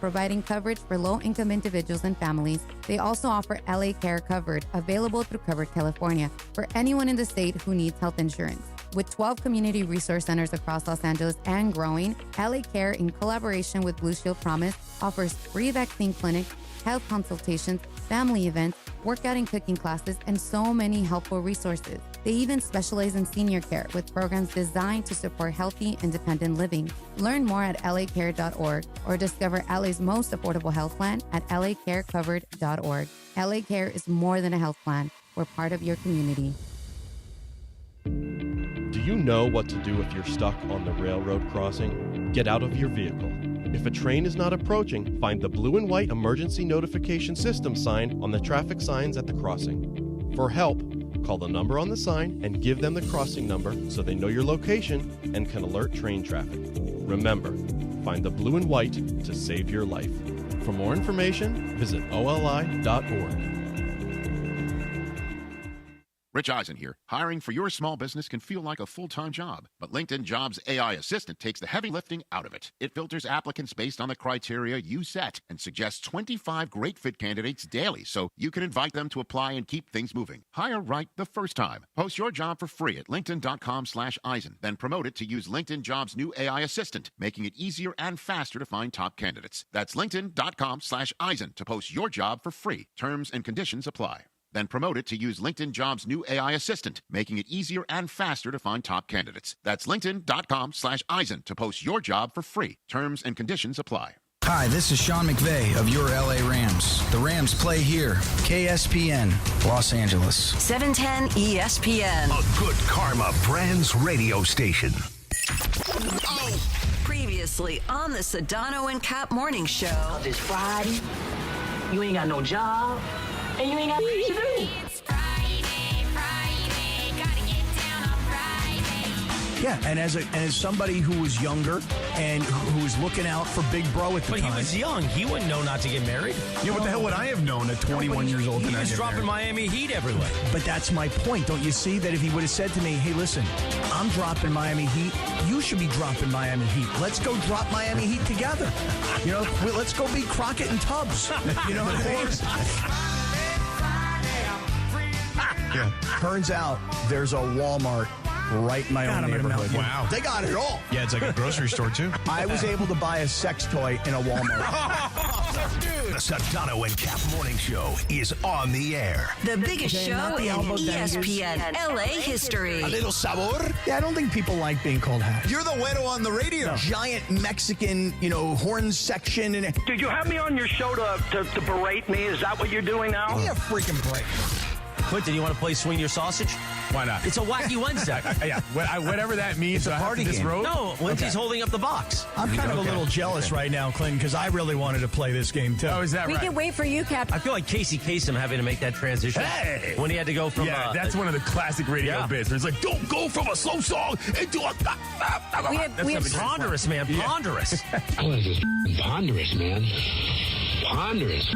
providing coverage for low-income individuals and families, they also offer LA Care Covered, available through Covered California, for anyone in the state who needs health insurance. With 12 community resource centers across Los Angeles and growing, LA Care, in collaboration with Blue Shield Promise, offers free vaccine clinics, health consultations, family events, workout and cooking classes, and so many helpful resources. They even specialize in senior care with programs designed to support healthy, independent living. Learn more at lacare.org or discover LA's most affordable health plan at lacarecovered.org. LA Care is more than a health plan. We're part of your community. Do you know what to do if you're stuck on the railroad crossing? Get out of your vehicle. If a train is not approaching, find the blue and white emergency notification system sign on the traffic signs at the crossing. For help, call the number on the sign and give them the crossing number so they know your location and can alert train traffic. Remember, find the blue and white to save your life. For more information, visit oli.org. Rich Eisen here. Hiring for your small business can feel like a full-time job, but LinkedIn Jobs AI Assistant takes the heavy lifting out of it. It filters applicants based on the criteria you set and suggests 25 great fit candidates daily, so you can invite them to apply and keep things moving. Hire right the first time. Post your job for free at linkedin.com/Eisen, then promote it to use LinkedIn Jobs' new AI Assistant, making it easier and faster to find top candidates. That's linkedin.com/Eisen to post your job for free. Terms and conditions apply. Then promote it to use LinkedIn Jobs' new AI Assistant, making it easier and faster to find top candidates. That's linkedin.com/Eisen to post your job for free. Terms and conditions apply. Hi, this is Sean McVay of your LA Rams. The Rams play here, KSPN, Los Angeles. 710 ESPN. A good karma brands radio station. Previously on the Sedano and Kap Morning Show. It's Friday. You ain't got no job. And you ain't got shit to do. It's Friday, gotta get down on Friday. Yeah, and as somebody who was younger and who was looking out for Big Bro at the time. But he was young. He wouldn't know not to get married. Yeah, what the hell would I have known at 21 years old? He was dropping Miami Heat everywhere. But that's my point. Don't you see that if he would have said to me, hey, listen, I'm dropping Miami Heat. You should be dropping Miami Heat. Let's go drop Miami Heat together. You know, let's go beat Crockett and Tubbs. You know what I mean? Yeah. Turns out there's a Walmart right in my own neighborhood. Wow. They got it all. Yeah, it's like a grocery store, too. I was able to buy a sex toy in a Walmart. The Sedano and Kap Morning Show is on the air. The biggest show in ESPN LA history. A little sabor? Yeah, I don't think people like being called hack. You're the güero on the radio. No. Giant Mexican, horn section. And Did you have me on your show to berate me? Is that what you're doing now? Give me a freaking break. Quentin, you want to play Swing Your Sausage? Why not? It's a wacky Wednesday. Yeah, whatever that means. It's a party game. No, Lindsay's holding up the box. I'm kind of a little jealous right now, Clinton, because I really wanted to play this game, too. Oh, is that right? We can wait for you, Cap. I feel like Casey Kasem having to make that transition. Hey! When he had to go from... Yeah, that's one of the classic radio bits. Where it's like, don't go from a slow song into a... We have ponderous, man. Ponderous. What is this? Ponderous, man. Ponderous.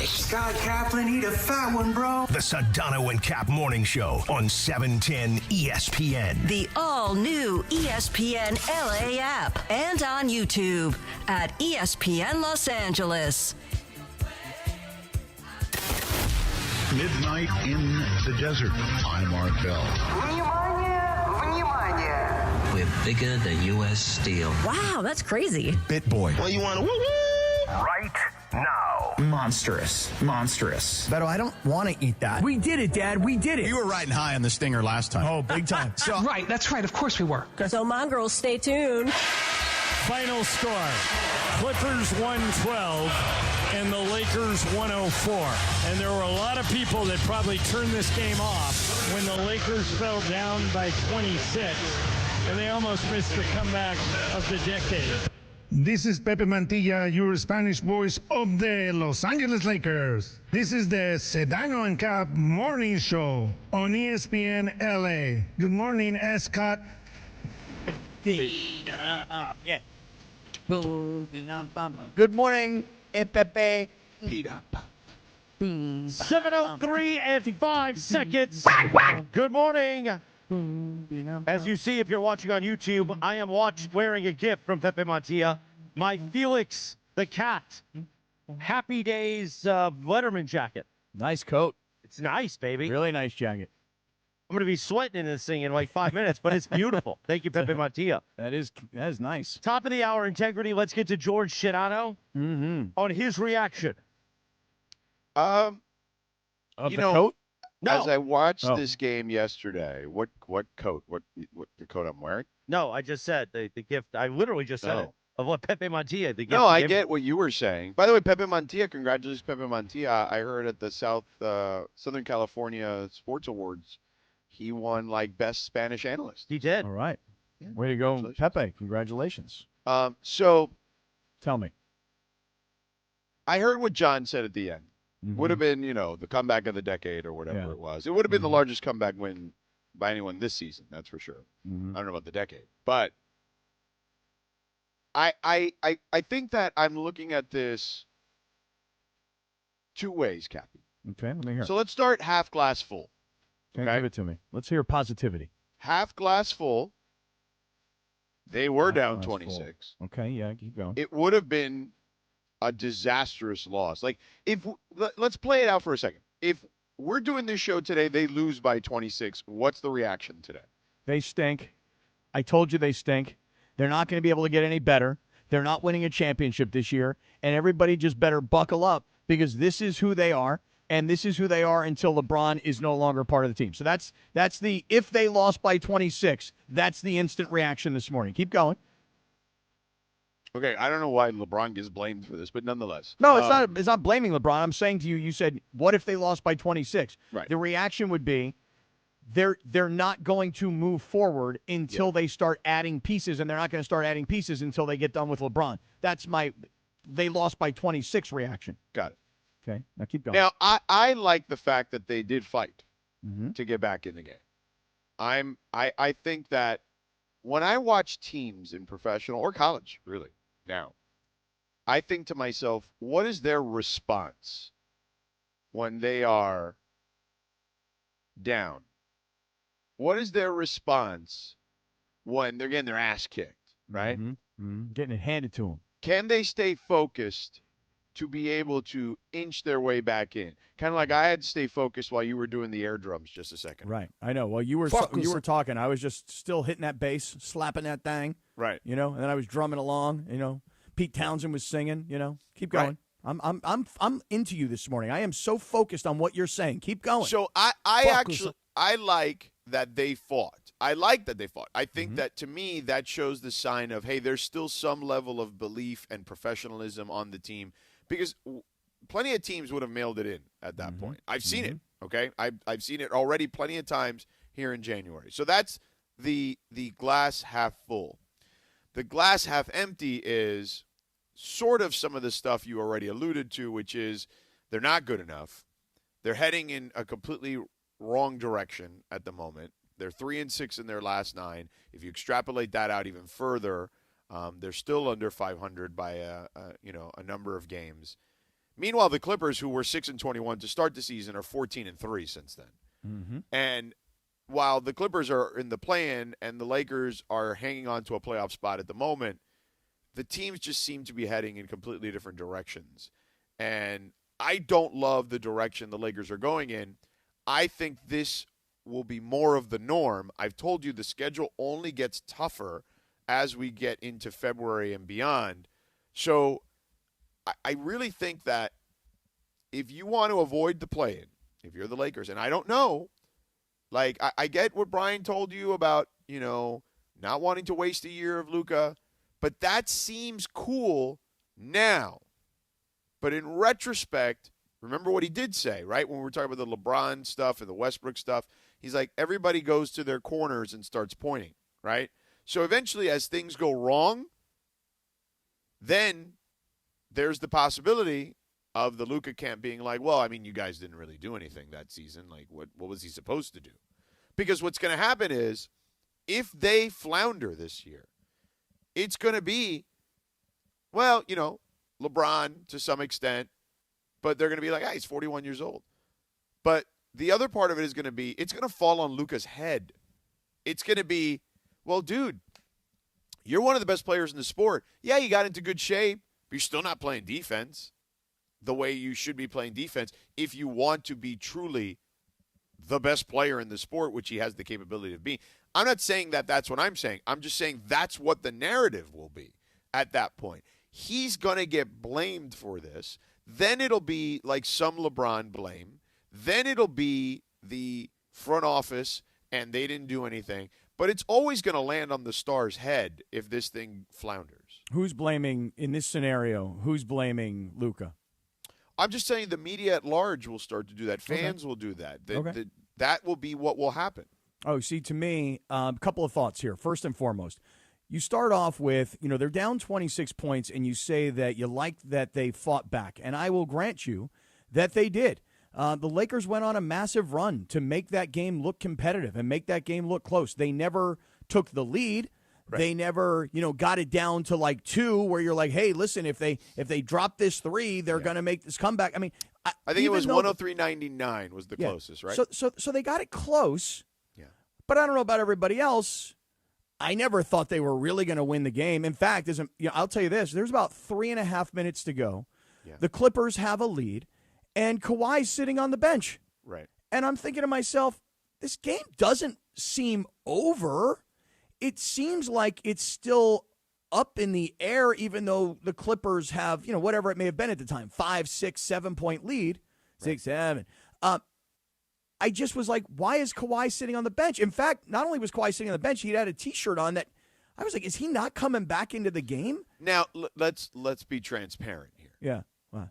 Scott Kaplan, eat a fat one, bro. The Sedano and Kap Morning Show on 710 ESPN. The all-new ESPN LA app and on YouTube at ESPN Los Angeles. Midnight in the desert. I'm Art Bell. We're bigger than U.S. Steel. Wow, that's crazy. Bit boy. Well, you want to woo-woo? Right now. Monstrous. Beto, I don't want to eat that. We did it, Dad. We did it. You were riding high on the stinger last time. Oh, big time. So, right, that's right. Of course we were. So, Mongrels, stay tuned. Final score, Clippers 112 and the Lakers 104. And there were a lot of people that probably turned this game off when the Lakers fell down by 26. And they almost missed the comeback of the decade. This is Pepe Mantilla, your Spanish voice of the Los Angeles Lakers. This is the Sedano and Kap Morning Show on ESPN LA. Good morning, Scott. Yeah. Good morning, Pepe. 7:03 and 5 seconds. Good morning. As you see, if you're watching on YouTube, I am wearing a gift from Pepe Mantilla. My Felix The Cat. Happy Days Letterman jacket. Nice coat. It's nice, baby. Really nice jacket. I'm going to be sweating in this thing in like 5 minutes, but it's beautiful. Thank you, Pepe Mantilla. That is nice. Top of the hour integrity. Let's get to George Sedano on his reaction. Of you the know, coat? No. As I watched this game yesterday, what coat? What the coat I'm wearing? No, I just said the gift. I literally just said it. Of what Pepe Mantilla, the gift. No, I get what you were saying. By the way, Pepe Mantilla, congratulations, Pepe Mantilla. I heard at the Southern California Sports Awards, he won like best Spanish analyst. He did. All right. Way to go, Pepe. Congratulations. So tell me. I heard what John said at the end. Would have been, the comeback of the decade or whatever it was. It would have been the largest comeback win by anyone this season, that's for sure. I don't know about the decade. But I think that I'm looking at this two ways, Cappy. Okay, let me hear. So let's start half glass full. Okay, give it to me. Let's hear positivity. Half glass full. They were down 26. Okay, yeah, keep going. It would have been a disastrous loss. Like, let's play it out for a second. If we're doing this show today, they lose by 26. What's the reaction today? They stink. I told you they stink. They're not going to be able to get any better. They're not winning a championship this year, and everybody just better buckle up because this is who they are, and this is who they are until LeBron is no longer part of the team. So that's the if they lost by 26, that's the instant reaction this morning. Keep going. Okay, I don't know why LeBron gets blamed for this, but nonetheless. No, it's not blaming LeBron. I'm saying to you, you said, what if they lost by 26? Right. The reaction would be they're not going to move forward until they start adding pieces, and they're not going to start adding pieces until they get done with LeBron. That's my they lost by 26 reaction. Got it. Okay, now keep going. Now, I like the fact that they did fight to get back in the game. I think that when I watch teams in professional or college, really, now, I think to myself, what is their response when they are down? What is their response when they're getting their ass kicked, right? Getting it handed to them. Can they stay focused to be able to inch their way back in? Kind of like I had to stay focused while you were doing the air drums just a second. Right. I know. Well, you were talking. I was just still hitting that bass, slapping that thing. Right. And then I was drumming along. Pete Townsend was singing. Keep going. Right. I'm into you this morning. I am so focused on what you're saying. Keep going. So I like that they fought. I like that they fought. I think that, to me, that shows the sign of, hey, there's still some level of belief and professionalism on the team, because plenty of teams would have mailed it in at that point. I've seen it, okay? I've seen it already plenty of times here in January. So that's the glass half full. The glass half empty is sort of some of the stuff you already alluded to, which is they're not good enough. They're heading in a completely wrong direction at the moment. They're 3-6 in their last 9. If you extrapolate that out even further, they're still under 500 by a number of games. Meanwhile, the Clippers, who were 6-21 to start the season, are 14-3 since then. And while the Clippers are in the play-in and the Lakers are hanging on to a playoff spot at the moment, the teams just seem to be heading in completely different directions. And I don't love the direction the Lakers are going in. I think this will be more of the norm. I've told you the schedule only gets tougher as we get into February and beyond. So I really think that if you want to avoid the play-in, if you're the Lakers, and I don't know, like I get what Brian told you about, not wanting to waste a year of Luka, but that seems cool now. But in retrospect, remember what he did say, right? When we were talking about the LeBron stuff and the Westbrook stuff, he's like, everybody goes to their corners and starts pointing, right? So eventually, as things go wrong, then there's the possibility of the Luka camp being like, well, I mean, you guys didn't really do anything that season. Like, what was he supposed to do? Because what's going to happen is, if they flounder this year, it's going to be, well, LeBron to some extent, but they're going to be like, he's 41 years old. But the other part of it is going to be, it's going to fall on Luka's head. It's going to be, well, dude, you're one of the best players in the sport. Yeah, you got into good shape, But you're still not playing defense the way you should be playing defense if you want to be truly the best player in the sport, which he has the capability of being. I'm not saying that that's what I'm saying. I'm just saying that's what the narrative will be at that point. He's going to get blamed for this. Then it'll be like some LeBron blame. Then it'll be the front office, and they didn't do anything. But it's always going to land on the star's head if this thing flounders. Who's blaming, in this scenario, who's blaming Luka? I'm just saying the media at large will start to do that. Fans will do that. That will be what will happen. Oh, see, to me, a couple of thoughts here. First and foremost, you start off with, they're down 26 points, and you say that you like that they fought back. And I will grant you that they did. The Lakers went on a massive run to make that game look competitive and make that game look close. They never took the lead. Right. They never, got it down to like 2 where you're like, hey, listen, if they drop this 3, they're going to make this comeback. I mean, I think it was 103.99 was the closest, right? So they got it close. Yeah. But I don't know about everybody else. I never thought they were really going to win the game. In fact, I'll tell you this, there's about 3.5 minutes to go. Yeah. The Clippers have a lead, and Kawhi's sitting on the bench. Right. And I'm thinking to myself, this game doesn't seem over. It seems like it's still up in the air, even though the Clippers have, whatever it may have been at the time, 5, 6, 7 point lead, 6, 7. I just was like, why is Kawhi sitting on the bench? In fact, not only was Kawhi sitting on the bench, he had a T-shirt on that I was like, is he not coming back into the game? Now, let's be transparent here. Yeah. What?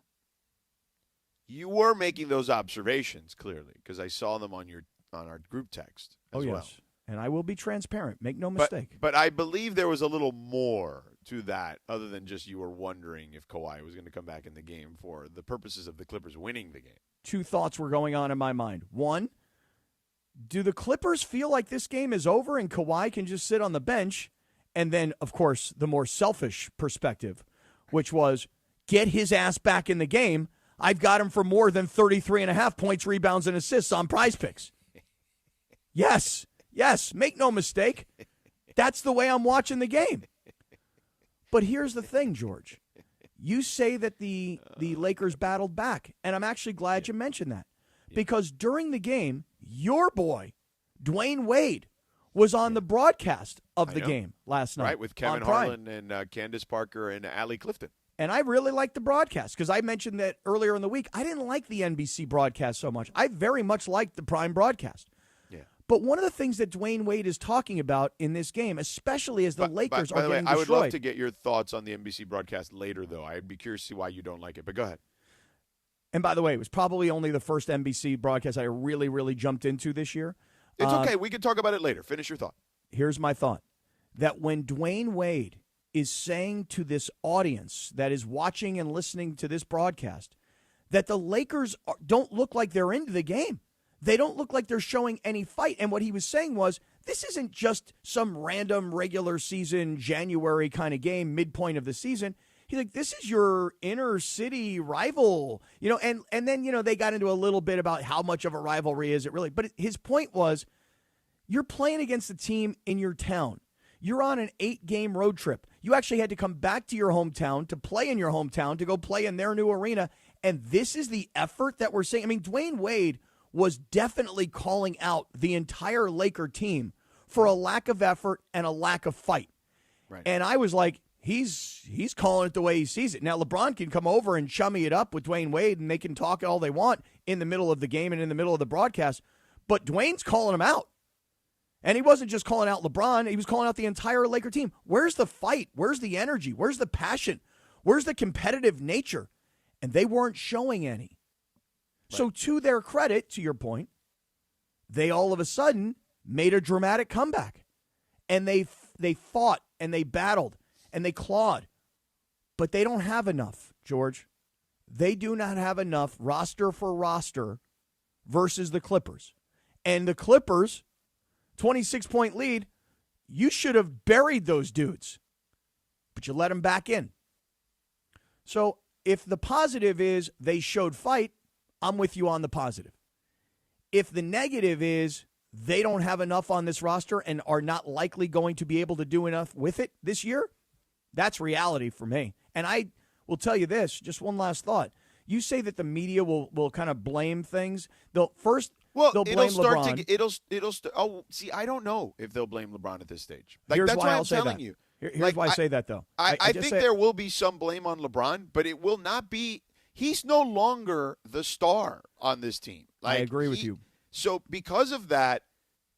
You were making those observations clearly because I saw them on our group text as well. Yes. And I will be transparent. Make no mistake. But I believe there was a little more to that other than just you were wondering if Kawhi was going to come back in the game for the purposes of the Clippers winning the game. 2 thoughts were going on in my mind. 1, do the Clippers feel like this game is over and Kawhi can just sit on the bench? And then, of course, the more selfish perspective, which was get his ass back in the game. I've got him for more than 33.5 points, rebounds, and assists on Prize Picks. Yes. Yes, make no mistake. That's the way I'm watching the game. But here's the thing, George. You say that the Lakers battled back, and I'm actually glad you mentioned that. Because during the game, your boy, Dwayne Wade, was on the broadcast of the game last night. Right, with Kevin Harlan and Candace Parker and Allie Clifton. And I really liked the broadcast because I mentioned that earlier in the week. I didn't like the NBC broadcast so much. I very much liked the Prime broadcast. But one of the things that Dwayne Wade is talking about in this game, especially as the Lakers are getting destroyed. I would love to get your thoughts on the NBC broadcast later, though. I'd be curious to see why you don't like it, but go ahead. And by the way, it was probably only the first NBC broadcast I really, really jumped into this year. It's okay. We can talk about it later. Finish your thought. Here's my thought. That when Dwayne Wade is saying to this audience that is watching and listening to this broadcast that the Lakers don't look like they're into the game. They don't look like they're showing any fight. And what he was saying was, this isn't just some random regular season January kind of game, midpoint of the season. He's like, this is your inner city rival, and then, they got into a little bit about how much of a rivalry is it really. But his point was, you're playing against a team in your town. You're on an 8-game road trip. You actually had to come back to your hometown to play in your hometown, to go play in their new arena. And this is the effort that we're seeing. I mean, Dwayne Wade was definitely calling out the entire Laker team for a lack of effort and a lack of fight. Right. And I was like, he's calling it the way he sees it. Now, LeBron can come over and chummy it up with Dwayne Wade, and they can talk all they want in the middle of the game and in the middle of the broadcast. But Dwayne's calling him out. And he wasn't just calling out LeBron. He was calling out the entire Laker team. Where's the fight? Where's the energy? Where's the passion? Where's the competitive nature? And they weren't showing any. Right. So to their credit, to your point, they all of a sudden made a dramatic comeback. And they fought and they battled and they clawed. But they don't have enough, George. They do not have enough roster for roster versus the Clippers. And the Clippers, 26-point lead, you should have buried those dudes. But you let them back in. So if the positive is they showed fight, I'm with you on the positive. If the negative is they don't have enough on this roster and are not likely going to be able to do enough with it this year, that's reality for me. And will tell you this. Just one last thought. You say that the media will kind of blame things. They'll blame LeBron. See, I don't know if they'll blame LeBron at this stage. Here's that's why why I'll I'm say telling that. you. Here's why I say that, though. I think there will be some blame on LeBron, but it will not be. He's no longer the star on this team. I agree with you. So because of that,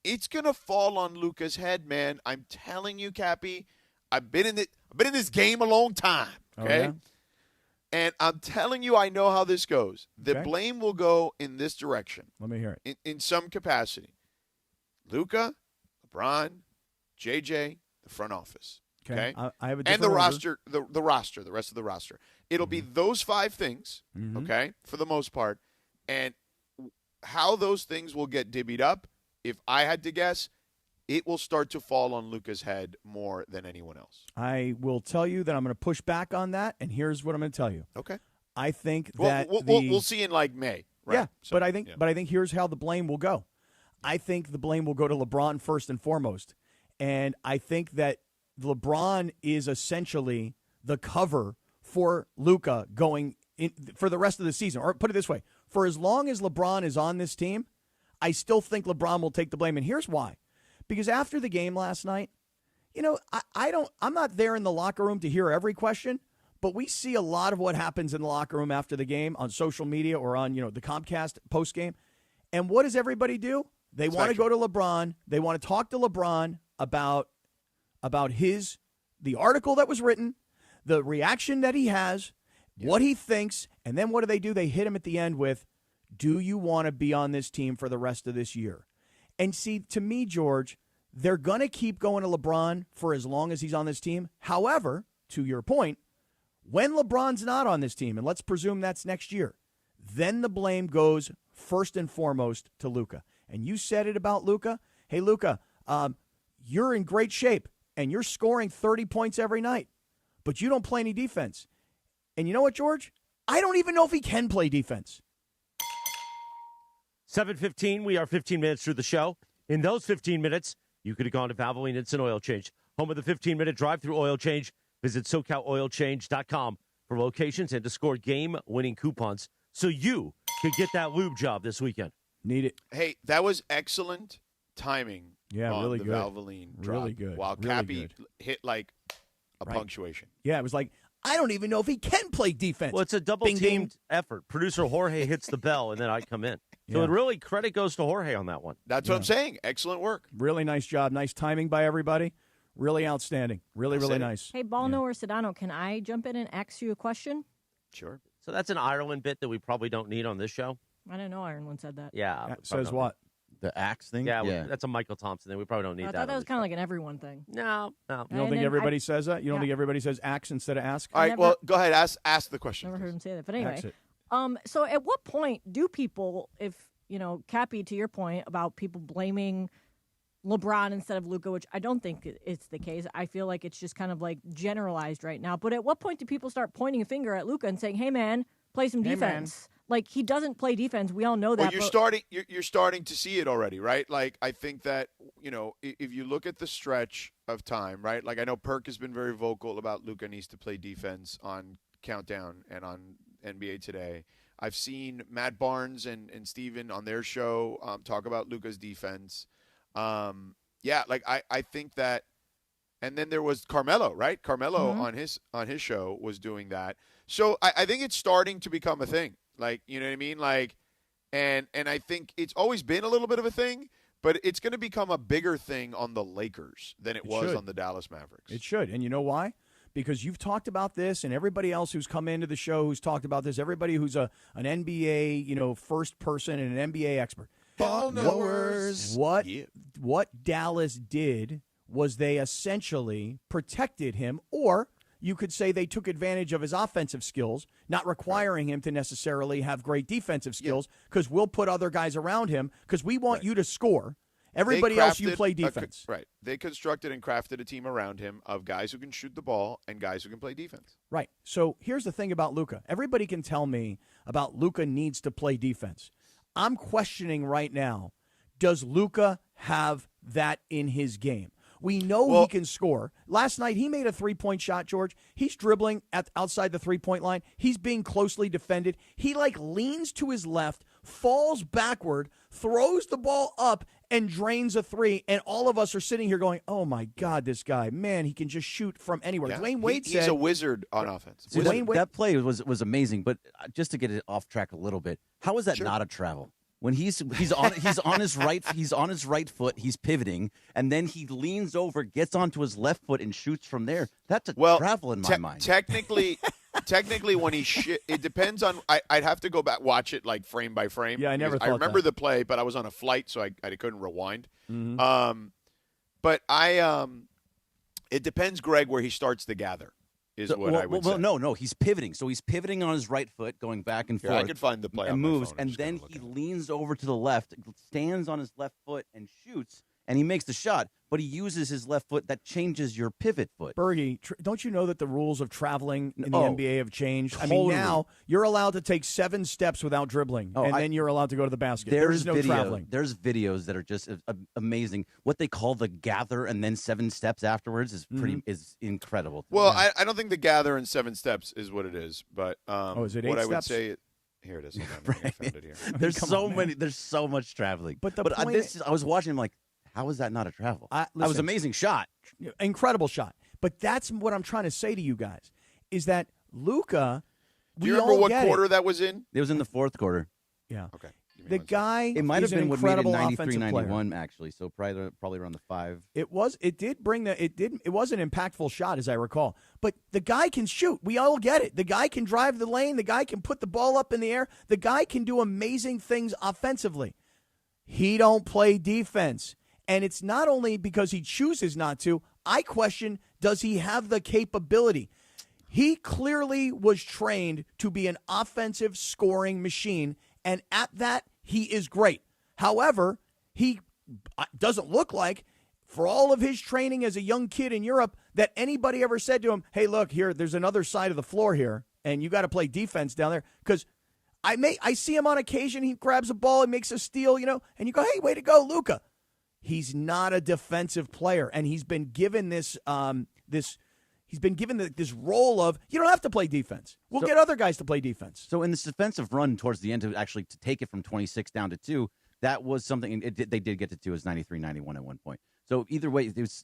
it's gonna fall on Luka's head, man. I'm telling you, Cappy. I've been in this game a long time. Okay. Oh, yeah? And I'm telling you, I know how this goes. The Okay. blame will go in this direction. Let me hear it. In some capacity. Luka, LeBron, JJ, the front office. Okay. I have a and different the order. roster, the roster, the rest of the roster. It'll be those 5 things, okay, for the most part. And how those things will get divvied up, if I had to guess, it will start to fall on Luka's head more than anyone else. I will tell you that I'm going to push back on that, and here's what I'm going to tell you. Okay. I think Well, that we'll see in like May. Right? Yeah, So, but I think here's how the blame will go. I think the blame will go to LeBron first and foremost, and I think that LeBron is essentially the cover for Luka going in for the rest of the season. Or put it this way, for as long as LeBron is on this team, I still think LeBron will take the blame, and here's why. Because after the game last night, I'm not there in the locker room to hear every question, but we see a lot of what happens in the locker room after the game on social media or on, the Comcast post game. And what does everybody do? They want to go to LeBron. They want to talk to LeBron about the article that was written, the reaction that he has, what he thinks, and then what do? They hit him at the end with, do you want to be on this team for the rest of this year? And see, to me, George, they're going to keep going to LeBron for as long as he's on this team. However, to your point, when LeBron's not on this team, and let's presume that's next year, then the blame goes first and foremost to Luka. And you said it about Luka. Hey, Luka, you're in great shape, and you're scoring 30 points every night, but you don't play any defense. And you know what, George? I don't even know if he can play defense. 7:15, we are 15 minutes through the show. In those 15 minutes, you could have gone to Valvoline Instant Oil Change. Home of the 15-minute drive-through oil change. Visit SoCalOilChange.com for locations and to score game-winning coupons so you could get that lube job this weekend. Need it. Hey, that was excellent timing. Yeah, on really the good. Valvoline drop. Really good. While Really Cappy good. hit like a punctuation. Yeah, it was like, I don't even know if he can play defense. Well, it's a double-teamed effort. Producer Jorge hits the bell, and then I come in. So it really, credit goes to Jorge on that one. That's what I'm saying. Excellent work. Really nice job. Nice timing by everybody. Really outstanding. Really nice. Hey, Ballno or Sedano, can I jump in and ask you a question? Sure. So that's an Ireland bit that we probably don't need on this show. I didn't know Ireland said that. Yeah. Says what? The axe thing? Yeah, that's a Michael Thompson thing. We probably don't need I that. thought that was kind of like an everyone thing. No. You don't think everybody says that? You don't think everybody says axe instead of ask? All right, well, go ahead. Ask the question. Never heard him say that. But anyway, Axe it. so at what point do people, if, Cappy, to your point about people blaming LeBron instead of Luka, which I don't think it's the case. I feel like it's just kind of like generalized right now. But at what point do people start pointing a finger at Luka and saying, hey, man, play some defense? Like, he doesn't play defense. We all know that. Well, you're starting to see it already, right? Like, I think that, if you look at the stretch of time, right? Like, I know Perk has been very vocal about Luka needs to play defense on Countdown and on NBA Today. I've seen Matt Barnes and Steven on their show talk about Luka's defense. I think that, and then there was Carmelo, right? Carmelo on his show was doing that. So I think it's starting to become a thing. Like, you know what I mean? Like, and I think it's always been a little bit of a thing, but it's going to become a bigger thing on the Lakers than it was on the Dallas Mavericks. It should. And you know why? Because you've talked about this, and everybody else who's come into the show who's talked about this, everybody who's an NBA, first person and an NBA expert. Ball knowers. What Dallas did was they essentially protected him, or you could say they took advantage of his offensive skills, not requiring him to necessarily have great defensive skills, because we'll put other guys around him because we want you to score. Everybody else, you play defense. Right. They constructed and crafted a team around him of guys who can shoot the ball and guys who can play defense. Right. So here's the thing about Luka. Everybody can tell me about Luka needs to play defense. I'm questioning right now, does Luka have that in his game? We know he can score. Last night, he made a three-point shot, George. He's dribbling outside the three-point line. He's being closely defended. He, leans to his left, falls backward, throws the ball up, and drains a three. And all of us are sitting here going, oh, my God, this guy. Man, he can just shoot from anywhere. Yeah. Dwayne Wade he's a wizard on offense. See, that play was amazing, but just to get it off track a little bit, how is that not a travel? When he's on his right foot, he's pivoting, and then he leans over, gets onto his left foot, and shoots from there. That's a travel in my mind. Technically, when it depends on. I'd have to go back watch it frame by frame. Yeah, I never. I remember the play, but I was on a flight, so I couldn't rewind. Mm-hmm. But it depends, Greg, where he starts to gather. Is what I would say. No, he's pivoting. So he's pivoting on his right foot, going back and forth. I could find the play and moves, and then he leans over to the left, stands on his left foot, and shoots, and he makes the shot. But he uses his left foot. That changes your pivot foot. Bergie, don't you know that the rules of traveling in the NBA have changed? Totally. I mean, now you're allowed to take 7 steps without dribbling, and then you're allowed to go to the basket. There's no traveling. There's videos that are just amazing. What they call the gather and then 7 steps afterwards is is incredible. Well, I don't think the gather in 7 steps is what it is, but is it 8 what steps? I would say. Here it is. I found it here. There's so many. There's so much traveling. But I was watching him like, how is that not a travel? That was an amazing shot. Incredible shot. But that's what I'm trying to say to you guys, is that Luka, do you remember what quarter that was in? It was in the 4th quarter. Yeah. Okay. The guy it might is have been an what made it incredible 93, offensive 91, player. actually, so probably around the 5. It was an impactful shot, as I recall. But the guy can shoot. We all get it. The guy can drive the lane. The guy can put the ball up in the air. The guy can do amazing things offensively. He don't play defense. And it's not only because he chooses not to. I question, does he have the capability? He clearly was trained to be an offensive scoring machine, and at that, he is great. However, he doesn't look like, for all of his training as a young kid in Europe, that anybody ever said to him, hey, look, here, there's another side of the floor here, and you got to play defense down there. Because I see him on occasion, he grabs a ball and makes a steal, and you go, hey, way to go, Luka. He's not a defensive player, and he's been given this role of, you don't have to play defense. We'll get other guys to play defense. So in this defensive run towards the end to take it from 26 down to 2, that was something. They did get to 2 as 93-91 at one point. So either way, it was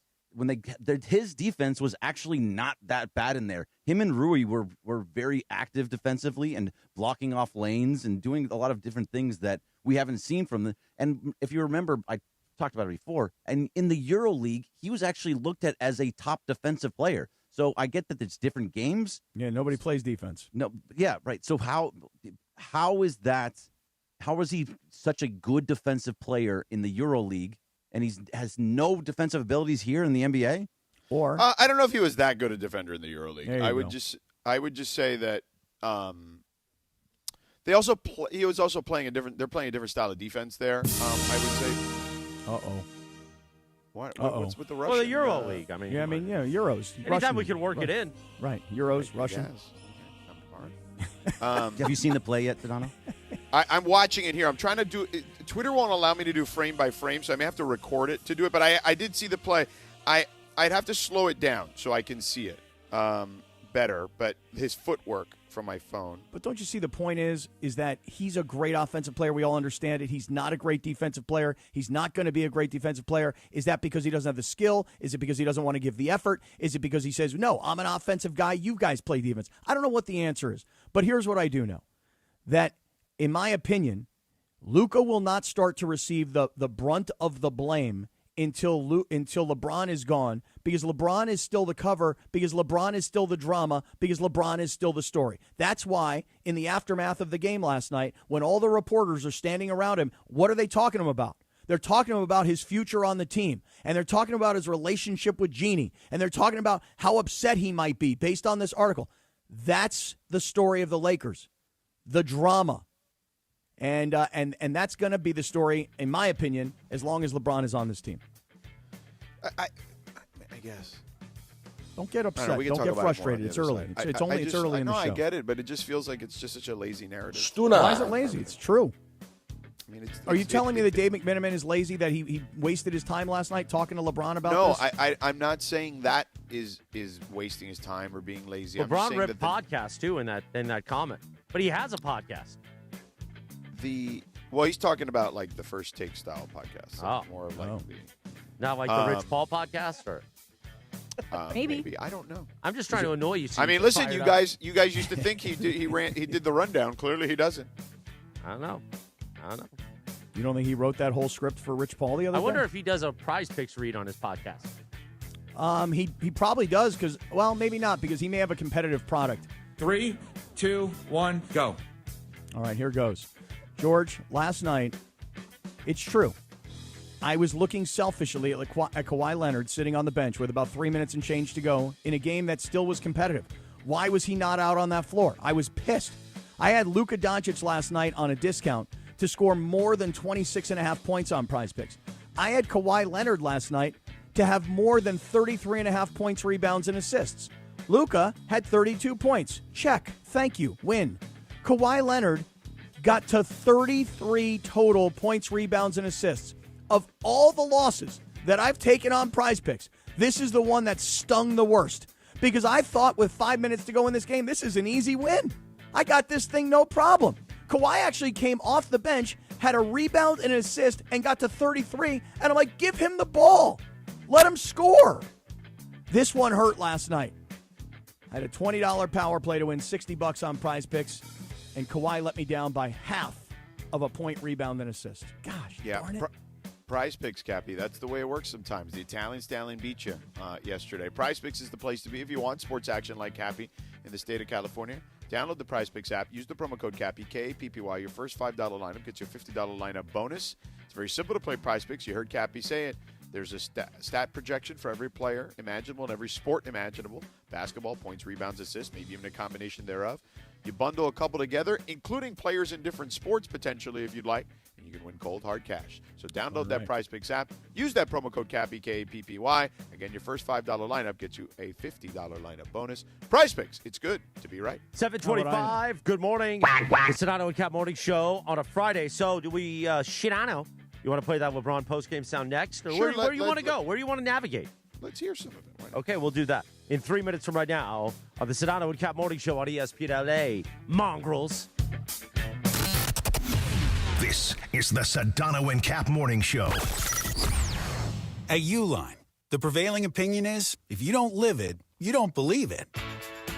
his defense was actually not that bad in there. Him and Rui were very active defensively and blocking off lanes and doing a lot of different things that we haven't seen from them. And if you remember, I talked about it before, and in the Euro League, he was actually looked at as a top defensive player. So I get that it's different games. Yeah, nobody plays defense. No, yeah, right. So how is that? How is he such a good defensive player in the Euro League, and he has no defensive abilities here in the NBA? Or I don't know if he was that good a defender in the Euro League. I would just say that he was also playing they're playing a different style of defense there. I would say. What's with the Russian? Well, the Euro League. Euros. Anytime Russian, we can work it in. Right. Euros, Russian. Have you seen the play yet, Sedano? I'm watching it here. I'm trying to do – Twitter won't allow me to do frame by frame, so I may have to record it to do it. But I did see the play. I'd have to slow it down so I can see it better. But his footwork from my phone. But don't you see the point is that he's a great offensive player. We all understand it. He's not a great defensive player. He's not going to be a great defensive player. Is that because he doesn't have the skill? Is it because he doesn't want to give the effort? Is it because he says, no, I'm an offensive guy. You guys play defense. I don't know what the answer is. But here's what I do know. That, in my opinion, Luka will not start to receive the brunt of the blame until LeBron is gone, because LeBron is still the cover, because LeBron is still the drama, because LeBron is still the story. That's why in the aftermath of the game last night, when all the reporters are standing around him, what are they talking to him about? They're talking to him about his future on the team, and they're talking about his relationship with Jeannie, and they're talking about how upset he might be based on this article. That's the story of the Lakers, the drama. And that's going to be the story, in my opinion, as long as LeBron is on this team. I guess. Don't get upset. Don't get frustrated. It's early. It's early in the show. I get it, but it just feels like it's just such a lazy narrative. Why is it lazy? It's true. I mean, Are you telling me that Dave McMenamin is lazy, that he wasted his time last night talking to LeBron about this? No, I'm not saying that is wasting his time or being lazy. LeBron ripped podcast too in that comment, but he has a podcast. Well, he's talking about like the First Take style podcast. So more of like not like the Rich Paul podcast, or maybe. I don't know. I'm just trying to annoy you. So I mean, listen, you guys used to think he did the rundown. Clearly, he doesn't. I don't know. You don't think he wrote that whole script for Rich Paul the other day? I wonder if he does a Prize Picks read on his podcast. He probably does because, well, maybe not because he may have a competitive product. 3, 2, 1, go. All right, here goes. George, last night, it's true. I was looking selfishly at Kawhi Leonard sitting on the bench with about 3 minutes and change to go in a game that still was competitive. Why was he not out on that floor? I was pissed. I had Luka Doncic last night on a discount to score more than 26.5 points on Prize Picks. I had Kawhi Leonard last night to have more than 33.5 points, rebounds, and assists. Luka had 32 points. Check. Thank you. Win. Kawhi Leonard got to 33 total points, rebounds, and assists. Of all the losses that I've taken on Prize Picks, this is the one that stung the worst. Because I thought with 5 minutes to go in this game, this is an easy win. I got this thing no problem. Kawhi actually came off the bench, had a rebound and an assist, and got to 33. And I'm like, give him the ball. Let him score. This one hurt last night. I had a $20 power play to win $60 on Prize Picks, and Kawhi let me down by half of a point, rebound, and assist. Gosh, darn it. Prize Picks, Cappy. That's the way it works sometimes. The Italian stallion beat you yesterday. Prize Picks is the place to be if you want sports action like Cappy in the state of California. Download the Prize Picks app. Use the promo code Cappy, K-A-P-P-Y. Your first $5 lineup gets you a $50 lineup bonus. It's very simple to play Prize Picks. You heard Cappy say it. There's a stat projection for every player imaginable and every sport imaginable. Basketball, points, rebounds, assists, maybe even a combination thereof. You bundle a couple together, including players in different sports potentially if you'd like, and you can win cold, hard cash. So download that Prize Picks app. Use that promo code Cappy, K-A-P-P-Y. Again, your first $5 lineup gets you a $50 lineup bonus. Prize Picks. It's good to be right. 7:25. Good morning. The Sedano and Kap Morning Show on a Friday. So do we, Sedano, you want to play that LeBron postgame sound next? Or Sure, where do you want to go? Where do you want to navigate? Let's hear some of it. Why not? Okay, we'll do that in 3 minutes from right now on the Sedano and Kap Morning Show on ESPN LA. Mongrels. This is the Sedano and Kap Morning Show. At Uline, the prevailing opinion is if you don't live it, you don't believe it.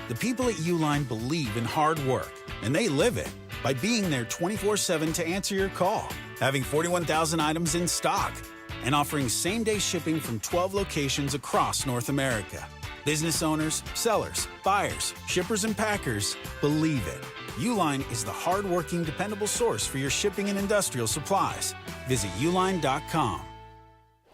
The people at Uline believe in hard work, and they live it by being there 24/7 to answer your call, having 41,000 items in stock, and offering same-day shipping from 12 locations across North America. Business owners, sellers, buyers, shippers, and packers believe it. Uline is the hard-working, dependable source for your shipping and industrial supplies. Visit uline.com.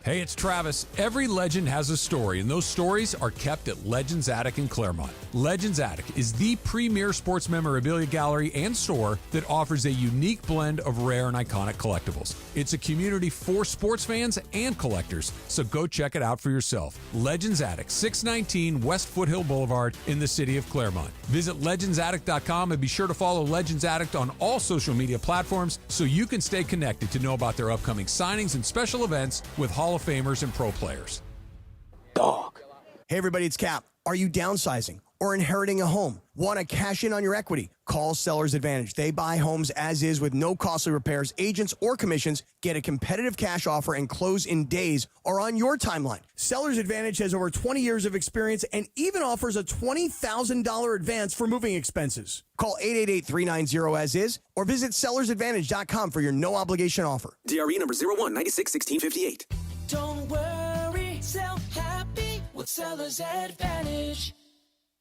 Hey, it's Travis. Every legend has a story, and those stories are kept at Legends Attic in Claremont. Legends Attic is the premier sports memorabilia gallery and store that offers a unique blend of rare and iconic collectibles. It's a community for sports fans and collectors, so go check it out for yourself. Legends Attic, 619 West Foothill Boulevard in the city of Claremont. Visit legendsattic.com and be sure to follow Legends Attic on all social media platforms so you can stay connected to know about their upcoming signings and special events with Hall of Famers and pro players. Hey everybody, it's Cap. Are you downsizing or inheriting a home? Want to cash in on your equity? Call Sellers Advantage. They buy homes as is with no costly repairs, agents, or commissions. Get a competitive cash offer and close in days or on your timeline. Sellers Advantage has over 20 years of experience and even offers a $20,000 advance for moving expenses. Call 888-390-AS-IS or visit sellersadvantage.com for your no-obligation offer. DRE number 01961658. Don't worry, sell happy with Sellers Advantage.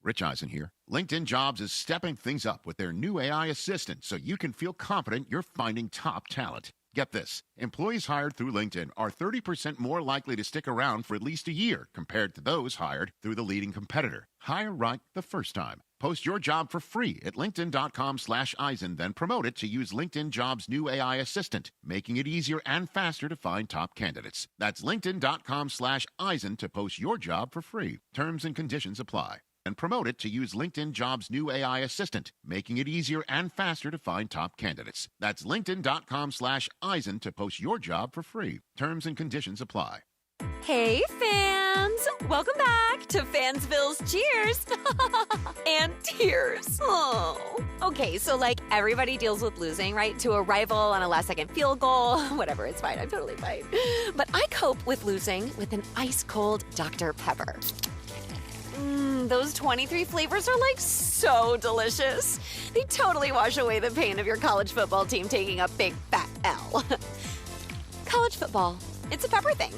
Rich Eisen here. LinkedIn Jobs is stepping things up with their new AI assistant so you can feel confident you're finding top talent. Get this. Employees hired through LinkedIn are 30% more likely to stick around for at least a year compared to those hired through the leading competitor. Hire right the first time. Post your job for free at linkedin.com/Eisen, then promote it to use LinkedIn Jobs' new AI assistant, making it easier and faster to find top candidates. That's linkedin.com/Eisen to post your job for free. Terms and conditions apply. and promote it to use LinkedIn Jobs' new AI assistant, making it easier and faster to find top candidates. That's linkedin.com/Eisen to post your job for free. Terms and conditions apply. Hey, fans! Welcome back to Fansville's Cheers and Tears. Oh. Okay, so like everybody deals with losing, right? To a rival on a last-second field goal. Whatever, it's fine. I'm totally fine. But I cope with losing with an ice-cold Dr. Pepper. Those 23 flavors are like so delicious. They totally wash away the pain of your college football team taking a big fat L. College football, it's a pepper thing.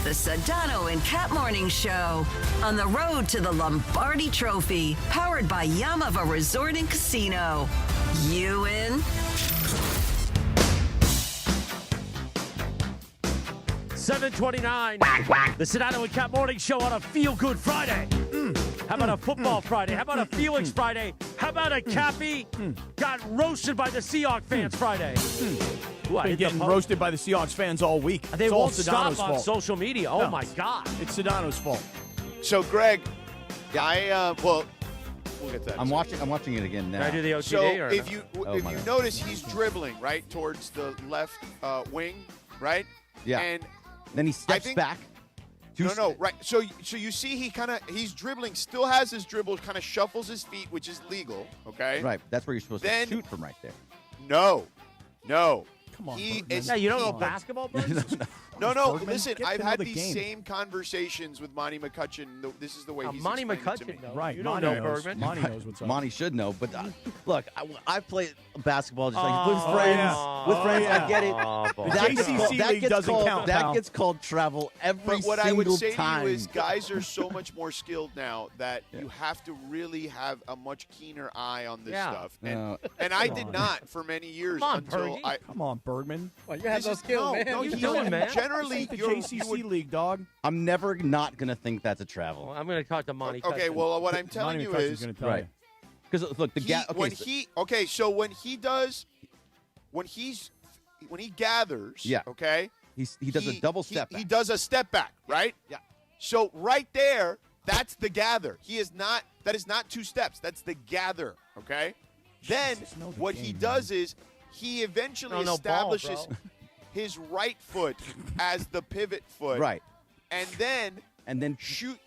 The Sedano and Kap Morning Show. On the road to the Lombardi Trophy. Powered by Yamava Resort and Casino. You in? 7:29. The Sedano and Kap Morning Show on a feel-good Friday. How about a football Friday? How about a Felix Friday? How about a Cappy got roasted by the Seahawks fans Friday? Been getting roasted by the Seahawks fans all week. They it's won't all stop Sedano's on fault. social media. Oh, my God. It's Sedano's fault. So, Greg, well, we'll get to that. I'm watching it again now. Can I do the OTD So or if no? you notice, he's dribbling right towards the left wing, right? Yeah. And then he steps back. No, right. So you see, he's dribbling, still has his dribble, kind of shuffles his feet, which is legal. Okay. Right. That's where you're supposed Then- to shoot from right there. No. Come on, Yeah, you don't know basketball, bro? No, Bergman, listen, get to I've know had the these game. same conversations with Monty McCutcheon. This is the way he's Monty explained it to McCutcheon me. knows. Right. You don't Monty know knows. Bergman. Monty knows what's up. Monty should know, but look, I played basketball just like with Oh, friends. yeah. With friends, yeah. I get it. Oh, boy. That JCC league doesn't count, That pal. gets called travel every But what I single would say time. to you is guys are so much more skilled now that you have to really have a much keener eye on this Yeah. stuff. No. And I did not for many years Come on, until Bergie. I. Come on, Bergman. Well, you have This no is- skill, man. no, What you you don't. doing, man? Generally, the you're, JCC you would, league, dog. I'm never not gonna think that's a travel. Well, I'm going to talk to Monty. Okay, Cutcheon. well, what I'm telling Monty you McCutcheon's is going to tell Right. you. Because look, the gap. when he gathers, Yeah. okay, he does a double step. He does a step back, right? Yeah. So right there, that's the gather. That is not two steps. That's the gather, okay? Then know the what game, he man. does is he eventually No ball, establishes bro. his right foot as the pivot foot. Right. And then shoot.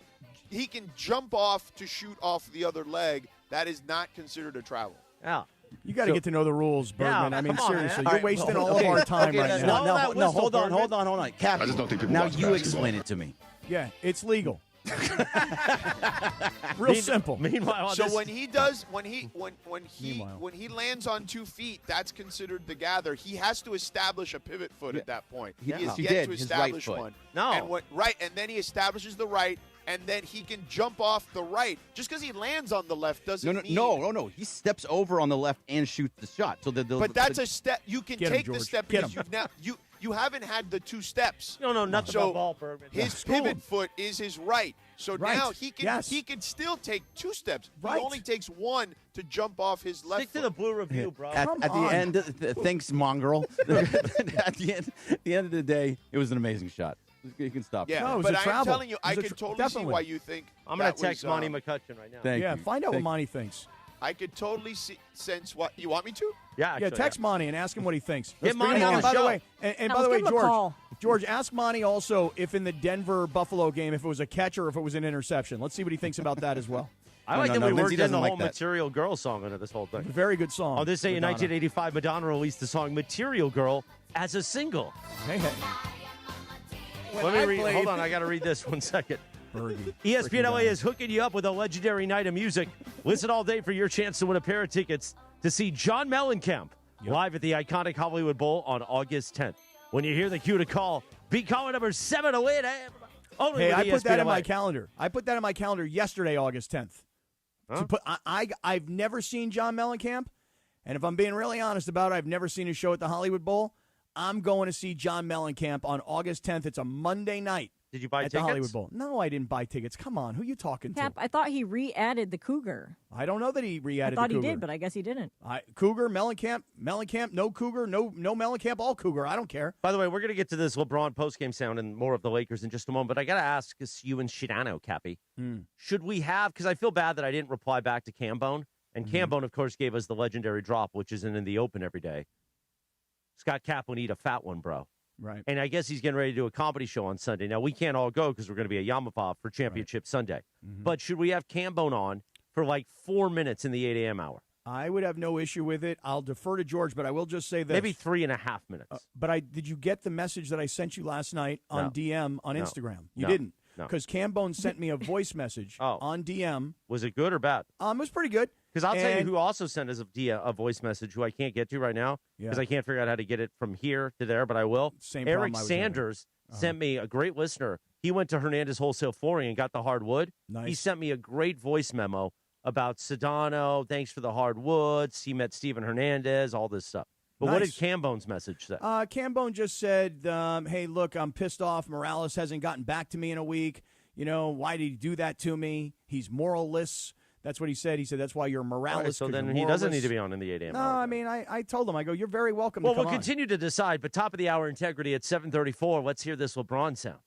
he can jump off to shoot off the other leg. That is not considered a travel. Yeah. You got to get to know the rules, Bergman. Yeah, I mean, come on, seriously, man. you're wasting all of our time right now. No, hold on. Cap, I just don't think people now watch you basketball. explain it to me. Yeah, it's legal. Real simple. Meanwhile, So this- when he does, when he Meanwhile. lands on 2 feet, that's considered the gather. He has to establish a pivot foot at that point. He- He has he yet did, to his establish right foot. one. No. And then he establishes the right, and then he can jump off the right. Just because he lands on the left doesn't mean. No. He steps over on the left and shoots the shot. So But that's a step. You can Get him, take the George. step Get because him. you haven't had the 2 steps. You don't know nothing So about ball, Bergman. his School him. pivot foot is his right. So Right. now he can Yes. he can still take 2 steps. Right. He only takes 1 to jump off his left Stick to foot. the blue review, bro. At Come the on. end, thanks, mongrel. At the end of the day, it was an amazing shot. You can stop. Yeah, No, it was but a I'm travel. telling you, It was I a could totally definitely. see why you think. I'm going that to text was, Monty McCutcheon right now. Thank Yeah, you. find out what Thank- Monty thinks. I could totally sense what you want me to. Yeah, Yeah, actually, text Monty and ask him what he thinks. Get Monty and on the by show. the way, and by Let's the way, give him a call. George, ask Monty also if in the Denver Buffalo game, if it was a catch or if it was an interception. Let's see what he thinks about that as well. I like that we Lindsay worked in doesn't the like whole that. Material Girl song into this whole thing. Very good song. On this day in Madonna. 1985, Madonna released the song Material Girl as a single. Hey, hey. Let me read. Hold on, I got to read this 1 second. Bergie. ESPN LA Freaking is hooking you up with a legendary night of music. Listen all day for your chance to win a pair of tickets to see John Mellencamp live at the iconic Hollywood Bowl on August 10th. When you hear the cue to call, be caller number 708. Only Hey, with I put that ESPN in my LA. calendar. I put that in my calendar yesterday, August 10th. Huh? I've never seen John Mellencamp, and if I'm being really honest about it, I've never seen his show at the Hollywood Bowl. I'm going to see John Mellencamp on August 10th. It's a Monday night. Did you buy at tickets? the Hollywood Bowl. No, I didn't buy tickets. Come on, who are you talking Cap, to? I thought he re-added the Cougar. I don't know that he re-added I thought the Cougar. he did, but I guess he didn't. Cougar, Mellencamp, no Cougar, no Mellencamp, all Cougar. I don't care. By the way, we're going to get to this LeBron postgame sound and more of the Lakers in just a moment, but I got to ask you and Sedano, Cappy, should we have, because I feel bad that I didn't reply back to Cambone, and Cambone, of course, gave us the legendary drop, which isn't in the open every day. Scott Cap would eat a fat one, bro. Right. And I guess he's getting ready to do a comedy show on Sunday. Now, we can't all go because we're going to be at Yamaha for Championship Sunday. But should we have Cambone on for like 4 minutes in the 8 a.m. hour? I would have no issue with it. I'll defer to George, but I will just say this. Maybe 3.5 minutes. Did you get the message that I sent you last night on DM on Instagram? You No. didn't. No. Because Cambone sent me a voice message on DM. Was it good or bad? It was pretty good. Because I'll tell you who also sent us a voice message who I can't get to right now because Yeah. I can't figure out how to get it from here to there, but I will. Same Eric problem I was having. Sanders sent me, a great listener. He went to Hernandez Wholesale Flooring and got the hardwood. Nice. He sent me a great voice memo about Sedano. Thanks for the hardwoods. He met Steven Hernandez, all this stuff. But what did Nice. Cambone's message say? Cambone just said, hey, look, I'm pissed off. Morales hasn't gotten back to me in a week. You know, why did he do that to me? He's moralless. That's what he said. He said, that's why you're moralist. All right, so 'cause then you're he doesn't moralist. need to be on in the 8 a.m. No, hour. I mean, I told him, I go, you're very welcome Well, to come we'll on. continue to decide, but top of the hour integrity at 7:34. Let's hear this LeBron sound.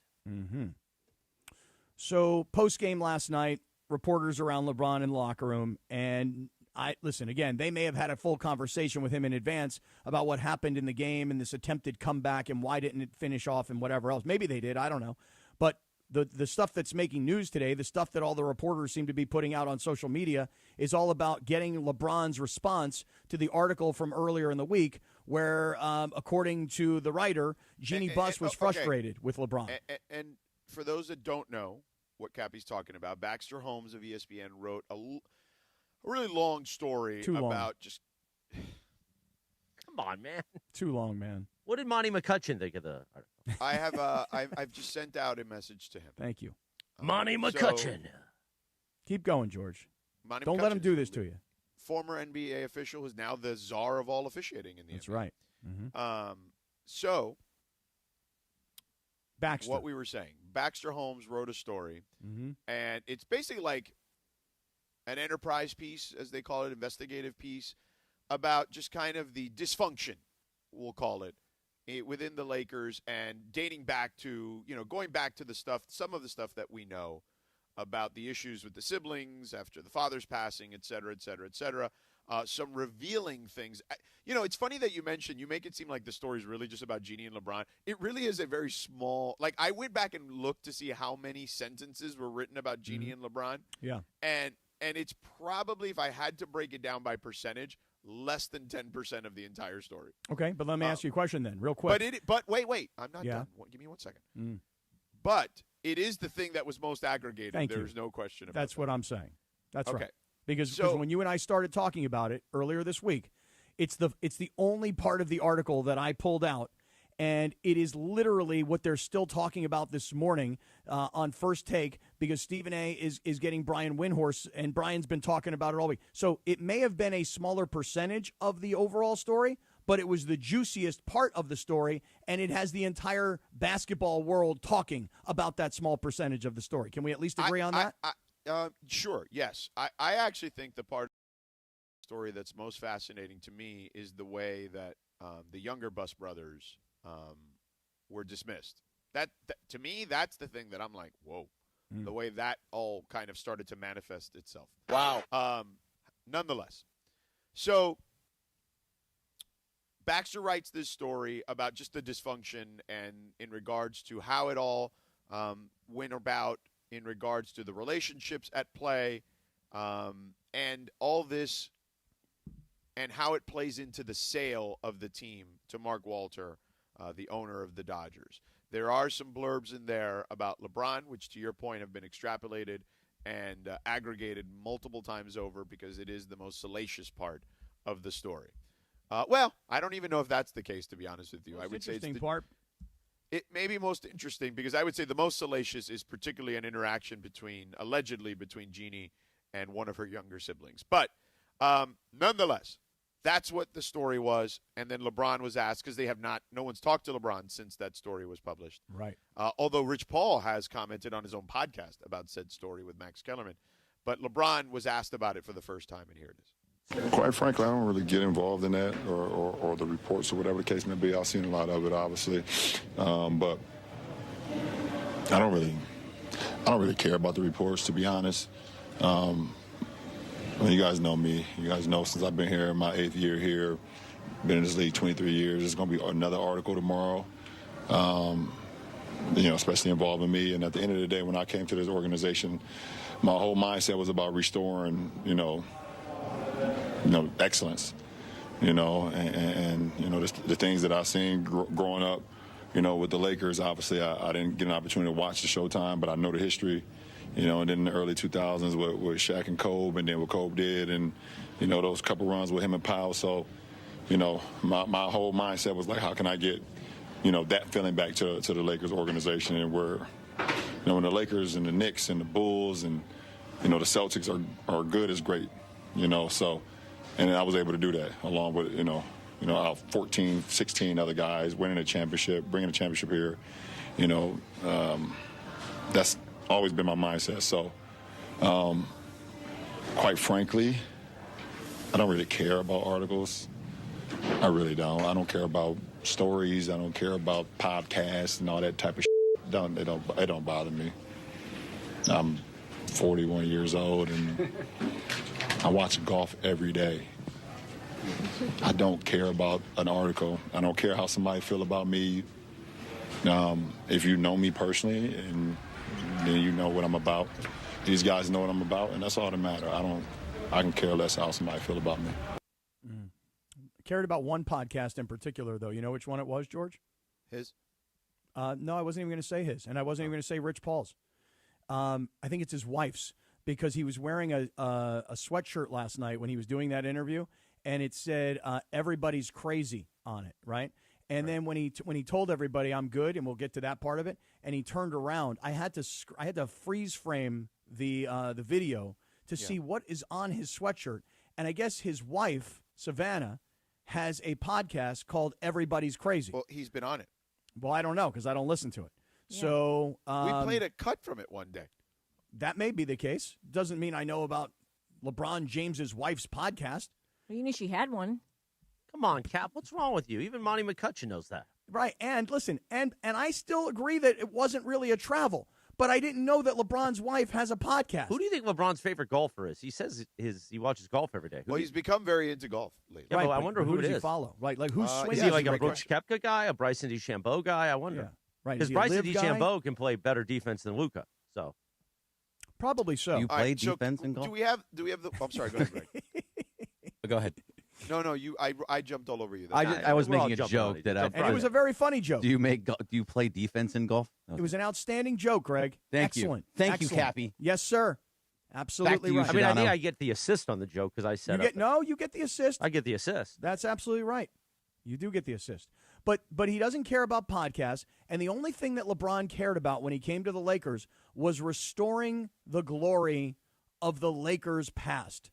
So post-game last night, reporters around LeBron in the locker room, and listen, again, they may have had a full conversation with him in advance about what happened in the game and this attempted comeback and why didn't it finish off and whatever else. Maybe they did, I don't know. But the stuff that's making news today, the stuff that all the reporters seem to be putting out on social media is all about getting LeBron's response to the article from earlier in the week where, according to the writer, Jeannie Buss was frustrated with LeBron. And for those that don't know what Cappy's talking about, Baxter Holmes of ESPN wrote a really long story about just. Come on, man. Too long, man. What did Monty McCutcheon think of the article? I have I've just sent out a message to him. Thank you. Monty McCutcheon. Keep going, George. Monty Don't let him McCutcheon, do this to you. Former NBA official who's now the czar of all officiating in the That's NBA. right. So Baxter. what we were saying, Baxter Holmes wrote a story, Mm-hmm. and it's basically like an enterprise piece, as they call it, investigative piece, about just kind of the dysfunction, we'll call it, within the Lakers and dating back to, going back to some of the stuff that we know about the issues with the siblings after the father's passing, et cetera, et cetera, et cetera. Some revealing things. It's funny that you make it seem like the story is really just about Jeannie and LeBron. It really is a very small, I went back and looked to see how many sentences were written about Jeannie and LeBron. Yeah. And it's probably, if I had to break it down by percentage, less than 10% of the entire story. Okay, but let me ask you a question then, real quick. But wait, I'm not done. Give me 1 second. But it is the thing that was most aggregated. Thank you. There's no question about That's what I'm saying. That's Okay. right. Because So- when you and I started talking about it earlier this week, it's the only part of the article that I pulled out, and it is literally what they're still talking about this morning on First Take, because Stephen A. is getting Brian Windhorst, and Brian's been talking about it all week. So it may have been a smaller percentage of the overall story, but it was the juiciest part of the story, and it has the entire basketball world talking about that small percentage of the story. Can we at least agree on that? Sure, yes. I actually think the part of the story that's most fascinating to me is the way that the younger Buss brothers were dismissed. That to me, that's the thing that I'm like, whoa, the way that all kind of started to manifest itself. Wow. Nonetheless, so Baxter writes this story about just the dysfunction and in regards to how it all went about in regards to the relationships at play and all this and how it plays into the sale of the team to Mark Walter, the owner of the Dodgers. There are some blurbs in there about LeBron, which to your point have been extrapolated and aggregated multiple times over because it is the most salacious part of the story. Well, I don't even know if that's the case, to be honest with you. I would say it's the part. It may be most interesting because I would say the most salacious is particularly an interaction allegedly between Jeannie and one of her younger siblings. But nonetheless, That's what the story was. And then LeBron was asked, because no one's talked to LeBron since that story was published. Right. Although Rich Paul has commented on his own podcast about said story with Max Kellerman. But LeBron was asked about it for the first time, and here it is. Quite frankly, I don't really get involved in that or the reports or whatever the case may be. I've seen a lot of it, obviously. But I don't really care about the reports, to be honest. You guys know me. You guys know since I've been here, my 8th year here, been in this league 23 years. There's going to be another article tomorrow, especially involving me. And at the end of the day, when I came to this organization, my whole mindset was about restoring, excellence, and the things that I've seen growing up, with the Lakers. Obviously, I didn't get an opportunity to watch the Showtime, but I know the history. And then in the early 2000s with Shaq and Kobe, and then what Kobe did, and, those couple runs with him and Powell. So, my whole mindset was like, how can I get, that feeling back to the Lakers organization, and where, when the Lakers and the Knicks and the Bulls and, the Celtics are good is great, So, and I was able to do that along with, our 14, 16 other guys winning a championship, bringing a championship here, that's always been my mindset. So, quite frankly, I don't really care about articles. I really don't. I don't care about stories. I don't care about podcasts and all that type of shit. It don't bother me. I'm 41 years old, and I watch golf every day. I don't care about an article. I don't care how somebody feel about me. If you know me personally, and then you know what I'm about. These guys know what I'm about, and that's all that matters. I can care less how somebody feel about me. Cared about one podcast in particular, though. You know which one it was, George? His? No, I wasn't even going to say his, and I wasn't even going to say Rich Paul's. I think it's his wife's, because he was wearing a sweatshirt last night when he was doing that interview, and it said "Everybody's crazy" on it, right? And then when he told everybody I'm good, and we'll get to that part of it, and he turned around, I had to freeze frame the video to see what is on his sweatshirt. And I guess his wife, Savannah, has a podcast called Everybody's Crazy. Well, he's been on it. Well, I don't know, because I don't listen to it. Yeah. So we played a cut from it one day. That may be the case. Doesn't mean I know about LeBron James's wife's podcast. Well, you knew she had one. Come on, Cap. What's wrong with you? Even Monty McCutcheon knows that. Right. And listen, and I still agree that it wasn't really a travel, but I didn't know that LeBron's wife has a podcast. Who do you think LeBron's favorite golfer is? He says he watches golf every day. He's become very into golf lately. Yeah, right, I wonder who does it is. He follow? Right, like who's swinging? Is he like a Brooks Koepka guy, a Bryson DeChambeau guy? I wonder. Yeah. Right. Because Bryson DeChambeau can play better defense than Luka. So probably so. Do you play defense in golf? Do we have the? I'm sorry. Go ahead, Greg. Go ahead. No, I jumped all over you. I was making a joke and it was a very funny joke. Do you play defense in golf? Okay. It was an outstanding joke, Greg. Excellent. Thank you, Cappy. Yes, sir. Absolutely right. I mean, I think I get the assist on the joke because I said you get the assist. I get the assist. That's absolutely right. You do get the assist. But he doesn't care about podcasts, and the only thing that LeBron cared about when he came to the Lakers was restoring the glory of the Lakers' past.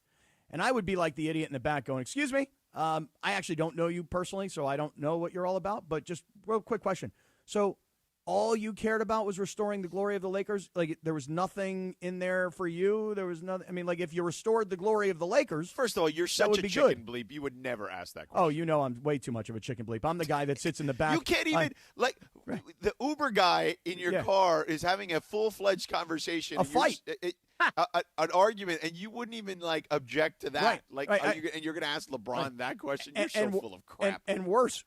And I would be like the idiot in the back going, excuse me, I actually don't know you personally, so I don't know what you're all about, but just real quick question. So all you cared about was restoring the glory of the Lakers? Like, there was nothing in there for you? There was nothing. I mean, like, if you restored the glory of the Lakers, first of all, you're such a chicken bleep. You would never ask that question. Oh, you know I'm way too much of a chicken bleep. I'm the guy that sits in the back. You can't even, the Uber guy in your car is having a full-fledged conversation. A fight. An argument, and you wouldn't even, object to that. And you're going to ask LeBron that question? You're so full of crap. And worse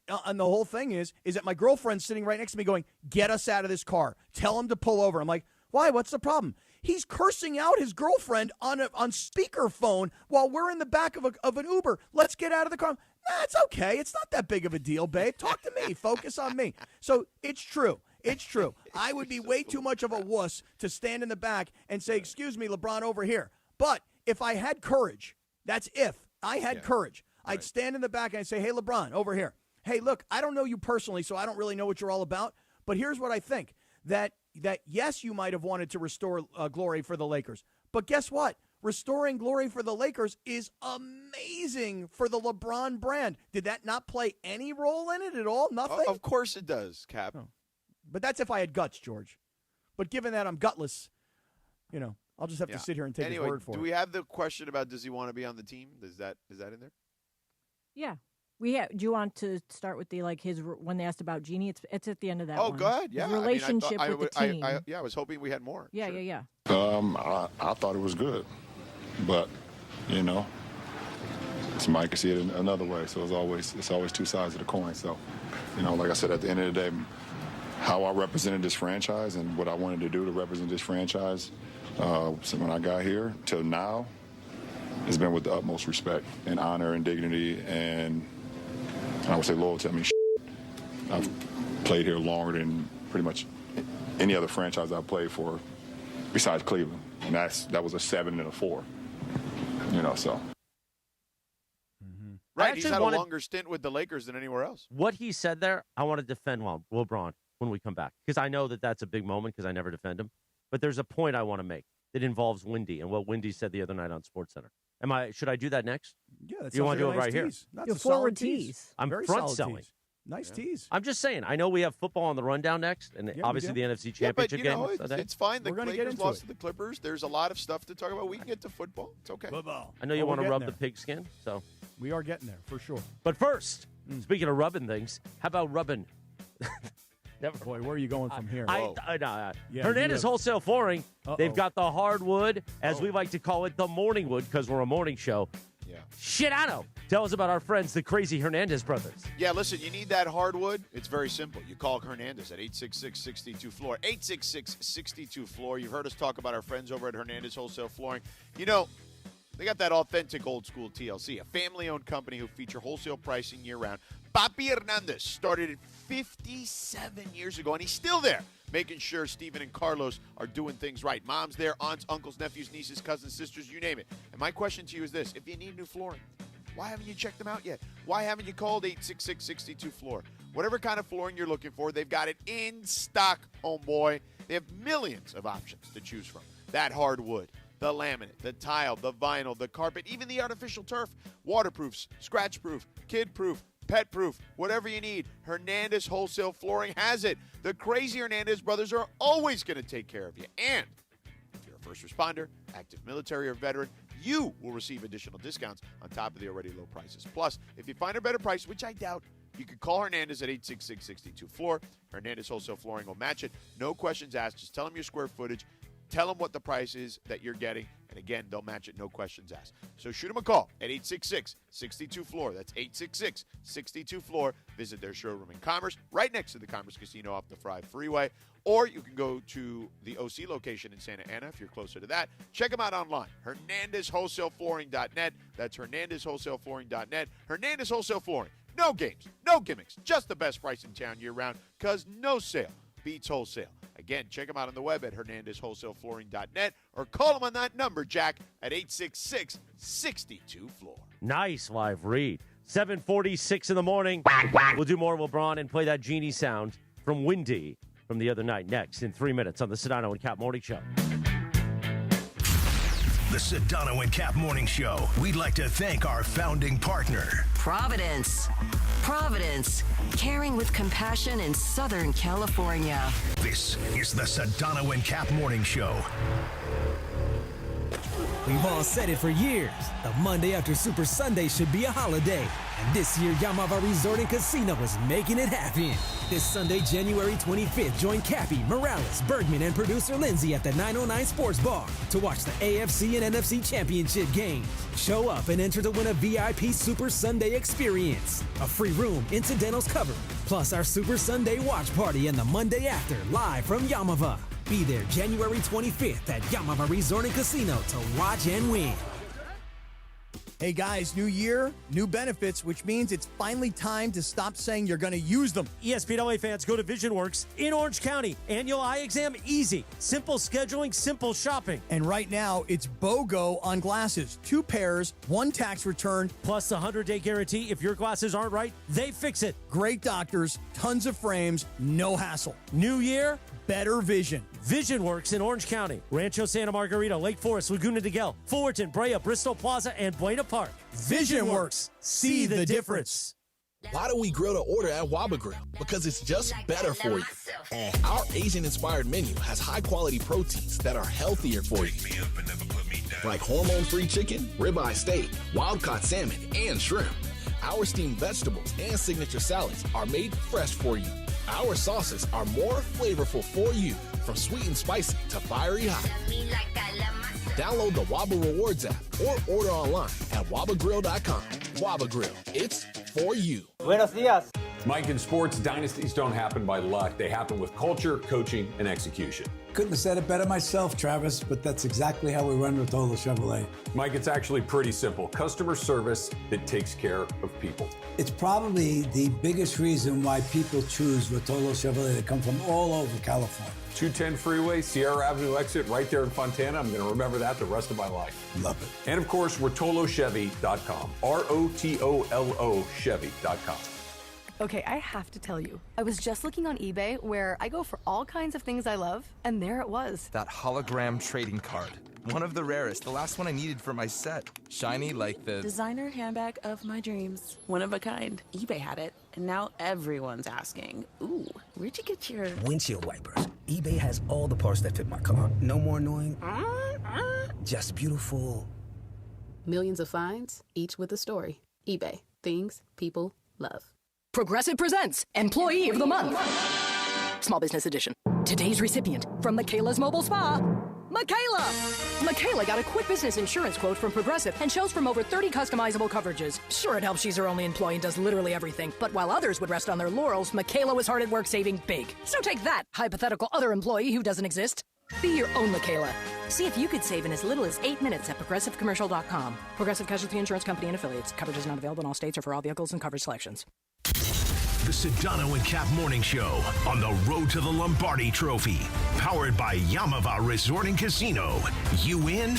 on the whole thing is that my girlfriend's sitting right next to me going, get us out of this car. Tell him to pull over. I'm like, why? What's the problem? He's cursing out his girlfriend on speakerphone while we're in the back of an Uber. Let's get out of the car. Nah, it's okay. It's not that big of a deal, babe. Talk to me. Focus on me. So it's true. It's true. I would be way too much of a wuss to stand in the back and say, excuse me, LeBron, over here. But if I had courage, that's if I had courage, I'd stand in the back and I'd say, hey, LeBron, over here. Hey, look, I don't know you personally, so I don't really know what you're all about. But here's what I think, that yes, you might have wanted to restore glory for the Lakers. But guess what? restoring glory for the Lakers is amazing for the LeBron brand. Did that not play any role in it at all? Nothing? Of course it does, Cap. Oh. But that's if I had guts, George. But given that I'm gutless, I'll just have to sit here and take his word for it. Do we have the question about does he want to be on the team? Is that in there? Yeah. Do you want to start with his when they asked about Jeannie? It's at the end of that. Oh, go ahead. Yeah. His relationship with the team. I was hoping we had more. Yeah, sure. yeah. I thought it was good, but somebody could see it another way. So it's always two sides of the coin. So, like I said, at the end of the day, how I represented this franchise and what I wanted to do to represent this franchise when I got here till now has been with the utmost respect and honor and dignity and I would say loyalty. I mean, I've played here longer than pretty much any other franchise I've played for besides Cleveland. And that was a 7 and a 4, so. Right, he's had a longer stint with the Lakers than anywhere else. What he said there, I want to defend LeBron when we come back. Because I know that's a big moment because I never defend him. But there's a point I want to make that involves Wendy and what Wendy said the other night on SportsCenter. Should I do that next? Yeah, that's you want to do it right tease. here? That's a forward tease. I'm Very front solid selling. Tease. Nice tease. I'm just saying. I know we have football on the rundown next, and obviously the NFC Championship game. It's fine. The Lakers Lakers lost to the Clippers. There's a lot of stuff to talk about. We can get to football. It's okay. Football. I know you want to rub the pigskin, so we are getting there for sure. But first, speaking of rubbing things, how about rubbing? Boy, where are you going from here? Hernandez Wholesale Flooring. They've got the hardwood, as we like to call it, the morning wood, because we're a morning show. Yeah. Sedano. Tell us about our friends, the crazy Hernandez brothers. Yeah, listen, you need that hardwood. It's very simple. You call Hernandez at 866-62-FLOOR. 866-62-FLOOR. You've heard us talk about our friends over at Hernandez Wholesale Flooring. They got that authentic old school TLC, a family-owned company who feature wholesale pricing year-round. Papi Hernandez started it 57 years ago, and he's still there, making sure Steven and Carlos are doing things right. Mom's there, aunts, uncles, nephews, nieces, cousins, sisters, you name it. And my question to you is this. If you need new flooring, why haven't you checked them out yet? Why haven't you called 866-62-FLOOR? Whatever kind of flooring you're looking for, they've got it in stock, homeboy. They have millions of options to choose from. That hardwood, the laminate, the tile, the vinyl, the carpet, even the artificial turf. Waterproofs, scratch-proof, kid-proof, pet-proof, whatever you need. Hernandez Wholesale Flooring has it. The crazy Hernandez brothers are always going to take care of you. And if you're a first responder, active military, or veteran, you will receive additional discounts on top of the already low prices. Plus, if you find a better price, which I doubt, you can call Hernandez at 866-62-FLOOR. Hernandez Wholesale Flooring will match it. No questions asked. Just tell them your square footage. Tell them what the price is that you're getting. And again, they'll match it, no questions asked. So shoot them a call at 866-62-FLOOR. That's 866-62-FLOOR. Visit their showroom in Commerce, right next to the Commerce Casino off the Fry Freeway. Or you can go to the OC location in Santa Ana if you're closer to that. Check them out online, HernandezWholesaleFlooring.net. That's HernandezWholesaleFlooring.net. Hernandez Wholesale Flooring. No games, no gimmicks, just the best price in town year-round, because no sale beats wholesale. Again, check them out on the web at HernandezWholesaleFlooring.net or call them on that number, Jack, at 866-62-FLOOR. Nice live read. 7:46 in the morning. We'll do more LeBron and play that genie sound from Wendy from the other night next in 3 minutes on the Sedano and Kap Morning Show. The Sedano and Kap Morning Show. We'd like to thank our founding partner, Providence. Providence, caring with compassion in Southern California. This is the Sedano and Kap Morning Show. We've all said it for years. The Monday after Super Sunday should be a holiday. And this year, Yamava Resort and Casino is making it happen. This Sunday, January 25th, join Cappy, Morales, Bergman, and producer Lindsay at the 909 Sports Bar to watch the AFC and NFC Championship games. Show up and enter to win a VIP Super Sunday experience. A free room, incidentals covered, plus our Super Sunday watch party and the Monday after, live from Yamava. Be there January 25th at Yamava Resort and Casino to watch and win. Hey guys, new year, new benefits, which means it's finally time to stop saying you're going to use them. ESPN LA fans, go to VisionWorks in Orange County. Annual eye exam, easy. Simple scheduling, simple shopping. And right now, it's BOGO on glasses. 2 pairs, 1 tax return. Plus the 100-day guarantee. If your glasses aren't right, they fix it. Great doctors, tons of frames, no hassle. New year, better vision. VisionWorks in Orange County, Rancho Santa Margarita, Lake Forest, Laguna de Guel, Fullerton, Brea, Bristol Plaza, and Buena Park. VisionWorks. See the difference. Why do we grill to order at Waba Grill? Because it's just better for you. Our Asian-inspired menu has high-quality proteins that are healthier for you. Like hormone-free chicken, ribeye steak, wild-caught salmon, and shrimp. Our steamed vegetables and signature salads are made fresh for you. Our sauces are more flavorful for you, from sweet and spicy to fiery hot. Download the Waba Rewards app or order online at wabagrill.com. Waba Grill, it's for you. Buenos dias. Mike, in sports, dynasties don't happen by luck. They happen with culture, coaching, and execution. Couldn't have said it better myself, Travis, but that's exactly how we run Rotolo Chevrolet. Mike, it's actually pretty simple. Customer service that takes care of people. It's probably the biggest reason why people choose Rotolo Chevrolet. They come from all over California. 210 freeway, Sierra Avenue exit, right there in Fontana. I'm going to remember that the rest of my life. Love it. And of course, RotoloChevy.com. ROTOLO Chevy.com. Okay, I have to tell you, I was just looking on eBay where I go for all kinds of things I love, and there it was. That hologram trading card. One of the rarest, the last one I needed for my set. Shiny like the designer handbag of my dreams. One of a kind. eBay had it, and now everyone's asking, ooh, where'd you get your windshield wipers? eBay has all the parts that fit my car. No more annoying, just beautiful. Millions of finds, each with a story. eBay. Things people love. Progressive presents Employee of the Month. Small Business Edition. Today's recipient from Michaela's Mobile Spa, Michaela. Michaela got a quick business insurance quote from Progressive and chose from over 30 customizable coverages. Sure, it helps she's her only employee and does literally everything. But while others would rest on their laurels, Michaela was hard at work saving big. So take that, hypothetical other employee who doesn't exist. Be your own Michaela. See if you could save in as little as 8 minutes at ProgressiveCommercial.com. Progressive Casualty Insurance Company and Affiliates. Coverage is not available in all states or for all vehicles and coverage selections. The Sedano and Kap Morning Show on the road to the Lombardi Trophy. Powered by Yamava Resort and Casino. You in?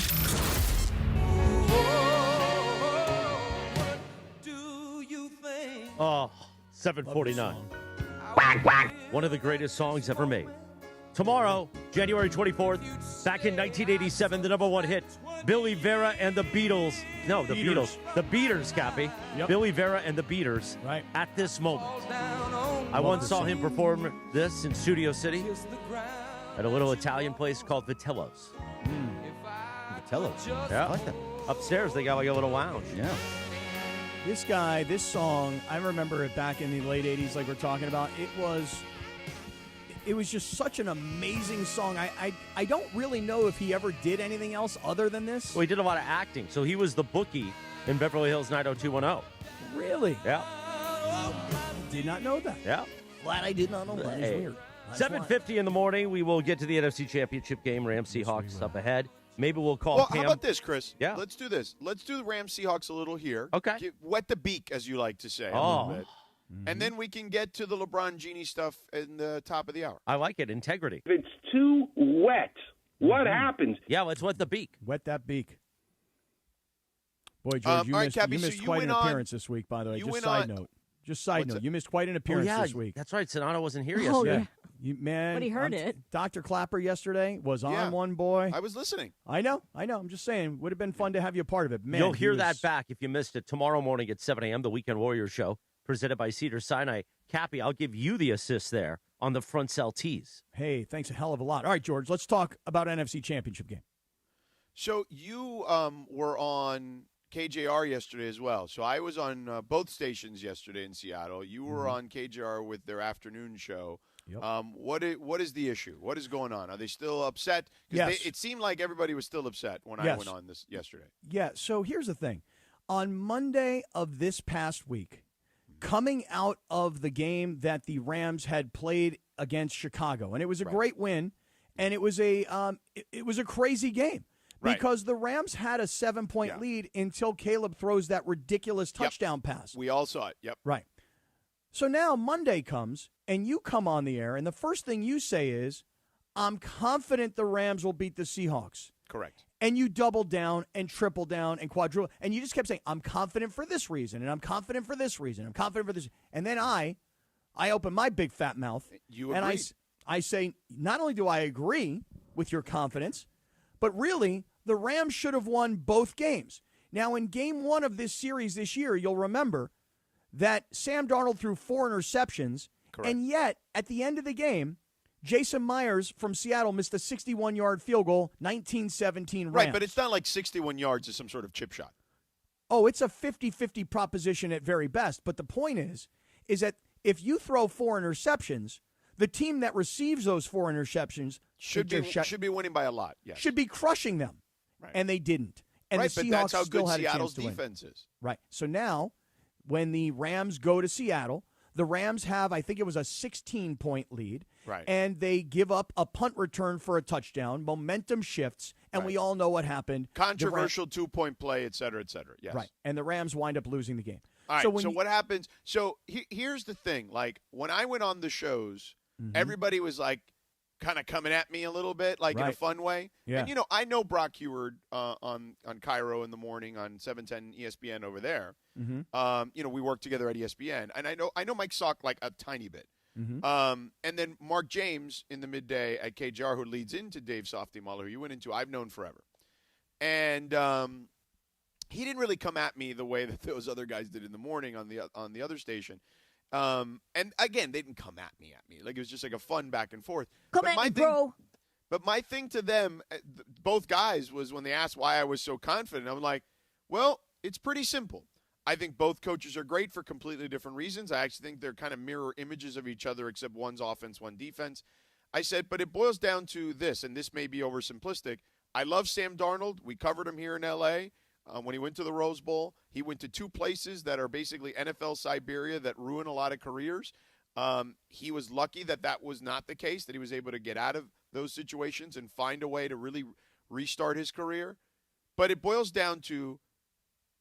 Oh, 7:49. One of the greatest songs ever made. Tomorrow, January 24th, back in 1987, the #1 hit, Billy Vera and the Beatles. No, the Beatles. The Beaters, Cappy. Yep. Billy Vera and the Beaters. Right. At this moment. I once saw him perform this in Studio City at a little Italian place called Vitello's. Vitello's? Yeah. I like that. Upstairs, they got like a little lounge. Yeah. This guy, this song, I remember it back in the late 80s like we're talking about. It was just such an amazing song. I don't really know if he ever did anything else other than this. Well, he did a lot of acting. So he was the bookie in Beverly Hills 90210. Really? Yeah. Did not know that. Yeah. Glad I did not know that. It's weird. 7:50 in the morning, we will get to the NFC Championship game. Rams-Seahawks up ahead. Maybe we'll call Cam. How about this, Chris? Yeah. Let's do this. Let's do the Rams-Seahawks a little here. Okay. Wet the beak, as you like to say, a little bit. And then we can get to the LeBron Genie stuff in the top of the hour. I like it. Integrity. If it's too wet, what happens? Yeah, let's wet the beak. Wet that beak. Boy, George, you missed, Cappy, you missed so quite an on- appearance this week, by the way. you Just went side on- note. Just side note. that? You missed quite an appearance this week. That's right. Sedano wasn't here Oh, yesterday. You, man, But he heard it. Dr. Clapper yesterday was on Yeah. one, boy. I was listening. I know. I'm just saying, would have been fun to have you a part of it. Man, You'll he hear was- that back if you missed it tomorrow morning at 7 a.m., the Weekend Warriors Show, presented by Cedars-Sinai. Cappy, I'll give you the assist there on the front cell tees. Hey, thanks a hell of a lot. All right, George, let's talk about NFC Championship game. So you were on KJR yesterday as well. So I was on both stations yesterday in Seattle. You were on KJR with their afternoon show. Yep. What is the issue? What is going on? Are they still upset? 'Cause Yes. it seemed like everybody was still upset when I Yes. went on this yesterday. Yeah, so here's the thing. On Monday of this past week, coming out of the game that the Rams had played against Chicago, and it was a great win, and it was a crazy game Right. Because the Rams had a 7-point lead until Caleb throws that ridiculous touchdown pass. We all saw it. Yep. Right. So now Monday comes, and you come on the air, and the first thing you say is, I'm confident the Rams will beat the Seahawks. Correct. And you double down and triple down and quadruple. And you just kept saying, I'm confident for this reason, and I'm confident for this reason. I'm confident for this. And then I open my big fat mouth. You and agreed. I say, not only do I agree with your confidence, but really, the Rams should have won both games. Now, in game 1 of this series this year, you'll remember that Sam Darnold threw 4 interceptions. Correct. And yet, at the end of the game, Jason Myers from Seattle missed a 61-yard field goal, 19-17 Rams. Right, but it's not like 61 yards is some sort of chip shot. Oh, it's a 50-50 proposition at very best. But the point is that if you throw 4 interceptions, the team that receives those 4 interceptions should be winning by a lot. Yes. Should be crushing them. Right. And they didn't. And right, the Seahawks but that's how still good had Seattle's a chance to defense win. is. Right. So now, when the Rams go to Seattle, the Rams have, I think it was a 16-point lead. Right. And they give up a punt return for a touchdown. Momentum shifts, and we all know what happened. Controversial 2-point play, et cetera, et cetera. Yes. Right. And the Rams wind up losing the game. All right. So, what happens? So here's the thing. Like, when I went on the shows, everybody was like kind of coming at me a little bit, like in a fun way. Yeah. And, I know Brock Heward on Cairo in the morning on 710 ESPN over there. We work together at ESPN. And I know Mike Salk like a tiny bit. And then Mark James in the midday at KJR, who leads into Dave Softy Muller, who you went into, I've known forever. And he didn't really come at me the way that those other guys did in the morning on the other station. And again, they didn't come at me. Like, it was just like a fun back and forth. Come at me, bro. But my thing to them, both guys, was when they asked why I was so confident, I'm like, well, it's pretty simple. I think both coaches are great for completely different reasons. I actually think they're kind of mirror images of each other, except one's offense, one defense. I said, but it boils down to this, and this may be oversimplistic. I love Sam Darnold. We covered him here in L.A. When he went to the Rose Bowl. He went to 2 places that are basically NFL Siberia that ruin a lot of careers. He was lucky that was not the case, that he was able to get out of those situations and find a way to really restart his career. But it boils down to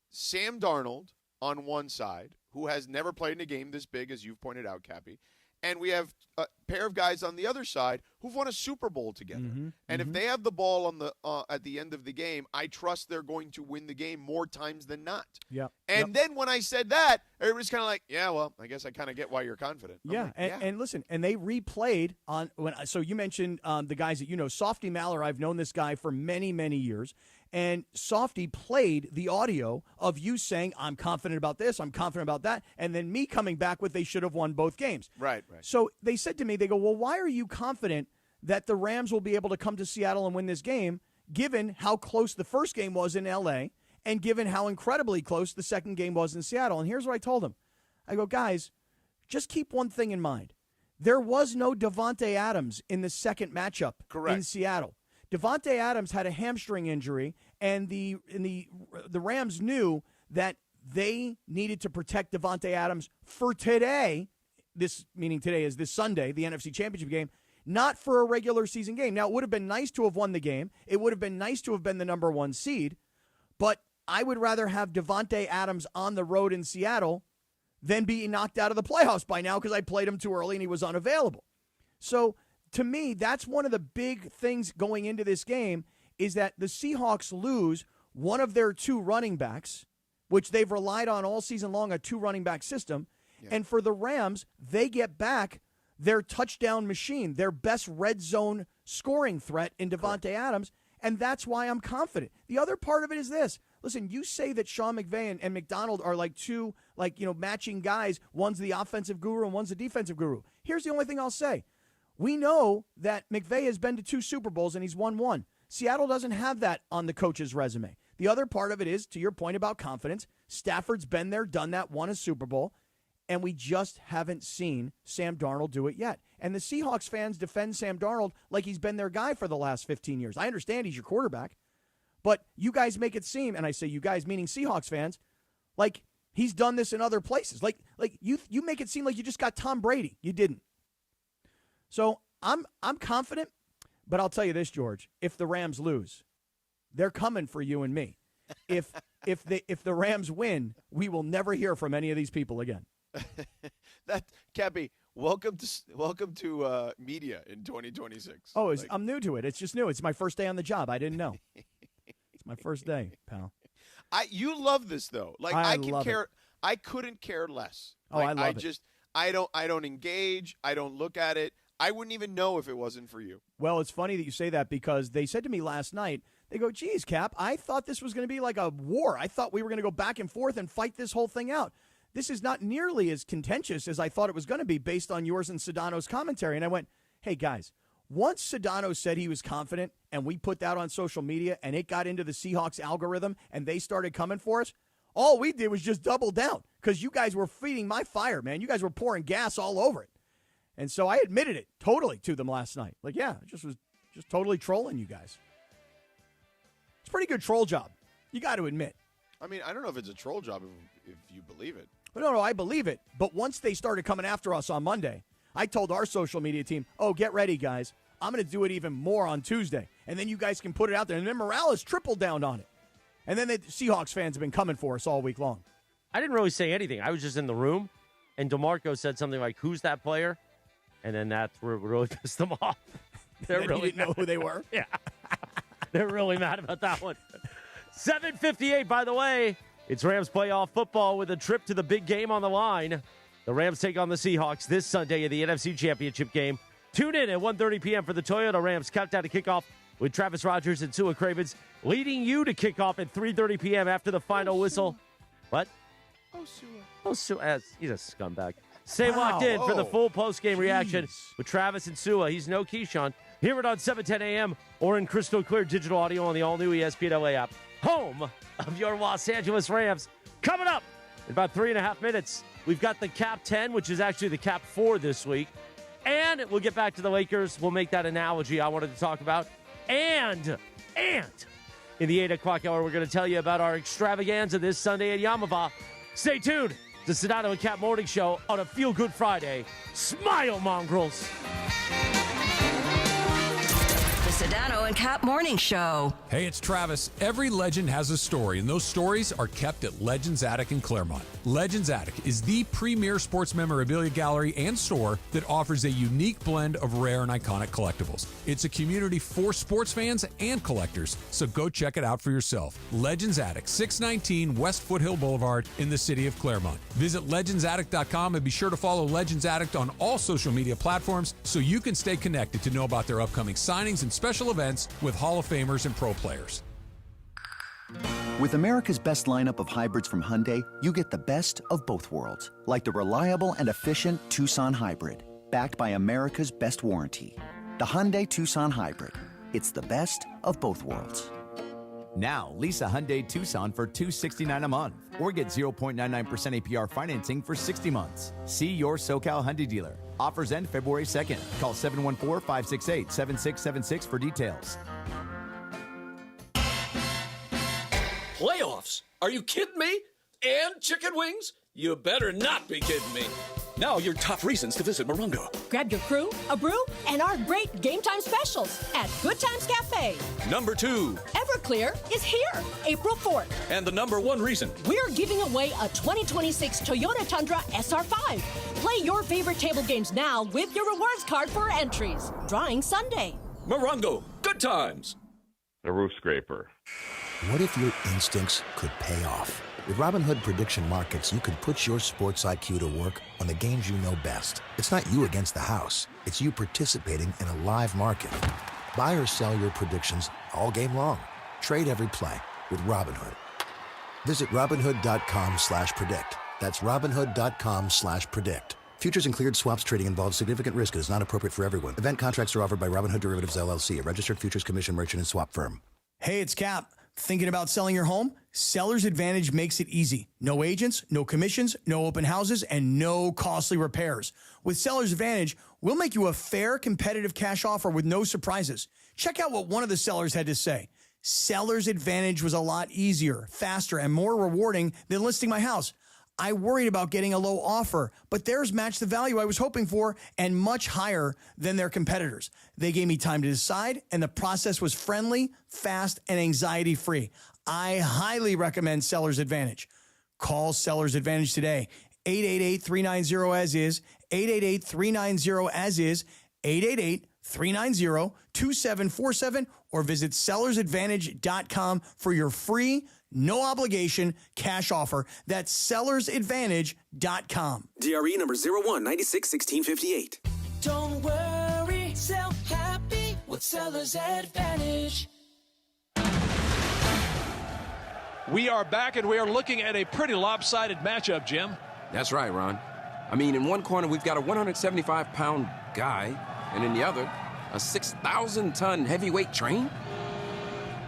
Sam Darnold on one side, who has never played in a game this big, as you've pointed out, Cappy. And we have a pair of guys on the other side who've won a Super Bowl together. And if they have the ball on the at the end of the game, I trust they're going to win the game more times than not. Yeah. And then when I said that, everybody's kind of like, yeah, well, I guess I kind of get why you're confident. I'm like, and listen, and they replayed on so you mentioned the guys that you know, Softy Maller. I've known this guy for many, many years. And Softy played the audio of you saying, I'm confident about this, I'm confident about that, and then me coming back with they should have won both games. Right. So they said to me, they go, well, why are you confident that the Rams will be able to come to Seattle and win this game, given how close the first game was in L.A., and given how incredibly close the second game was in Seattle? And here's what I told them. I go, guys, just keep one thing in mind. There was no Davante Adams in the second matchup in Seattle. Davante Adams had a hamstring injury, and the Rams knew that they needed to protect Davante Adams for today. This meaning today is this Sunday, the NFC Championship game, not for a regular season game. Now, it would have been nice to have won the game. It would have been nice to have been the number 1 seed, but I would rather have Davante Adams on the road in Seattle than be knocked out of the playoffs by now because I played him too early and he was unavailable. So, to me, that's one of the big things going into this game is that the Seahawks lose one of their 2 running backs, which they've relied on all season long, a 2 running back system. Yeah. And for the Rams, they get back their touchdown machine, their best red zone scoring threat in Davante Adams, and that's why I'm confident. The other part of it is this. Listen, you say that Sean McVay and McDonald are like 2, matching guys. One's the offensive guru and one's the defensive guru. Here's the only thing I'll say. We know that McVay has been to 2 Super Bowls and he's won 1. Seattle doesn't have that on the coach's resume. The other part of it is, to your point about confidence, Stafford's been there, done that, won a Super Bowl, and we just haven't seen Sam Darnold do it yet. And the Seahawks fans defend Sam Darnold like he's been their guy for the last 15 years. I understand he's your quarterback, but you guys make it seem, and I say you guys meaning Seahawks fans, like he's done this in other places. Like you make it seem like you just got Tom Brady. You didn't. So I'm confident, but I'll tell you this, George. If the Rams lose, They're coming for you and me. If the Rams win, we will never hear from any of these people again. Cappy, welcome to media in 2026. Oh, I'm new to it. It's just new. It's my first day on the job. I didn't know. It's my first day, pal. You love this though. Like I couldn't care less. Oh, like, I love it. I don't engage. I don't look at it. I wouldn't even know if it wasn't for you. Well, it's funny that you say that because they said to me last night, they go, geez, Cap, I thought this was going to be like a war. I thought we were going to go back and forth and fight this whole thing out. This is not nearly as contentious as I thought it was going to be based on yours and Sedano's commentary. And I went, hey, guys, once Sedano said he was confident and we put that on social media and it got into the Seahawks algorithm and they started coming for us, all we did was just double down because you guys were feeding my fire, man. You guys were pouring gas all over it. And so I admitted it totally to them last night. Like, yeah, I was just totally trolling you guys. It's a pretty good troll job. You got to admit. I mean, I don't know if it's a troll job if you believe it. No, I believe it. But once they started coming after us on Monday, I told our social media team, oh, get ready, guys. I'm going to do it even more on Tuesday. And then you guys can put it out there. And then Morales tripled down on it. And then the Seahawks fans have been coming for us all week long. I didn't really say anything. I was just in the room, and DeMarco said something like, who's that player? And then that really pissed them off. They're really didn't know who they were? Yeah. They're really mad about that one. 7:58, by the way. It's Rams playoff football with a trip to the big game on the line. The Rams take on the Seahawks this Sunday in the NFC Championship game. Tune in at 1:30 p.m. for the Toyota Rams countdown to kickoff with Travis Rogers and Sua Cravens leading you to kickoff at 3:30 p.m. after the final whistle. What? Oh, Sua. He's a scumbag. Stay locked in for the full post-game reaction with Travis and Sua. He's no Keyshawn. Hear it on 710 a.m. or in crystal clear digital audio on the all-new ESPN LA app. Home of your Los Angeles Rams. Coming up in about 3.5 minutes, we've got the Cap 10, which is actually the Cap 4 this week. And we'll get back to the Lakers. We'll make that analogy I wanted to talk about. And in the 8 o'clock hour, we're going to tell you about our extravaganza this Sunday at Yamava. Stay tuned. The Sedano and Kap Morning Show on a Feel Good Friday. Smile, mongrels. The Sedano and Kap Morning Show. Hey, it's Travis. Every legend has a story, and those stories are kept at Legends Attic in Claremont. Legends Attic is the premier sports memorabilia gallery and store that offers a unique blend of rare and iconic collectibles. It's a community for sports fans and collectors, so go check it out for yourself. Legends Attic, 619 West Foothill Boulevard in the city of Claremont. Visit legendsattic.com and be sure to follow Legends Attic on all social media platforms so you can stay connected to know about their upcoming signings and special events with Hall of Famers and pro players. With America's best lineup of hybrids from Hyundai, you get the best of both worlds. Like the reliable and efficient Tucson Hybrid, backed by America's best warranty. The Hyundai Tucson Hybrid. It's the best of both worlds. Now, lease a Hyundai Tucson for $269 a month or get 0.99% APR financing for 60 months. See your SoCal Hyundai dealer. Offers end February 2nd. Call 714-568-7676 for details. Playoffs? Are you kidding me? And chicken wings? You better not be kidding me. Now your top reasons to visit Morongo. Grab your crew, a brew, and our great game time specials at Good Times Cafe. Number 2. Everclear is here, April 4th. And the number 1 reason. We're giving away a 2026 Toyota Tundra SR5. Play your favorite table games now with your rewards card for entries. Drawing Sunday. Morongo. Good times. The roof scraper. What if your instincts could pay off? With Robinhood Prediction Markets, you could put your sports IQ to work on the games you know best. It's not you against the house. It's you participating in a live market. Buy or sell your predictions all game long. Trade every play with Robinhood. Visit Robinhood.com/predict. That's Robinhood.com/predict. Futures and cleared swaps trading involves significant risk and is not appropriate for everyone. Event contracts are offered by Robinhood Derivatives LLC, a registered futures commission merchant and swap firm. Hey, it's Cap. Thinking about selling your home? Seller's Advantage makes it easy. No agents, no commissions, no open houses, and no costly repairs. With Seller's Advantage, we'll make you a fair, competitive cash offer with no surprises. Check out what one of the sellers had to say. Seller's Advantage was a lot easier, faster, and more rewarding than listing my house. I worried about getting a low offer, but theirs matched the value I was hoping for and much higher than their competitors. They gave me time to decide, and the process was friendly, fast, and anxiety-free. I highly recommend Seller's Advantage. Call Seller's Advantage today. 888-390-AS-IS, 888-390-AS-IS, 888-390-2747, or visit sellersadvantage.com for your free, no obligation cash offer. That's sellersadvantage.com. DRE number 01961658. Don't worry, sell happy with Seller's Advantage. We are back, and we are looking at a pretty lopsided matchup, Jim. That's right, Ron. I mean, in one corner, we've got a 175-pound guy, and in the other, a 6,000-ton heavyweight train.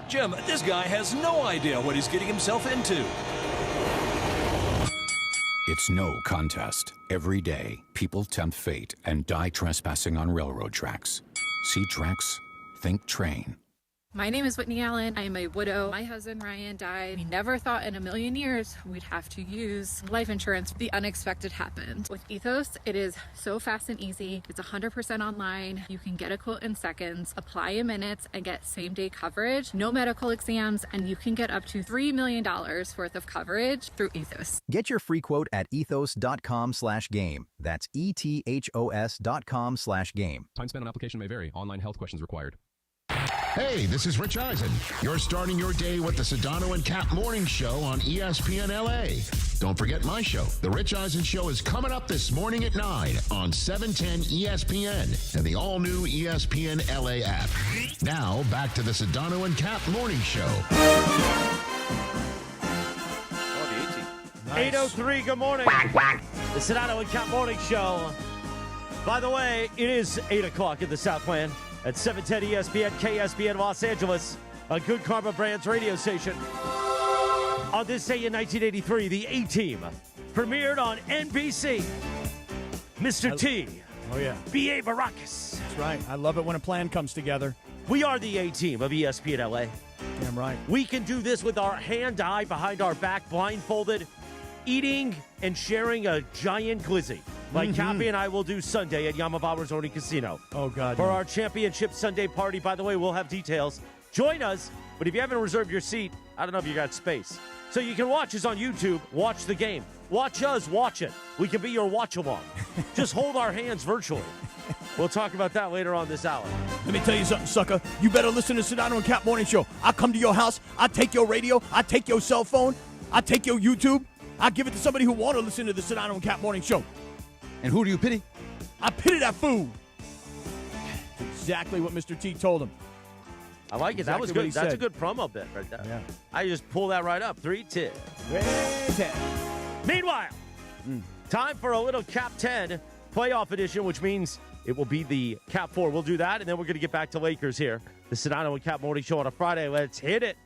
Jim, this guy has no idea what he's getting himself into. It's no contest. Every day, people tempt fate and die trespassing on railroad tracks. See tracks? Think train. My name is Whitney Allen. I am a widow. My husband, Ryan, died. We never thought in a million years we'd have to use life insurance. The unexpected happened. With Ethos, it is so fast and easy. It's 100% online. You can get a quote in seconds, apply in minutes, and get same-day coverage, no medical exams, and you can get up to $3 million worth of coverage through Ethos. Get your free quote at ethos.com/game. That's ETHOS.com/game. Time spent on application may vary. Online health questions required. Hey, this is Rich Eisen. You're starting your day with the Sedano and Kap Morning Show on ESPN LA. Don't forget my show. The Rich Eisen Show is coming up this morning at 9 on 710 ESPN and the all-new ESPN LA app. Now, back to the Sedano and Kap Morning Show. 8:03, good morning. The Sedano and Kap Morning Show. By the way, it is 8 o'clock in the Southland. At 710 ESPN, KSBN Los Angeles, a Good Karma Brands radio station. On this day in 1983, the A-Team premiered on NBC. Mr. T. Oh, yeah. B.A. Baracus. That's right. I love it when a plan comes together. We are the A-Team of ESPN LA. Damn right. We can do this with our hand tied behind our back, blindfolded, eating and sharing a giant glizzy. Like Cappy and I will do Sunday at Yamava Resort Casino. Oh, God. For our championship Sunday party. By the way, we'll have details. Join us. But if you haven't reserved your seat, I don't know if you got space. So you can watch us on YouTube. Watch the game. Watch us watch it. We can be your watch-along. Just hold our hands virtually. We'll talk about that later on this hour. Let me tell you something, sucker. You better listen to Sedano and Kap Morning Show. I'll come to your house. I'll take your radio. I'll take your cell phone. I'll take your YouTube. I'll give it to somebody who want to listen to the Sedano and Kap Morning Show. And who do you pity? I pity that fool. Exactly what Mr. T told him. I like it. Exactly that was what good. he That's said. a good promo bit right there. Yeah. I just pull that right up. 3-10. Meanwhile, time for a little Cap 10 playoff edition, which means it will be the Cap 4. We'll do that, and then we're going to get back to Lakers here. The Sedano and Kap Morning Show on a Friday. Let's hit it.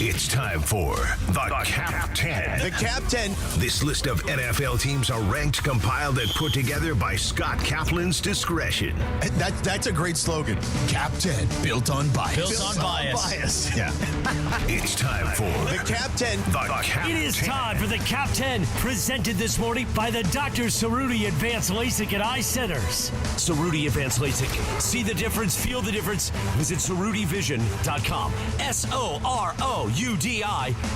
It's time for the Cap 10. The Cap 10. This list of NFL teams are ranked, compiled, and put together by Scott Kaplan's discretion. That's a great slogan. Cap 10, built on bias. Built on bias. Yeah. It's time for the Cap 10. The Cap 10. It is time for the Cap 10, presented this morning by the Dr. Cerruti Advanced LASIK and Eye Centers. Cerruti Advanced LASIK. See the difference, feel the difference. Visit CerrutiVision.com. SOROUDI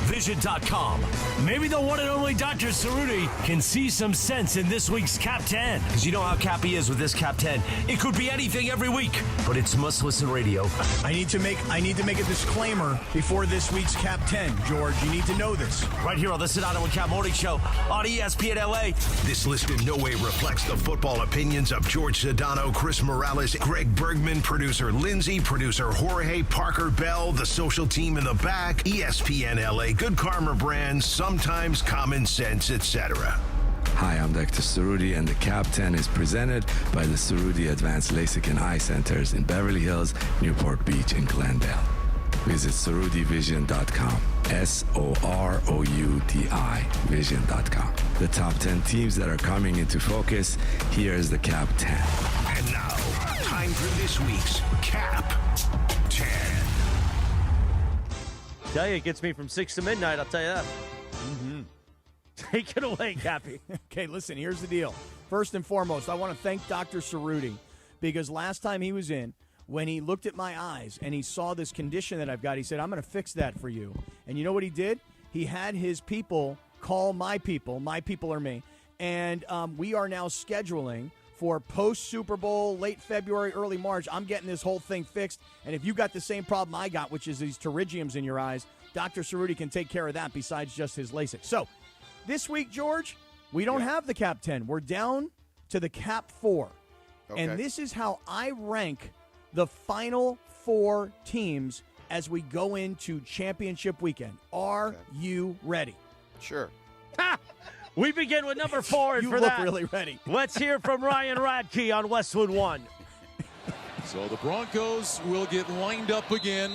Vision.com. Maybe the one and only Dr. Cerruti can see some sense in this week's Cap 10. Because you know how Cappy is with this Cap 10. It could be anything every week, but it's must-listen radio. I need to make a disclaimer before this week's Cap 10, George. You need to know this. Right here on the Sedano and Kap Morning Show on ESPN LA. This list in no way reflects the football opinions of George Sedano, Chris Morales, Greg Bergman, producer Lindsay, producer Jorge, Parker Bell, the social team in the back, ESPN LA, Good Karma Brands, sometimes Common Sense, etc. Hi, I'm Dr. Cerruti, and the Cap 10 is presented by the Cerruti Advanced LASIK and Eye Centers in Beverly Hills, Newport Beach, and Glendale. Visit CerrutiVision.com. SOROUDI Vision.com. The top 10 teams that are coming into focus. Here is the Cap 10. And now, time for this week's Cap 10. Tell you, it gets me from 6 to midnight, I'll tell you that. Take it away, Cappy. Okay, listen, here's the deal. First and foremost, I want to thank Dr. Cerruti because last time he was in, when he looked at my eyes and he saw this condition that I've got, he said, I'm going to fix that for you. And you know what he did? He had his people call my people. My people are me. And we are now scheduling for post-Super Bowl, late February, early March. I'm getting this whole thing fixed. And if you got the same problem I got, which is these pterygiums in your eyes, Dr. Cerruti can take care of that besides just his LASIK. So this week, George, we don't have the Cap 10. We're down to the Cap 4. Okay. And this is how I rank the final 4 teams as we go into championship weekend. Are you ready? Sure. We begin with number 4. And you for look that, really ready. Let's hear from Ryan Radke on Westwood One. So the Broncos will get lined up again.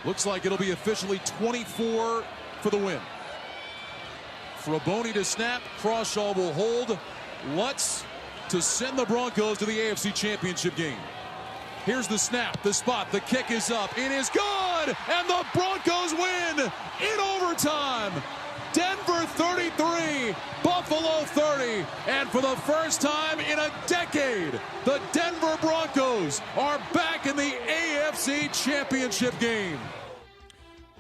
Looks like it'll be officially 24 for the win. Fraboni to snap. Crawshaw will hold. Lutz to send the Broncos to the AFC Championship game. Here's the snap, the spot, the kick is up. It is good, and the Broncos win in overtime. Denver 33, Buffalo 30, and for the first time in a decade, the Denver Broncos are back in the AFC Championship game.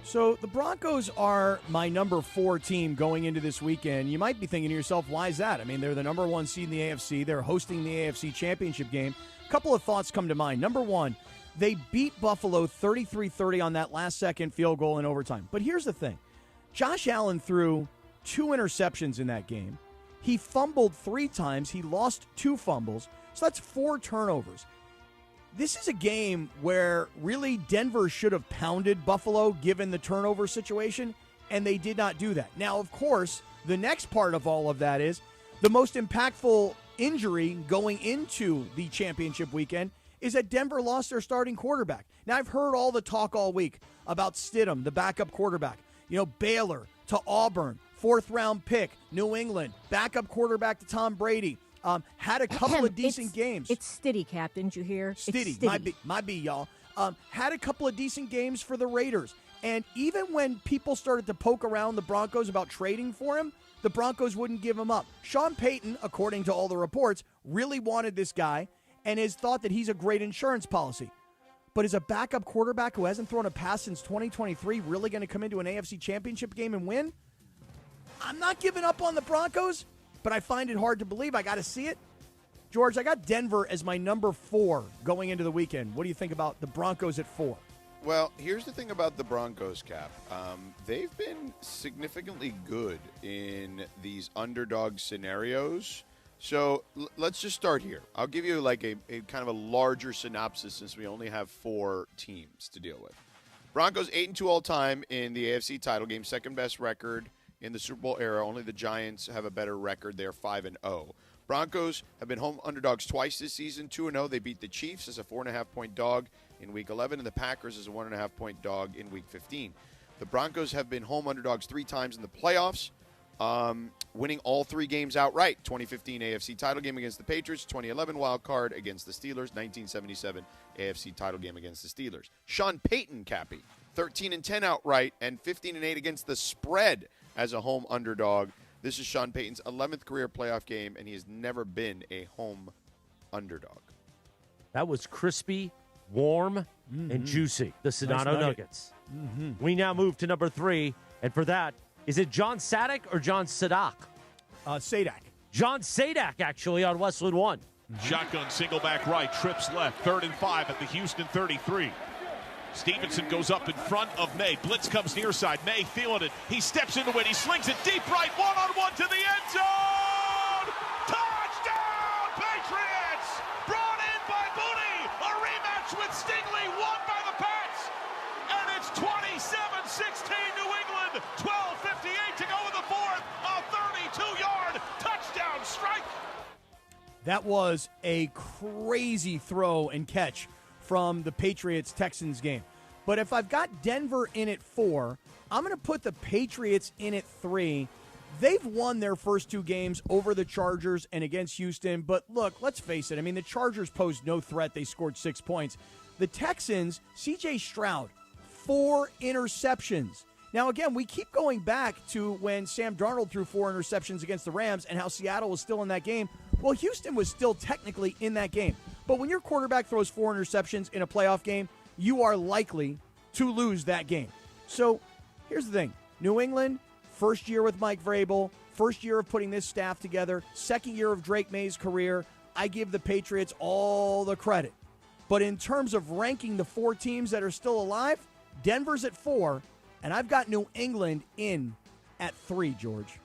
So the Broncos are my number 4 team going into this weekend. You might be thinking to yourself, why is that? I mean, they're the number 1 seed in the AFC. They're hosting the AFC Championship game. A couple of thoughts come to mind. Number 1, they beat Buffalo 33-30 on that last-second field goal in overtime. But here's the thing. Josh Allen threw 2 interceptions in that game. He fumbled 3 times. He lost 2 fumbles. So that's 4 turnovers. This is a game where really Denver should have pounded Buffalo given the turnover situation, and they did not do that. Now, of course, the next part of all of that is the most impactful injury going into the championship weekend is that Denver lost their starting quarterback. Now, I've heard all the talk all week about Stidham, the backup quarterback. You know, Baylor to Auburn, 4th-round pick, New England, backup quarterback to Tom Brady. Had a couple of decent games. It's Stiddy, Cap. Didn't you hear? Stiddy. My B, y'all. Had a couple of decent games for the Raiders. And even when people started to poke around the Broncos about trading for him, the Broncos wouldn't give him up. Sean Payton, according to all the reports, really wanted this guy and has thought that he's a great insurance policy. But is a backup quarterback who hasn't thrown a pass since 2023 really going to come into an AFC Championship game and win? I'm not giving up on the Broncos, but I find it hard to believe. I got to see it. George, I got Denver as my number 4 going into the weekend. What do you think about the Broncos at 4? Well, here's the thing about the Broncos, Cap. They've been significantly good in these underdog scenarios. So let's just start here. I'll give you like a kind of a larger synopsis since we only have 4 teams to deal with. Broncos 8-2 all time in the AFC title game, second best record in the Super Bowl era. Only the Giants have a better record. They're 5-0. Broncos have been home underdogs twice this season, 2-0. They beat the Chiefs as a 4.5-point dog in Week 11 and the Packers as a 1.5-point dog in Week 15. The Broncos have been home underdogs 3 times in the playoffs, winning all 3 games outright. 2015 AFC title game against the Patriots, 2011 wild card against the Steelers, 1977 AFC title game against the Steelers. Sean Payton, Cappy, 13-10 outright and 15-8 against the spread as a home underdog. This is Sean Payton's 11th career playoff game, and he has never been a home underdog. That was crispy, warm, and juicy. The Sedano Nuggets. We now move to number 3, and for that, is it John Sadak or John Sadak? Sadak. John Sadak, actually, on Westwood One. Shotgun single back right, trips left, 3rd and 5 at the Houston 33. Stevenson goes up in front of May. Blitz comes near side. May feeling it. He steps into it. He slings it deep right. 1-on-1 to the end zone. Touchdown, Patriots! Brought in by Booty. A rematch with Stingley. Won by the Pats. And it's 27-16 New England. 12:58 to go in the 4th. A 32-yard touchdown strike. That was a crazy throw and catch from the Patriots-Texans game. But if I've got Denver in at 4, I'm going to put the Patriots in at 3. They've won their first 2 games over the Chargers and against Houston. But look, let's face it. I mean, the Chargers posed no threat. They scored 6 points. The Texans, C.J. Stroud, 4 interceptions. Now, again, we keep going back to when Sam Darnold threw 4 interceptions against the Rams and how Seattle was still in that game. Well, Houston was still technically in that game. But when your quarterback throws 4 interceptions in a playoff game, you are likely to lose that game. So here's the thing. New England, first year with Mike Vrabel, first year of putting this staff together, second year of Drake May's career. I give the Patriots all the credit. But in terms of ranking the 4 teams that are still alive, Denver's at 4, and I've got New England in at 3, George.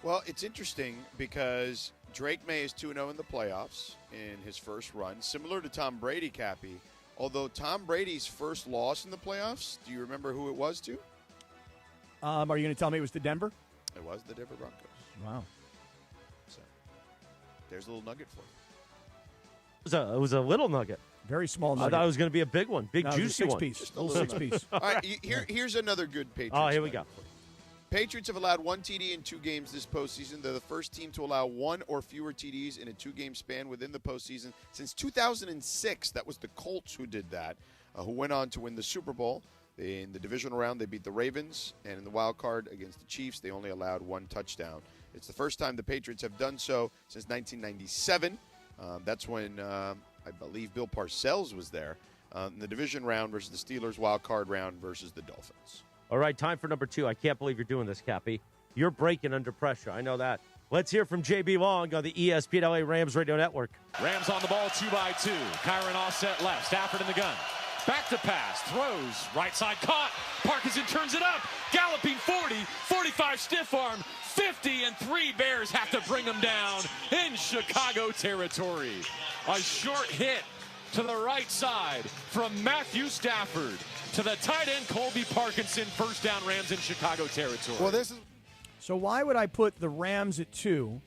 Well, it's interesting because Drake May is 2-0 in the playoffs in his first run, similar to Tom Brady, Cappy. Although Tom Brady's first loss in the playoffs, do you remember who it was to? Are you going to tell me it was to Denver? It was the Denver Broncos. Wow. So there's a little nugget for you. It was a little nugget. Very small nugget. I thought it was going to be a big one. Big, juicy one. Just a little 6-piece. All right, here's another good Patriots. Oh, here we go. Patriots have allowed 1 TD in 2 games this postseason. They're the first team to allow 1 or fewer TDs in a 2-game span within the postseason since 2006. That was the Colts who did that, who went on to win the Super Bowl. In the divisional round, they beat the Ravens, and in the wild card against the Chiefs, they only allowed 1 touchdown. It's the first time the Patriots have done so since 1997. That's when I believe Bill Parcells was there in the division round versus the Steelers, wild card round versus the Dolphins. All right, time for number 2. I can't believe you're doing this, Cappy. You're breaking under pressure. I know that. Let's hear from J.B. Long on the ESPN LA Rams Radio Network. Rams on the ball 2-by-2. Kyron offset left. Stafford in the gun. Back to pass. Throws. Right side caught. Parkinson turns it up. Galloping 40. 45 stiff arm. 50 and 3 Bears have to bring him down in Chicago territory. A short hit to the right side from Matthew Stafford to the tight end Colby Parkinson. First down, Rams in Chicago territory. Well, so why would I put the Rams at 2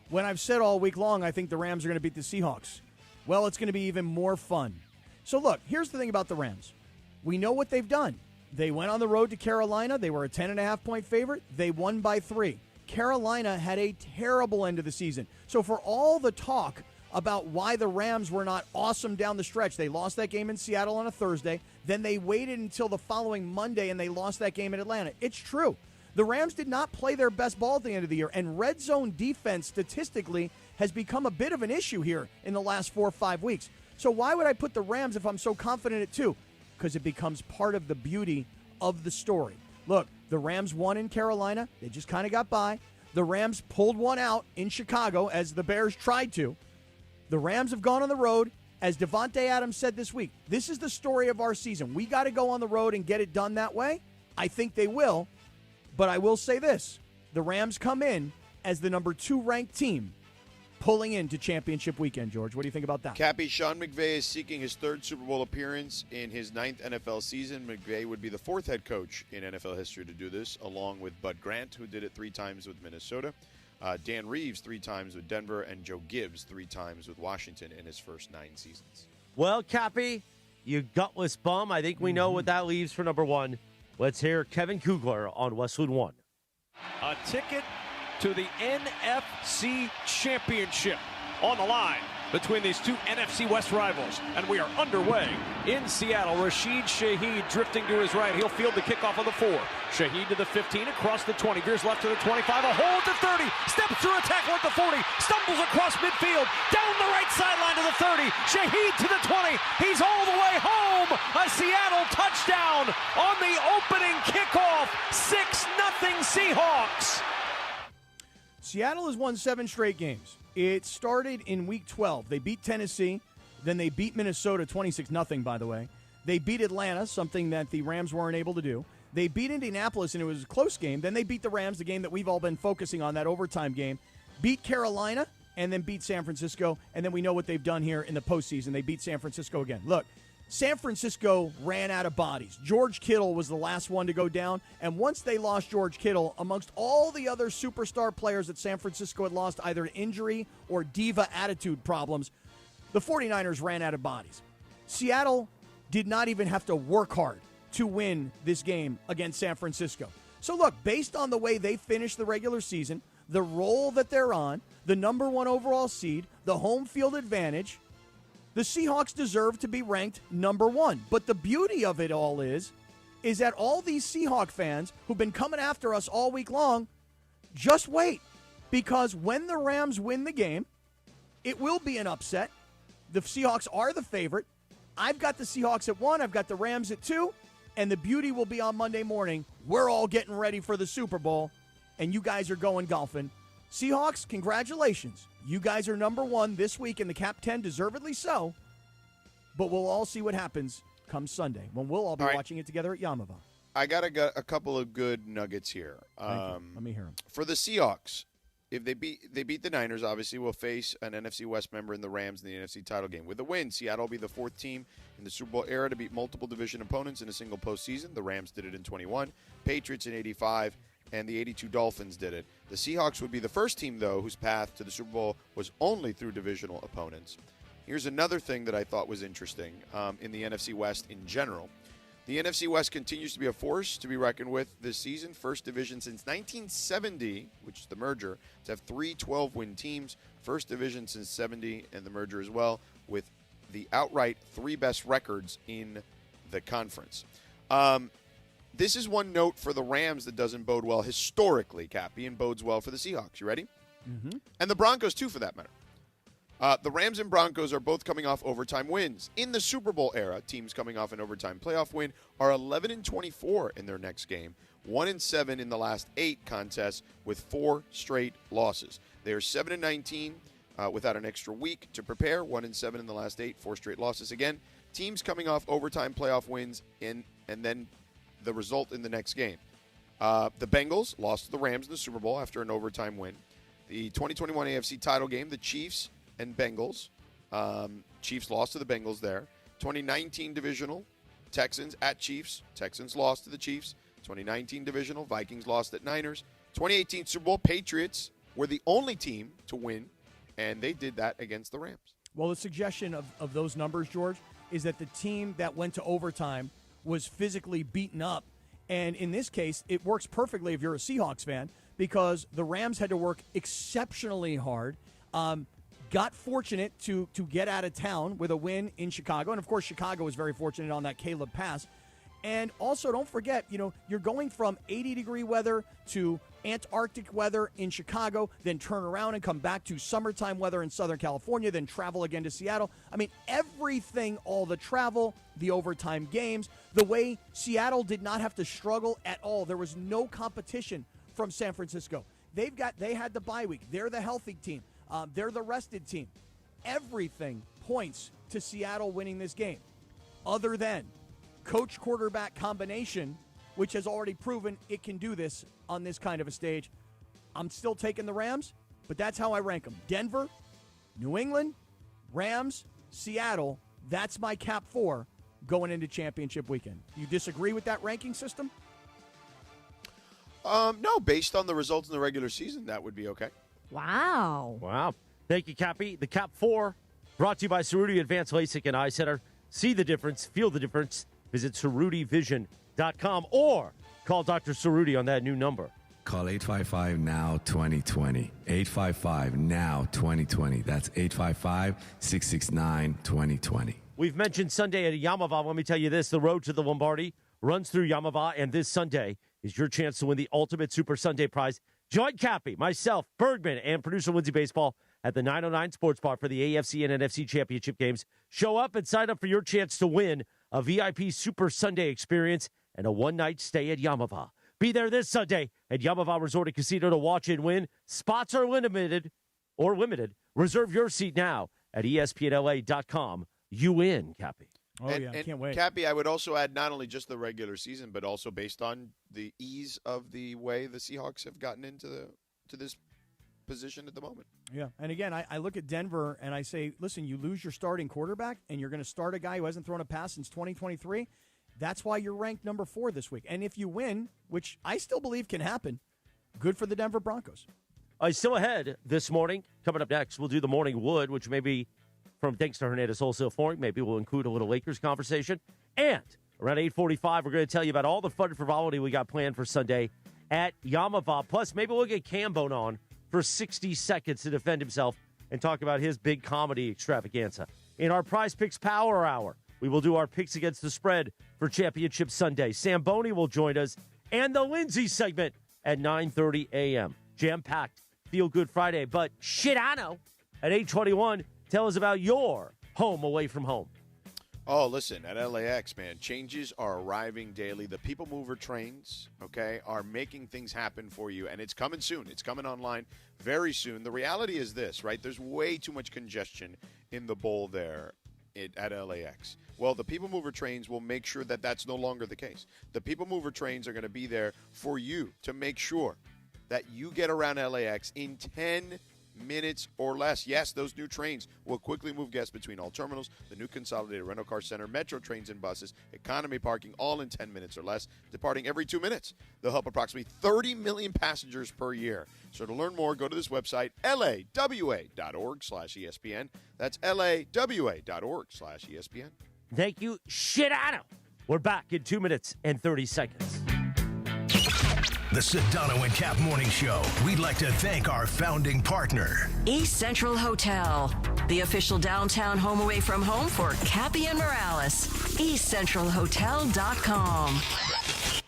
when I've said all week long I think the Rams are going to beat the Seahawks? Well, it's going to be even more fun. So look, here's the thing about the Rams. We know what they've done. They went on the road to Carolina. They were a 10.5-point favorite. They won by 3. Carolina had a terrible end of the season. So for all the talk about why the Rams were not awesome down the stretch, they lost that game in Seattle on a Thursday. Then they waited until the following Monday, and they lost that game in Atlanta. It's true. The Rams did not play their best ball at the end of the year, and red zone defense statistically has become a bit of an issue here in the last 4 or 5 weeks. So why would I put the Rams if I'm so confident at 2? Because it becomes part of the beauty of the story. Look, the Rams won in Carolina. They just kind of got by. The Rams pulled one out in Chicago as the Bears tried to. The Rams have gone on the road. As Devontae Adams said this week, this is the story of our season. We got to go on the road and get it done that way. I think they will. But I will say this. The Rams come in as the number 2 ranked team pulling into championship weekend, George. What do you think about that? Cappy, Sean McVay is seeking his 3rd Super Bowl appearance in his 9th NFL season. McVay would be the 4th head coach in NFL history to do this, along with Bud Grant, who did it 3 times with Minnesota, Dan Reeves 3 times with Denver, and Joe Gibbs 3 times with Washington in his first 9 seasons. Well, Cappy, you gutless bum. I think we know what that leaves for number 1. Let's hear Kevin Kugler on Westwood One. A ticket to the NFC Championship on the line between these 2 NFC West rivals. And we are underway in Seattle. Rashid Shaheed drifting to his right. He'll field the kickoff on the 4. Shaheed to the 15, across the 20. Veers left to the 25. A hole at the 30. Steps through a tackle at the 40. Stumbles across midfield. Down the right sideline to the 30. Shaheed to the 20. He's all the way home. A Seattle touchdown on the opening kickoff. 6-0 Seahawks. Seattle has won 7 straight games. It started in Week 12. They beat Tennessee. Then they beat Minnesota 26-0, by the way. They beat Atlanta, something that the Rams weren't able to do. They beat Indianapolis, and it was a close game. Then they beat the Rams, the game that we've all been focusing on, that overtime game. Beat Carolina, and then beat San Francisco. And then we know what they've done here in the postseason. They beat San Francisco again. Look, San Francisco ran out of bodies. George Kittle was the last one to go down. And once they lost George Kittle, amongst all the other superstar players that San Francisco had lost either to injury or diva attitude problems, the 49ers ran out of bodies. Seattle did not even have to work hard to win this game against San Francisco. So look, based on the way they finished the regular season, the role that they're on, the number 1 overall seed, the home field advantage, the Seahawks deserve to be ranked number 1. But the beauty of it all is is that all these Seahawk fans who've been coming after us all week long, just wait. Because when the Rams win the game, it will be an upset. The Seahawks are the favorite. I've got the Seahawks at 1. I've got the Rams at 2. And the beauty will be on Monday morning. We're all getting ready for the Super Bowl, and you guys are going golfing. Seahawks, congratulations. You guys are number 1 this week in the Cap 10, deservedly so. But we'll all see what happens come Sunday when we'll all be watching it together at Yamava. I got a couple of good nuggets here. Let me hear them. For the Seahawks, if they beat the Niners, obviously will face an NFC West member in the Rams in the NFC title game. With a win, Seattle will be the 4th team in the Super Bowl era to beat multiple division opponents in a single postseason. The Rams did it in 21, Patriots in 85, and the 82 Dolphins did it. The Seahawks would be the first team, though, whose path to the Super Bowl was only through divisional opponents. Here's another thing that I thought was interesting in the NFC West in general. The NFC West continues to be a force to be reckoned with this season. First division since 1970, which is the merger, to have 3 12-win teams. First division since 70 and the merger as well, with the outright 3 best records in the conference. This is one note for the Rams that doesn't bode well historically, Cappy, and bodes well for the Seahawks. You ready? Mm-hmm. And the Broncos, too, for that matter. The Rams and Broncos are both coming off overtime wins. In the Super Bowl era, teams coming off an overtime playoff win are 11-24 in their next game, 1-7 in the last 8 contests with 4 straight losses. They are 7-19 without an extra week to prepare, 1-7 in the last 8, 4 straight losses. Again, teams coming off overtime playoff wins and then the result in the next game. The Bengals lost to the Rams in the Super Bowl after an overtime win. The 2021 AFC title game, the Chiefs and Bengals. Chiefs lost to the Bengals there. 2019 divisional, Texans at Chiefs. Texans lost to the Chiefs. 2019 divisional, Vikings lost at Niners. 2018 Super Bowl, Patriots were the only team to win, and they did that against the Rams. Well, the suggestion of those numbers, George, is that the team that went to overtime was physically beaten up. And in this case, it works perfectly if you're a Seahawks fan because the Rams had to work exceptionally hard. Got fortunate to get out of town with a win in Chicago. And, of course, Chicago was very fortunate on that Caleb pass. And also, don't forget, you're going from 80-degree weather to Antarctic weather in Chicago, then turn around and come back to summertime weather in Southern California, then travel again to Seattle. I mean, everything, all the travel, the overtime games, the way Seattle did not have to struggle at all. There was no competition from San Francisco. They had the bye week. They're the healthy team. They're the rested team. Everything points to Seattle winning this game, other than coach-quarterback combination, which has already proven it can do this on this kind of a stage. I'm still taking the Rams, but that's how I rank them. Denver, New England, Rams, Seattle. That's my Cap 4 going into championship weekend. You disagree with that ranking system? No, based on the results in the regular season, that would be okay. Wow. Thank you, Cappy. The Cap 4 brought to you by Cerruti Advanced LASIK and Eye Center. See the difference, feel the difference. Visit CerrutiVision.com or call Dr. Cerruti on that new number. Call 855-NOW-2020. 855-NOW-2020. That's 855-669-2020. We've mentioned Sunday at Yamava. Let me tell you this. The road to the Lombardi runs through Yamava, and this Sunday is your chance to win the Ultimate Super Sunday Prize. Join Cappy, myself, Bergman, and producer Lindsay Baseball at the 909 Sports Bar for the AFC and NFC Championship games. Show up and sign up for your chance to win a VIP Super Sunday experience and a one-night stay at Yamava. Be there this Sunday at Yamava Resort and Casino to watch and win. Spots are limited. Reserve your seat now at ESPNLA.com. You win, Cappy. I can't wait. Cappy, I would also add not only just the regular season, but also based on the ease of the way the Seahawks have gotten into this position at the moment. Yeah, and again, I look at Denver and I say, listen, you lose your starting quarterback and you're going to start a guy who hasn't thrown a pass since 2023. That's why you're ranked number 4 this week. And if you win, which I still believe can happen, good for the Denver Broncos. Still ahead this morning. Coming up next, we'll do the Morning Wood, which may be from thanks to Hernandez Wholesale Flooring. Maybe we'll include a little Lakers conversation. And around 8:45, we're going to tell you about all the fun frivolity we got planned for Sunday at Yamava. Plus, maybe we'll get Cambone on for 60 seconds to defend himself and talk about his big comedy extravaganza. In our Prize Picks Power Hour, we will do our picks against the spread for Championship Sunday. Sam Boney will join us, and the Lindsay segment at 9:30 a.m. Jam-packed, feel-good Friday. But Sedano at 8:21, tell us about your home away from home. Oh, listen, at LAX, man, changes are arriving daily. The People Mover trains, okay, are making things happen for you, and it's coming soon. It's coming online very soon. The reality is this, right? There's way too much congestion in the bowl there at LAX. Well, the People Mover trains will make sure that that's no longer the case. The People Mover trains are going to be there for you to make sure that you get around LAX in 10 minutes or less. Yes, those new trains will quickly move guests between all terminals, the new consolidated rental car center, metro trains and buses, economy parking, all in 10 minutes or less, departing every 2 minutes. They'll help approximately 30 million passengers per year. So to learn more, go to this website, lawa.org/ESPN. That's lawa.org/ESPN. Thank you, Sedano. We're back in 2 minutes and 30 seconds. The Sedano and Kap Morning Show. We'd like to thank our founding partner, East Central Hotel, the official downtown home away from home for Cappy and Morales. EastCentralHotel.com.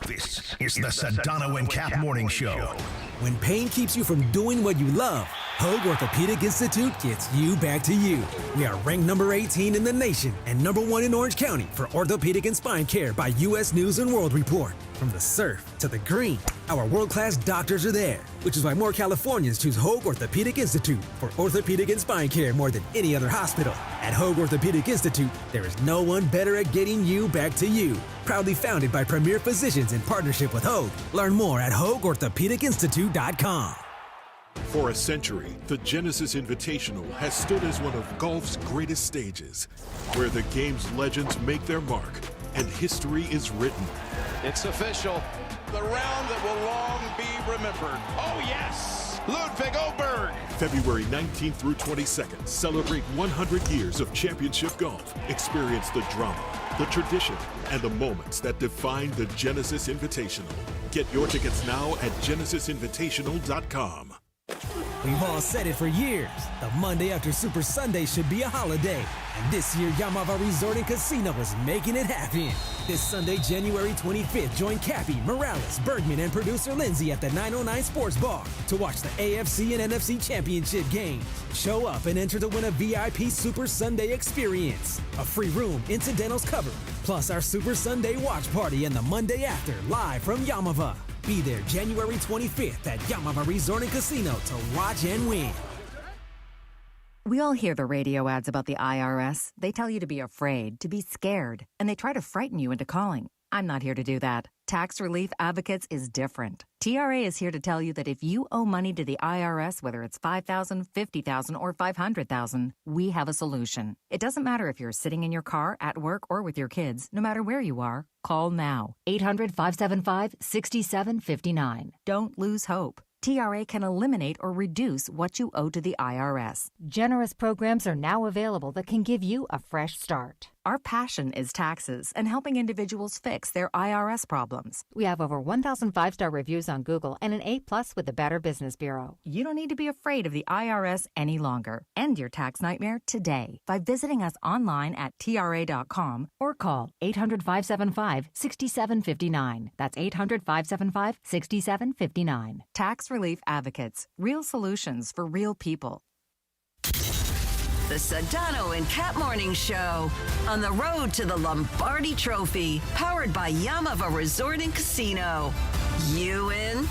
This is the Sedano and Kap Morning Show. When pain keeps you from doing what you love, Hoag Orthopedic Institute gets you back to you. We are ranked number 18 in the nation and number 1 in Orange County for orthopedic and spine care by U.S. News and World Report. From the surf to the green, our world-class doctors are there, which is why more Californians choose Hoag Orthopedic Institute for orthopedic and spine care more than any other hospital. At Hoag Orthopedic Institute, there is no one better at getting you back to you. Proudly founded by premier physicians in partnership with Hoag. Learn more at HoagOrthopedicInstitute.com. For a century, the Genesis Invitational has stood as one of golf's greatest stages, where the game's legends make their mark and history is written. It's official. The round that will long be remembered. Oh, yes! Ludwig Oberg. February 19th through 22nd, celebrate 100 years of championship golf. Experience the drama, the tradition, and the moments that define the Genesis Invitational. Get your tickets now at genesisinvitational.com. We've all said it for years. The Monday after Super Sunday should be a holiday. And this year, Yamava Resort and Casino is making it happen. This Sunday, January 25th, join Cappy, Morales, Bergman, and producer Lindsay at the 909 Sports Bar to watch the AFC and NFC Championship games. Show up and enter to win a VIP Super Sunday experience. A free room, incidentals covered, plus our Super Sunday watch party and the Monday after, live from Yamava. Be there January 25th at Yamava Resort and Casino to watch and win. We all hear the radio ads about the IRS. They tell you to be afraid, to be scared, and they try to frighten you into calling. I'm not here to do that. Tax Relief Advocates is different. TRA is here to tell you that if you owe money to the IRS, whether it's $5,000, $50,000, or $500,000, we have a solution. It doesn't matter if you're sitting in your car, at work, or with your kids. No matter where you are, call now. 800-575-6759. Don't lose hope. TRA can eliminate or reduce what you owe to the IRS. Generous programs are now available that can give you a fresh start. Our passion is taxes and helping individuals fix their IRS problems. We have over 1,000 5-star reviews on Google and an A+ with the Better Business Bureau. You don't need to be afraid of the IRS any longer. End your tax nightmare today by visiting us online at TRA.com or call 800-575-6759. That's 800-575-6759. Tax Relief Advocates. Real solutions for real people. The Sedano and Kap Morning Show. On the road to the Lombardi Trophy. Powered by Yamava Resort and Casino. You in?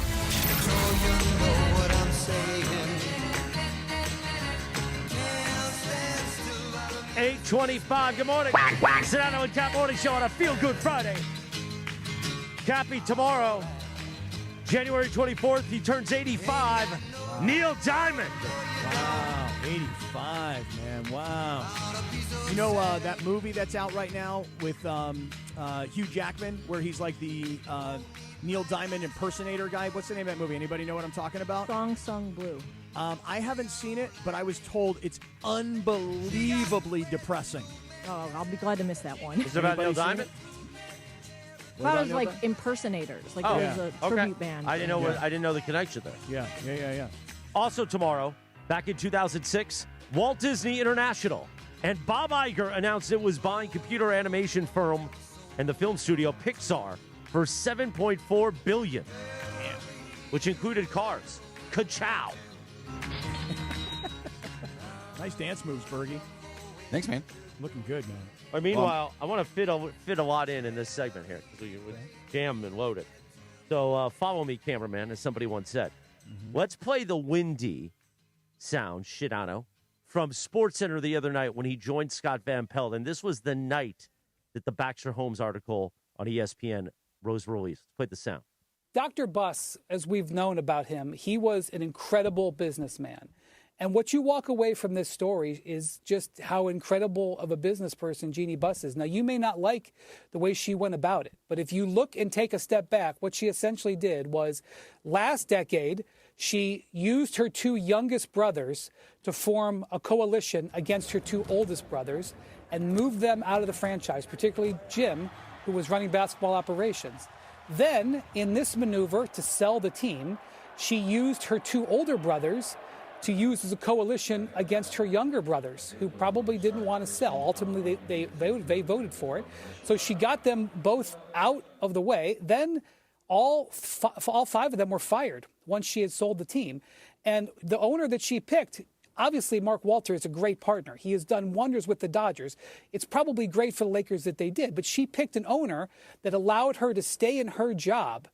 8:25. Good morning. Sedano and Kap Morning Show on a Feel Good Friday. Cappy tomorrow, January 24th. He turns 85. Neil Diamond. Wow, 85, man. Wow. You know that movie that's out right now with Hugh Jackman, where he's like the Neil Diamond impersonator guy? What's the name of that movie? Anybody know what I'm talking about? Song Sung Blue. I haven't seen it, but I was told it's unbelievably depressing. Oh, I'll be glad to miss that one. Is it about Neil Diamond? I thought it was like impersonators. Like it was a tribute band. I didn't know the connection there. Yeah. Also tomorrow, back in 2006, Walt Disney International And Bob Iger announced it was buying computer animation firm and the film studio Pixar for $7.4 billion, which included Cars. Ka-chow. Nice dance moves, Bergie. Thanks, man. Looking good, man. Meanwhile, I want to fit a lot in this segment here because we jam and load it. So follow me, cameraman, as somebody once said. Let's play the windy sound, Sedano, from SportsCenter the other night when he joined Scott Van Pelt. And this was the night that the Baxter Holmes article on ESPN was released. Let's play the sound. Dr. Buss, as we've known about him, he was an incredible businessman. And what you walk away from this story is just how incredible of a business person Jeannie Buss is. Now, you may not like the way she went about it, but if you look and take a step back, what she essentially did was last decade, she used her two youngest brothers to form a coalition against her two oldest brothers and moved them out of the franchise, particularly Jim, who was running basketball operations. Then, in this maneuver to sell the team, she used her two older brothers to use as a coalition against her younger brothers, who probably didn't want to sell. Ultimately, they voted for it. So she got them both out of the way. Then all five of them were fired once she had sold the team. And the owner that she picked, obviously Mark Walter is a great partner. He has done wonders with the Dodgers. It's probably great for the Lakers that they did. But she picked an owner that allowed her to stay in her job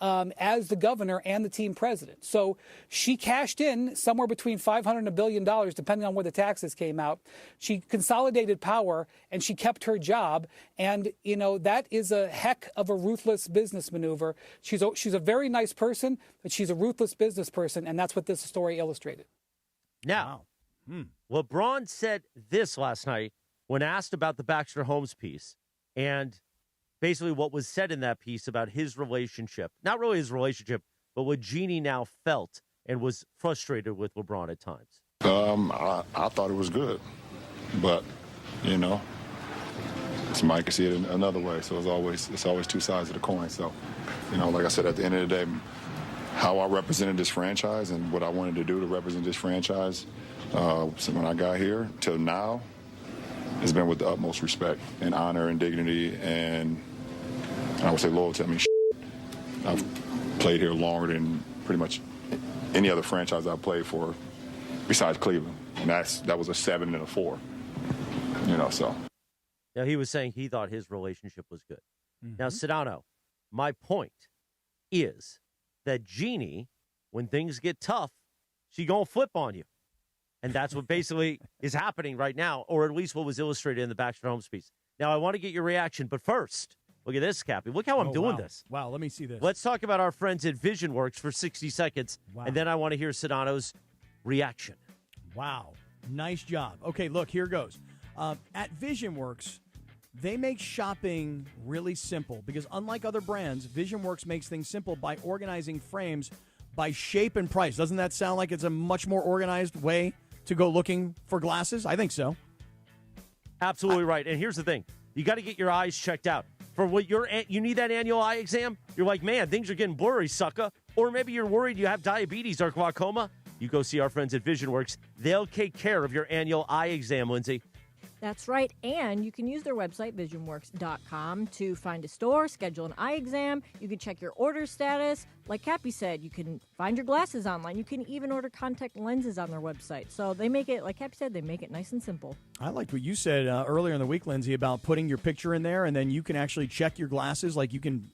as the governor and the team president. So she cashed in somewhere between $500 and $1 billion, depending on where the taxes came out. She consolidated power, and she kept her job. And, you know, that is a heck of a ruthless business maneuver. She's a very nice person, but she's a ruthless business person, and that's what this story illustrated. Now, LeBron said this last night when asked about the Baxter Holmes piece, and basically what was said in that piece about his relationship, not really his relationship, but what Jeannie now felt and was frustrated with LeBron at times. I thought it was good, but, you know, somebody can see it another way. So it's always two sides of the coin. So, you know, like I said, at the end of the day, how I represented this franchise and what I wanted to do to represent this franchise so when I got here till now has been with the utmost respect and honor and dignity and I would say loyalty. I mean, I've played here longer than pretty much any other franchise I've played for besides Cleveland. And that was a 7 and a 4, you know, so. Now, he was saying he thought his relationship was good. Now, Sedano, my point is that Jeannie, when things get tough, she gonna flip on you. And that's what basically is happening right now, or at least what was illustrated in the Baxter Holmes piece. Now, I want to get your reaction, but first, look at this, Cappy. Look how I'm doing this. Wow, let me see this. Let's talk about our friends at VisionWorks for 60 seconds, and then I want to hear Sedano's reaction. Wow, nice job. Okay, look, here goes. At VisionWorks, they make shopping really simple because unlike other brands, VisionWorks makes things simple by organizing frames by shape and price. Doesn't that sound like it's a much more organized way to go looking for glasses? I think so. Absolutely right. And here's the thing. You got to get your eyes checked out. For what you need that annual eye exam? You're like, man, things are getting blurry, sucker. Or maybe you're worried you have diabetes or glaucoma. You go see our friends at VisionWorks. They'll take care of your annual eye exam, Lindsay. That's right. And you can use their website, visionworks.com, to find a store, schedule an eye exam. You can check your order status. Like Cappy said, you can find your glasses online. You can even order contact lenses on their website. So they make it, like Cappy said, they make it nice and simple. I liked what you said earlier in the week, Lindsay, about putting your picture in there, and then you can actually check your glasses. Like you can,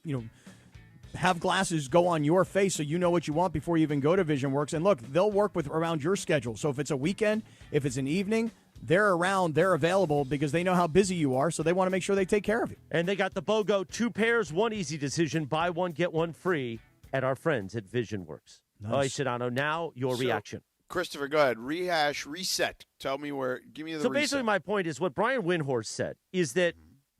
have glasses go on your face so you know what you want before you even go to VisionWorks. And look, they'll work around your schedule. So if it's a weekend, if it's an evening, they're around, they're available because they know how busy you are, so they want to make sure they take care of you. And they got the BOGO 2 pairs, 1 easy decision, buy one, get one free at our friends at VisionWorks. Nice. All right, Sedano, now your reaction. Christopher, go ahead. Reset. Tell me give me the So reset. basically my point is what Brian Windhorst said is that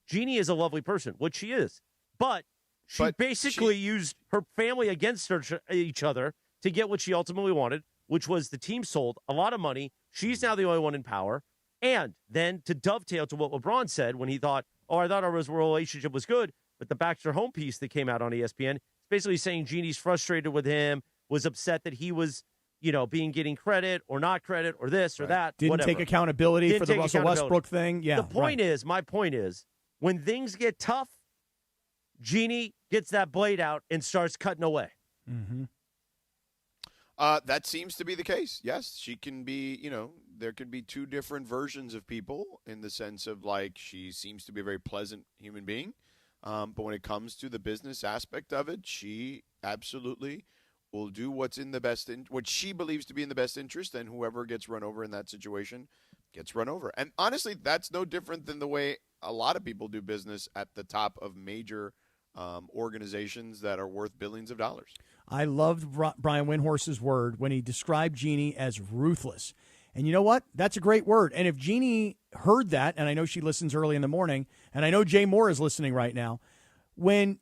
Jeannie is a lovely person, which she is, but she basically used her family against each other to get what she ultimately wanted, which was the team sold a lot of money. She's now the only one in power. And then to dovetail to what LeBron said when he thought, I thought our relationship was good, but the Baxter Home piece that came out on ESPN is basically saying Jeannie's frustrated with him, was upset that he was being getting credit or not credit or this or that. Didn't whatever. take accountability Didn't for the take Russell accountability. Westbrook thing. Yeah. My point is, when things get tough, Jeannie gets that blade out and starts cutting away. Mm-hmm. That seems to be the case. Yes, she can be, there could be two different versions of people in the sense of she seems to be a very pleasant human being. But when it comes to the business aspect of it, she absolutely will do what's in the what she believes to be in the best interest, and whoever gets run over in that situation gets run over. And honestly, that's no different than the way a lot of people do business at the top of major organizations that are worth billions of dollars. I loved Brian Windhorse's word when he described Jeannie as ruthless. And you know what? That's a great word. And if Jeannie heard that, and I know she listens early in the morning, and I know Jay Moore is listening right now, when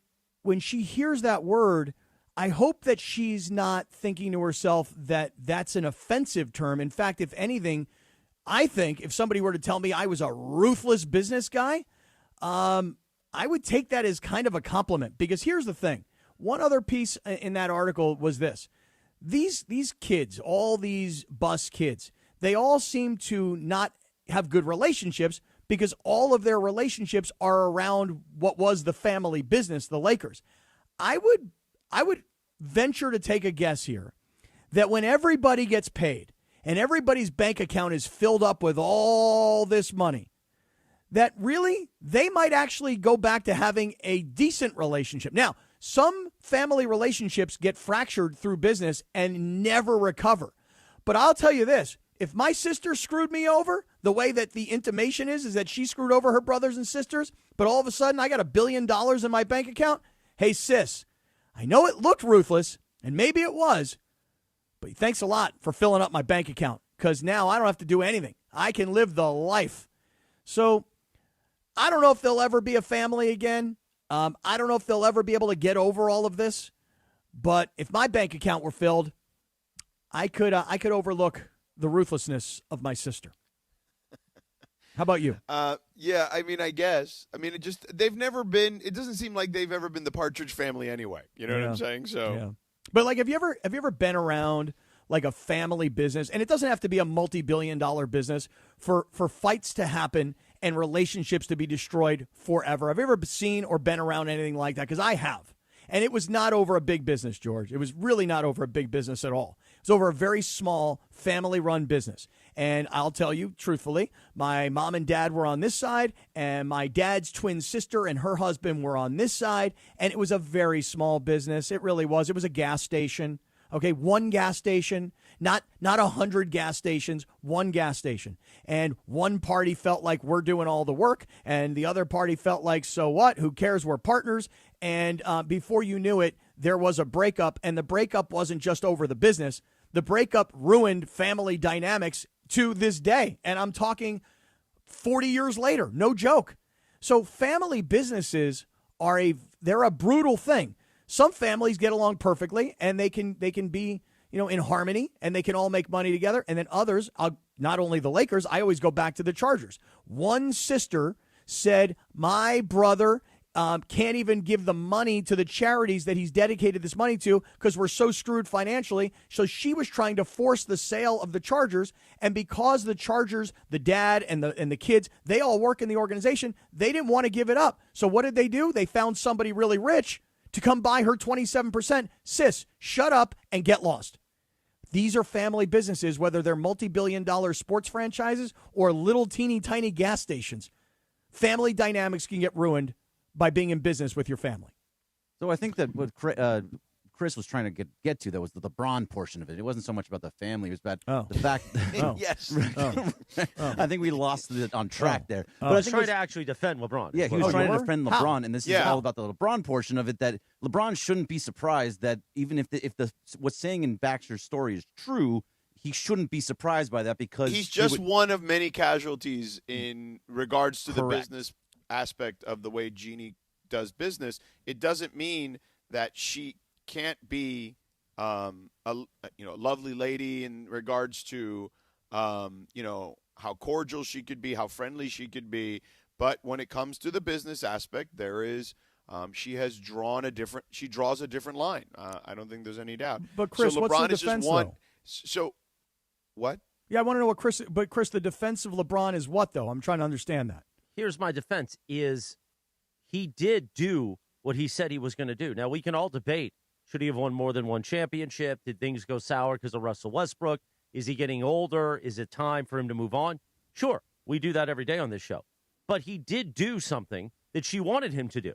she hears that word, I hope that she's not thinking to herself that that's an offensive term. In fact, if anything, I think if somebody were to tell me I was a ruthless business guy, I would take that as kind of a compliment. Because here's the thing. One other piece in that article was this. These kids, all these bus kids, they all seem to not have good relationships because all of their relationships are around what was the family business, the Lakers. I would venture to take a guess here that when everybody gets paid and everybody's bank account is filled up with all this money, that really they might actually go back to having a decent relationship. Now, some family relationships get fractured through business and never recover. But I'll tell you this, if my sister screwed me over, the way that the intimation is that she screwed over her brothers and sisters, but all of a sudden I got $1 billion in my bank account. Hey, sis, I know it looked ruthless, and maybe it was, but thanks a lot for filling up my bank account, because now I don't have to do anything. I can live the life. So I don't know if they'll ever be a family again. I don't know if they'll ever be able to get over all of this, but if my bank account were filled, I could overlook the ruthlessness of my sister. How about you? Yeah, I mean, I guess. I mean, it doesn't seem like they've ever been the Partridge Family anyway. You know what I'm saying? So, yeah. But have you ever been around like a family business, and it doesn't have to be a multi-billion-dollar business, for fights to happen and relationships to be destroyed forever? Have you ever seen or been around anything like that? Because I have. And it was not over a big business, George. It was really not over a big business at all. It's over a very small family-run business. And I'll tell you, truthfully, my mom and dad were on this side, and my dad's twin sister and her husband were on this side, and it was a very small business. It really was. It was a gas station. Okay, one gas station, not 100 gas stations, one gas station. And one party felt like we're doing all the work, and the other party felt like, so what? Who cares? We're partners. And before you knew it, there was a breakup, and the breakup wasn't just over the business. The breakup ruined family dynamics to this day. And I'm talking 40 years later, no joke. So family businesses they're a brutal thing. Some families get along perfectly, and they can be, in harmony, and they can all make money together. And then others, not only the Lakers, I always go back to the Chargers. One sister said, my brother can't even give the money to the charities that he's dedicated this money to because we're so screwed financially. So she was trying to force the sale of the Chargers. And because the Chargers, the dad and the kids, they all work in the organization, they didn't want to give it up. So what did they do? They found somebody really rich to come buy her 27%. Sis, shut up and get lost. These are family businesses, whether they're multi-billion-dollar sports franchises or little teeny tiny gas stations. Family dynamics can get ruined by being in business with your family. So I think that what Chris was trying to get to, that was the LeBron portion of it. It wasn't so much about the family. It was about the fact that yes. I think we lost it on track there. But I was trying to actually defend LeBron. Yeah, he was trying to defend LeBron, and this is all about the LeBron portion of it, that LeBron shouldn't be surprised that even if what's saying in Baxter's story is true, he shouldn't be surprised by that because he's just one of many casualties in regards to the business aspect of the way Jeannie does business. It doesn't mean that she can't be a lovely lady in regards to how cordial she could be, how friendly she could be, but when it comes to the business aspect, there is she draws a different line. I don't think there's any doubt. But Chris, so what's the LeBron is defense, just one. though? So, what? Yeah, I want to know what Chris. But Chris, the defense of LeBron is what though? I'm trying to understand that. Here's my defense: is he did do what he said he was going to do. Now we can all debate: should he have won more than one championship? Did things go sour because of Russell Westbrook? Is he getting older? Is it time for him to move on? Sure, we do that every day on this show. But he did do something that she wanted him to do.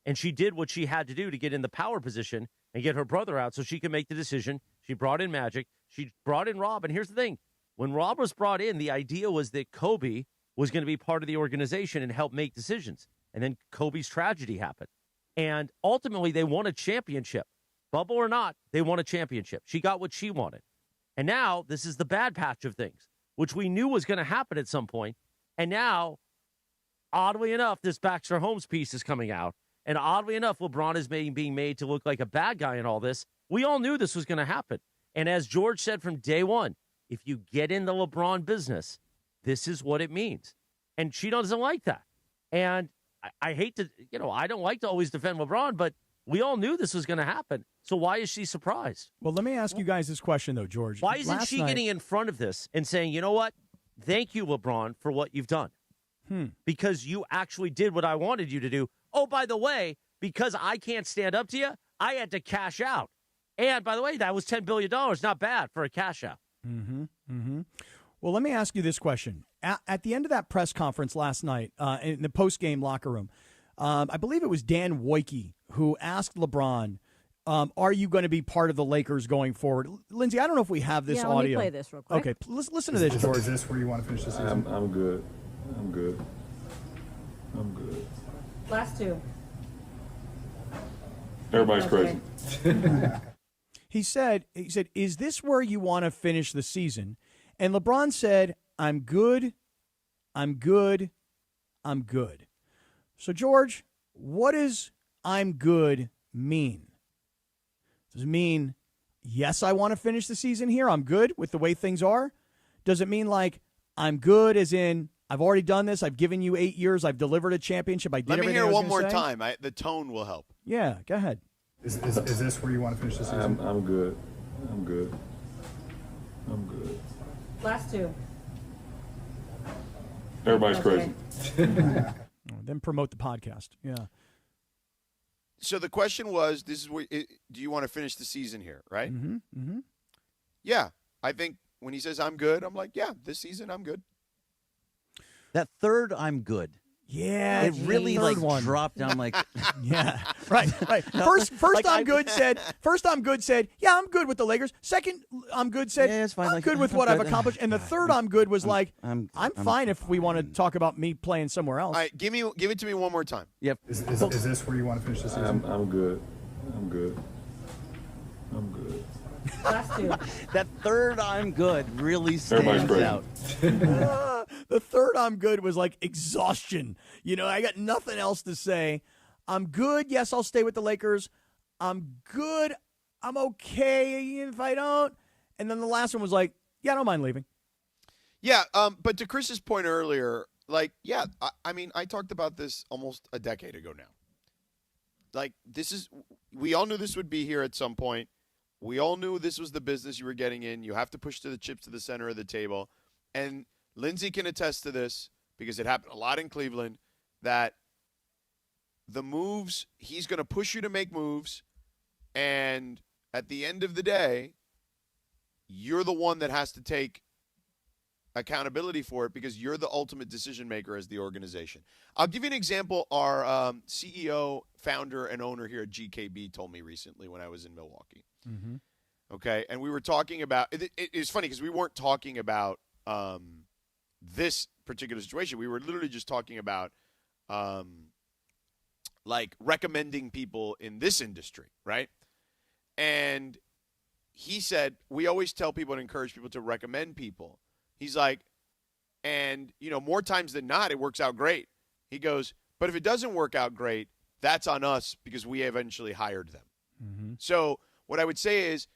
And she did what she had to do to get in the power position and get her brother out so she could make the decision. She brought in Magic. She brought in Rob. And here's the thing. When Rob was brought in, the idea was that Kobe was going to be part of the organization and help make decisions. And then Kobe's tragedy happened. And ultimately, they won a championship. Bubble or not, they won a championship. She got what she wanted. And now this is the bad patch of things, which we knew was going to happen at some point. And now, oddly enough, this Baxter Holmes piece is coming out. And oddly enough, LeBron is being made to look like a bad guy in all this. We all knew this was going to happen. And as George said from day one, if you get in the LeBron business, this is what it means. And she doesn't like that. And I hate to, I don't like to always defend LeBron, but we all knew this was going to happen. So why is she surprised? Well, let me ask you guys this question, though, George. Why isn't she getting in front of this and saying, you know what? Thank you, LeBron, for what you've done. Because you actually did what I wanted you to do. Oh, by the way, because I can't stand up to you, I had to cash out. And by the way, that was $10 billion. Not bad for a cash out. Well, let me ask you this question. At the end of that press conference last night, in the post-game locker room, I believe it was Dan Wojcicki who asked LeBron, are you going to be part of the Lakers going forward? Lindsay, I don't know if we have this audio. Let me play this real quick. Okay, listen to this, George. Is this where you want to finish the season? I'm good. I'm good. Last two. Everybody's crazy. He said, is this where you want to finish the season? And LeBron said, I'm good. So, George, what does I'm good mean? Does it mean, yes, I want to finish the season here? I'm good with the way things are? Does it mean like I'm good as in I've already done this. I've given you 8 years. I've delivered a championship. I did Let me everything hear I was one more gonna say? time. The tone will help. Yeah, go ahead. Is this where you want to finish the season? I'm good. Last two. Everybody's crazy. Then promote the podcast. Yeah. So the question was, this is where, do you want to finish the season here, right? Mm-hmm. Yeah. I think when he says I'm good, I'm like, yeah, this season I'm good. That third I'm good. Yeah, it really dropped down like yeah, right. First I'm good said, yeah, I'm good with the Lakers. Second, I'm good said, yeah, it's fine. I'm good with what I've accomplished. And the third I'm good was I'm fine if we want to talk about me playing somewhere else. All right, give it to me one more time. Yep. Is this where you want to finish the season? I'm good. Last two. That third I'm good really stands out. The third I'm good was like exhaustion. I got nothing else to say. I'm good. Yes, I'll stay with the Lakers. I'm good. I'm okay if I don't. And then the last one was like, yeah, I don't mind leaving. Yeah, but to Chris's point earlier, I talked about this almost a decade ago now. Like, we all knew this would be here at some point. We all knew this was the business you were getting in. You have to push the chips to the center of the table. And Lindsay can attest to this because it happened a lot in Cleveland, that the moves, he's going to push you to make moves. And at the end of the day, you're the one that has to take accountability for it because you're the ultimate decision maker as the organization. I'll give you an example. Our CEO, founder, and owner here at GKB told me recently when I was in Milwaukee. Mm-hmm. Okay, and we were talking about it's funny because we weren't talking about this particular situation. We were literally just talking about recommending people in this industry, right? And he said, we always tell people and encourage people to recommend people. He's like, and, more times than not, it works out great. He goes, but if it doesn't work out great, that's on us because we eventually hired them. Mm-hmm. So what I would say is,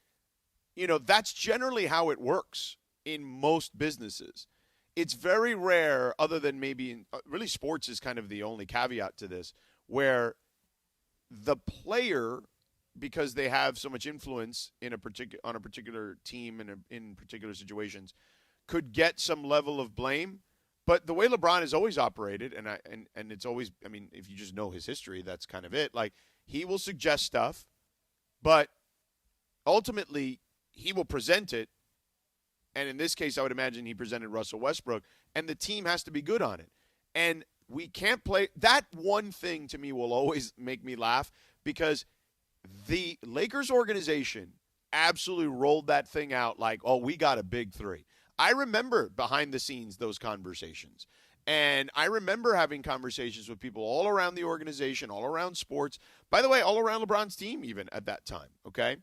that's generally how it works in most businesses. It's very rare, other than maybe really sports is kind of the only caveat to this, where the player because they have so much influence on a particular team and in particular situations, could get some level of blame. But the way LeBron has always operated, and it's always, I mean, if you just know his history, that's kind of it. Like, he will suggest stuff, but ultimately he will present it. And in this case, I would imagine he presented Russell Westbrook, and the team has to be good on it. And we can't play – that one thing to me will always make me laugh, because the Lakers organization absolutely rolled that thing out like, oh, we got a big three. I remember behind the scenes those conversations. And I remember having conversations with people all around the organization, all around sports. By the way, all around LeBron's team even at that time, okay?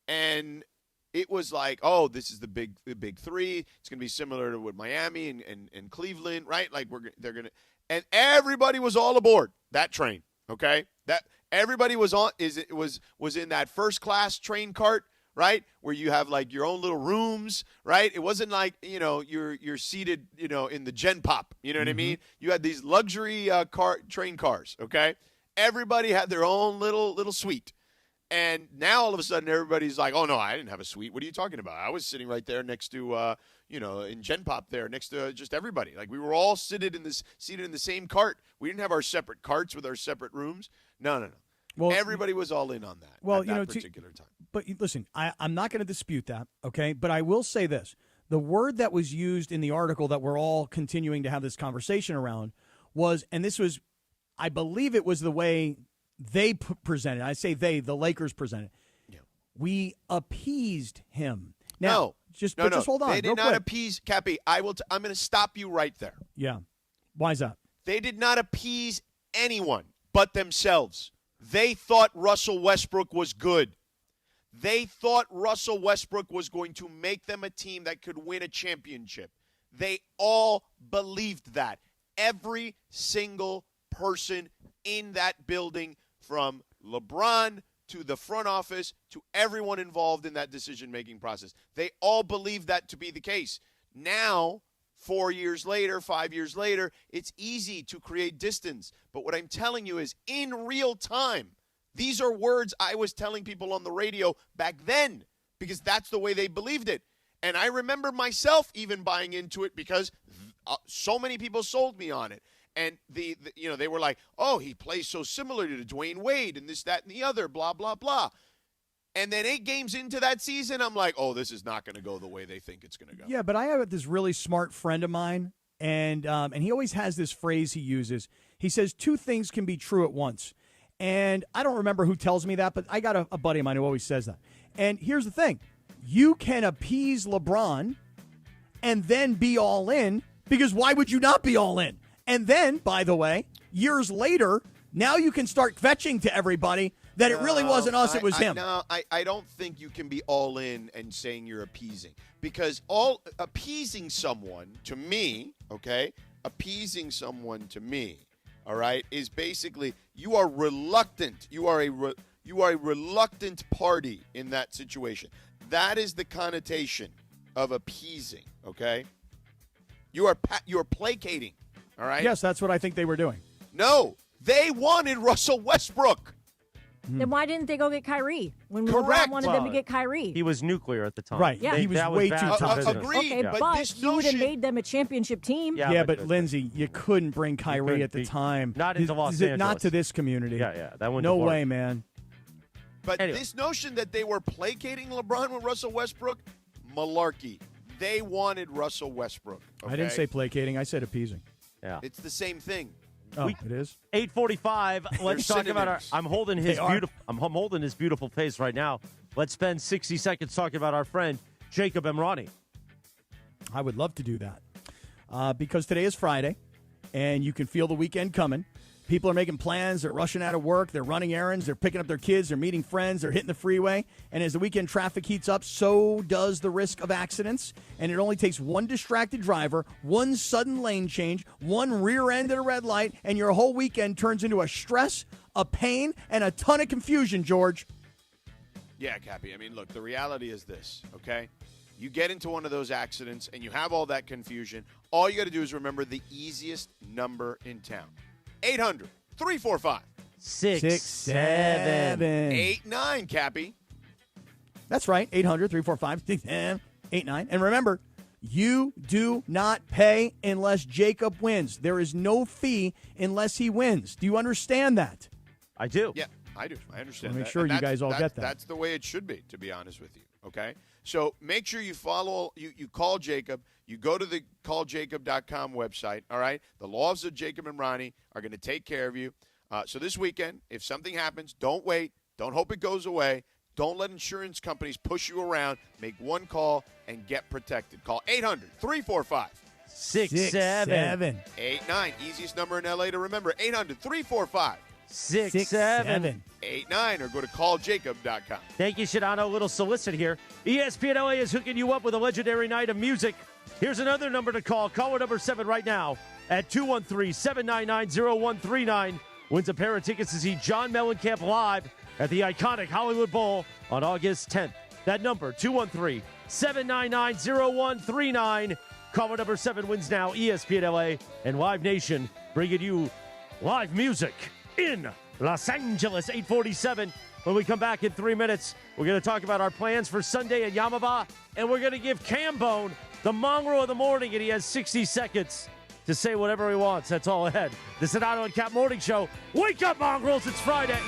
And it was like, oh, this is the big three. It's going to be similar to what Miami and Cleveland, right? Like they're going to – and everybody was all aboard that train, okay? That everybody was on was in that first class train cart, right, where you have like your own little rooms, right? It wasn't like, you're seated, in the Gen Pop, you know what I mean? You had these luxury train cars, okay? Everybody had their own little suite. And now all of a sudden everybody's like, oh, no, I didn't have a suite. What are you talking about? I was sitting right there next to, in Gen Pop there, next to just everybody. Like, we were all seated in the same cart. We didn't have our separate carts with our separate rooms. No. Well, everybody was all in on that at that particular time. But listen, I'm not going to dispute that, okay? But I will say this. The word that was used in the article that we're all continuing to have this conversation around was, and this was, I believe it was the way they presented. I say they, the Lakers presented. Yeah. We appeased him. Now, just hold on. They did not appease, Cappy. I'm going to stop you right there. Yeah. Why is that? They did not appease anyone but themselves. They thought Russell Westbrook was good. They thought Russell Westbrook was going to make them a team that could win a championship. They all believed that. Every single person in that building, from LeBron to the front office to everyone involved in that decision-making process. They all believed that to be the case. Now, 4 years later, 5 years later, it's easy to create distance. But what I'm telling you is, in real time, these are words I was telling people on the radio back then, because that's the way they believed it. And I remember myself even buying into it, because so many people sold me on it. And they were like, oh, he plays so similar to Dwayne Wade and this, that, and the other, blah, blah, blah. And then 8 games into that season, I'm like, oh, this is not going to go the way they think it's going to go. Yeah, but I have this really smart friend of mine, and he always has this phrase he uses. He says 2 things can be true at once. And I don't remember who tells me that, but I got a buddy of mine who always says that. And here's the thing. You can appease LeBron and then be all in, because why would you not be all in? And then, by the way, years later, now you can start fetching to everybody that it really wasn't us, it was him. I don't think you can be all in and saying you're appeasing. Because appeasing someone to me, okay, all right, is basically you are reluctant. You are a reluctant party in that situation. That is the connotation of appeasing, okay? You are placating. All right? Yes, that's what I think they were doing. No, they wanted Russell Westbrook. Then why didn't they go get Kyrie when LeBron wanted them to get Kyrie? He was nuclear at the time. Right. Yeah. He was way too tough. Agreed. Okay, Yeah. but he would have made them a championship team. Yeah, but Lindsay, you couldn't bring Kyrie at the time. Not into Los Angeles. Not to this community. Yeah. That went no way, man. But this notion that they were placating LeBron with Russell Westbrook, malarkey. They wanted Russell Westbrook. Okay? I didn't say placating. I said appeasing. Yeah. It's the same thing. Oh, it is? 8:45. Let's talk about our. I'm holding his beautiful face right now. Let's spend 60 seconds talking about our friend Jacob Emrani. I would love to do that because today is Friday, and you can feel the weekend coming. People are making plans. They're rushing out of work. They're running errands. They're picking up their kids. They're meeting friends. They're hitting the freeway. And as the weekend traffic heats up, so does the risk of accidents. And it only takes one distracted driver, one sudden lane change, one rear end at a red light, and your whole weekend turns into a stress, a pain, and a ton of confusion, George. Yeah, Cappy. I mean, look, the reality is this, okay? You get into one of those accidents and you have all that confusion. All you got to do is remember the easiest number in town. 800-345-0560. 6-7. 8-9, Cappy. That's right. 800-345-6989. And remember, you do not pay unless Jacob wins. There is no fee unless he wins. Do you understand that? I do. Yeah, I do. I understand Make that. sure And you guys all get that. That's the way it should be, to be honest with you. Okay? So make sure you follow, you call Jacob. You go to the calljacob.com website, all right? The laws of Jacob and Ronnie are going to take care of you. So this weekend, if something happens, don't wait. Don't hope it goes away. Don't let insurance companies push you around. Make one call and get protected. Call 800-345-6789. 89. Easiest number in L.A. to remember. 800-345-6789. Or go to calljacob.com. Thank you, Sedano. A little solicit here. ESPN LA is hooking you up with a legendary night of music. Here's another number to call. Caller number 7 right now at 213-799-0139. Wins a pair of tickets to see John Mellencamp live at the iconic Hollywood Bowl on August 10th. That number, 213-799-0139. Caller number 7 wins now. ESPN LA and Live Nation bringing you live music in Los Angeles. 8:47. When we come back in 3 minutes, we're going to talk about our plans for Sunday at Yamava, and we're going to give Cambone the mongrel of the morning, and he has 60 seconds to say whatever he wants. That's all ahead. The Sedano and Kap Morning Show. Wake up, mongrels. It's Friday.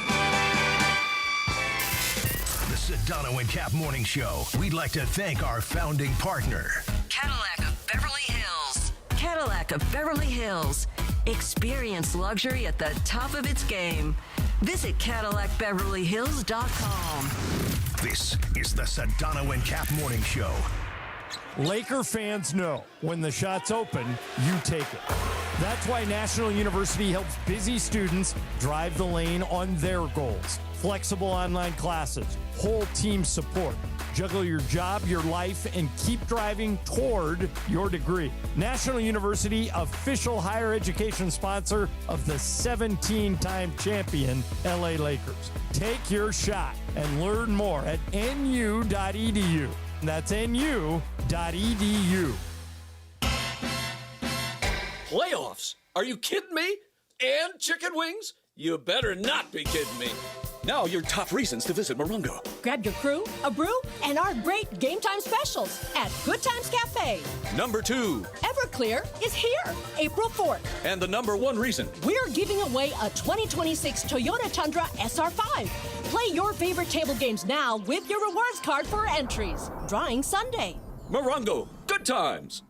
The Sedano and Kap Morning Show. We'd like to thank our founding partner, Cadillac of Beverly Hills. Cadillac of Beverly Hills. Experience luxury at the top of its game. Visit CadillacBeverlyHills.com. This is the Sedano and Kap Morning Show. Laker fans know when the shot's open, you take it. That's why National University helps busy students drive the lane on their goals. Flexible online classes, whole team support. Juggle your job, your life, and keep driving toward your degree. National University, official higher education sponsor of the 17-time champion LA Lakers. Take your shot and learn more at nu.edu. That's nu.edu. Playoffs? Are you kidding me? And chicken wings? You better not be kidding me. Now your top reasons to visit Morongo. Grab your crew, a brew, and our great game time specials at Good Times Cafe. Number 2. Everclear is here, April 4th. And the number 1 reason. We're giving away a 2026 Toyota Tundra SR5. Play your favorite table games now with your rewards card for entries. Drawing Sunday. Morongo. Good times.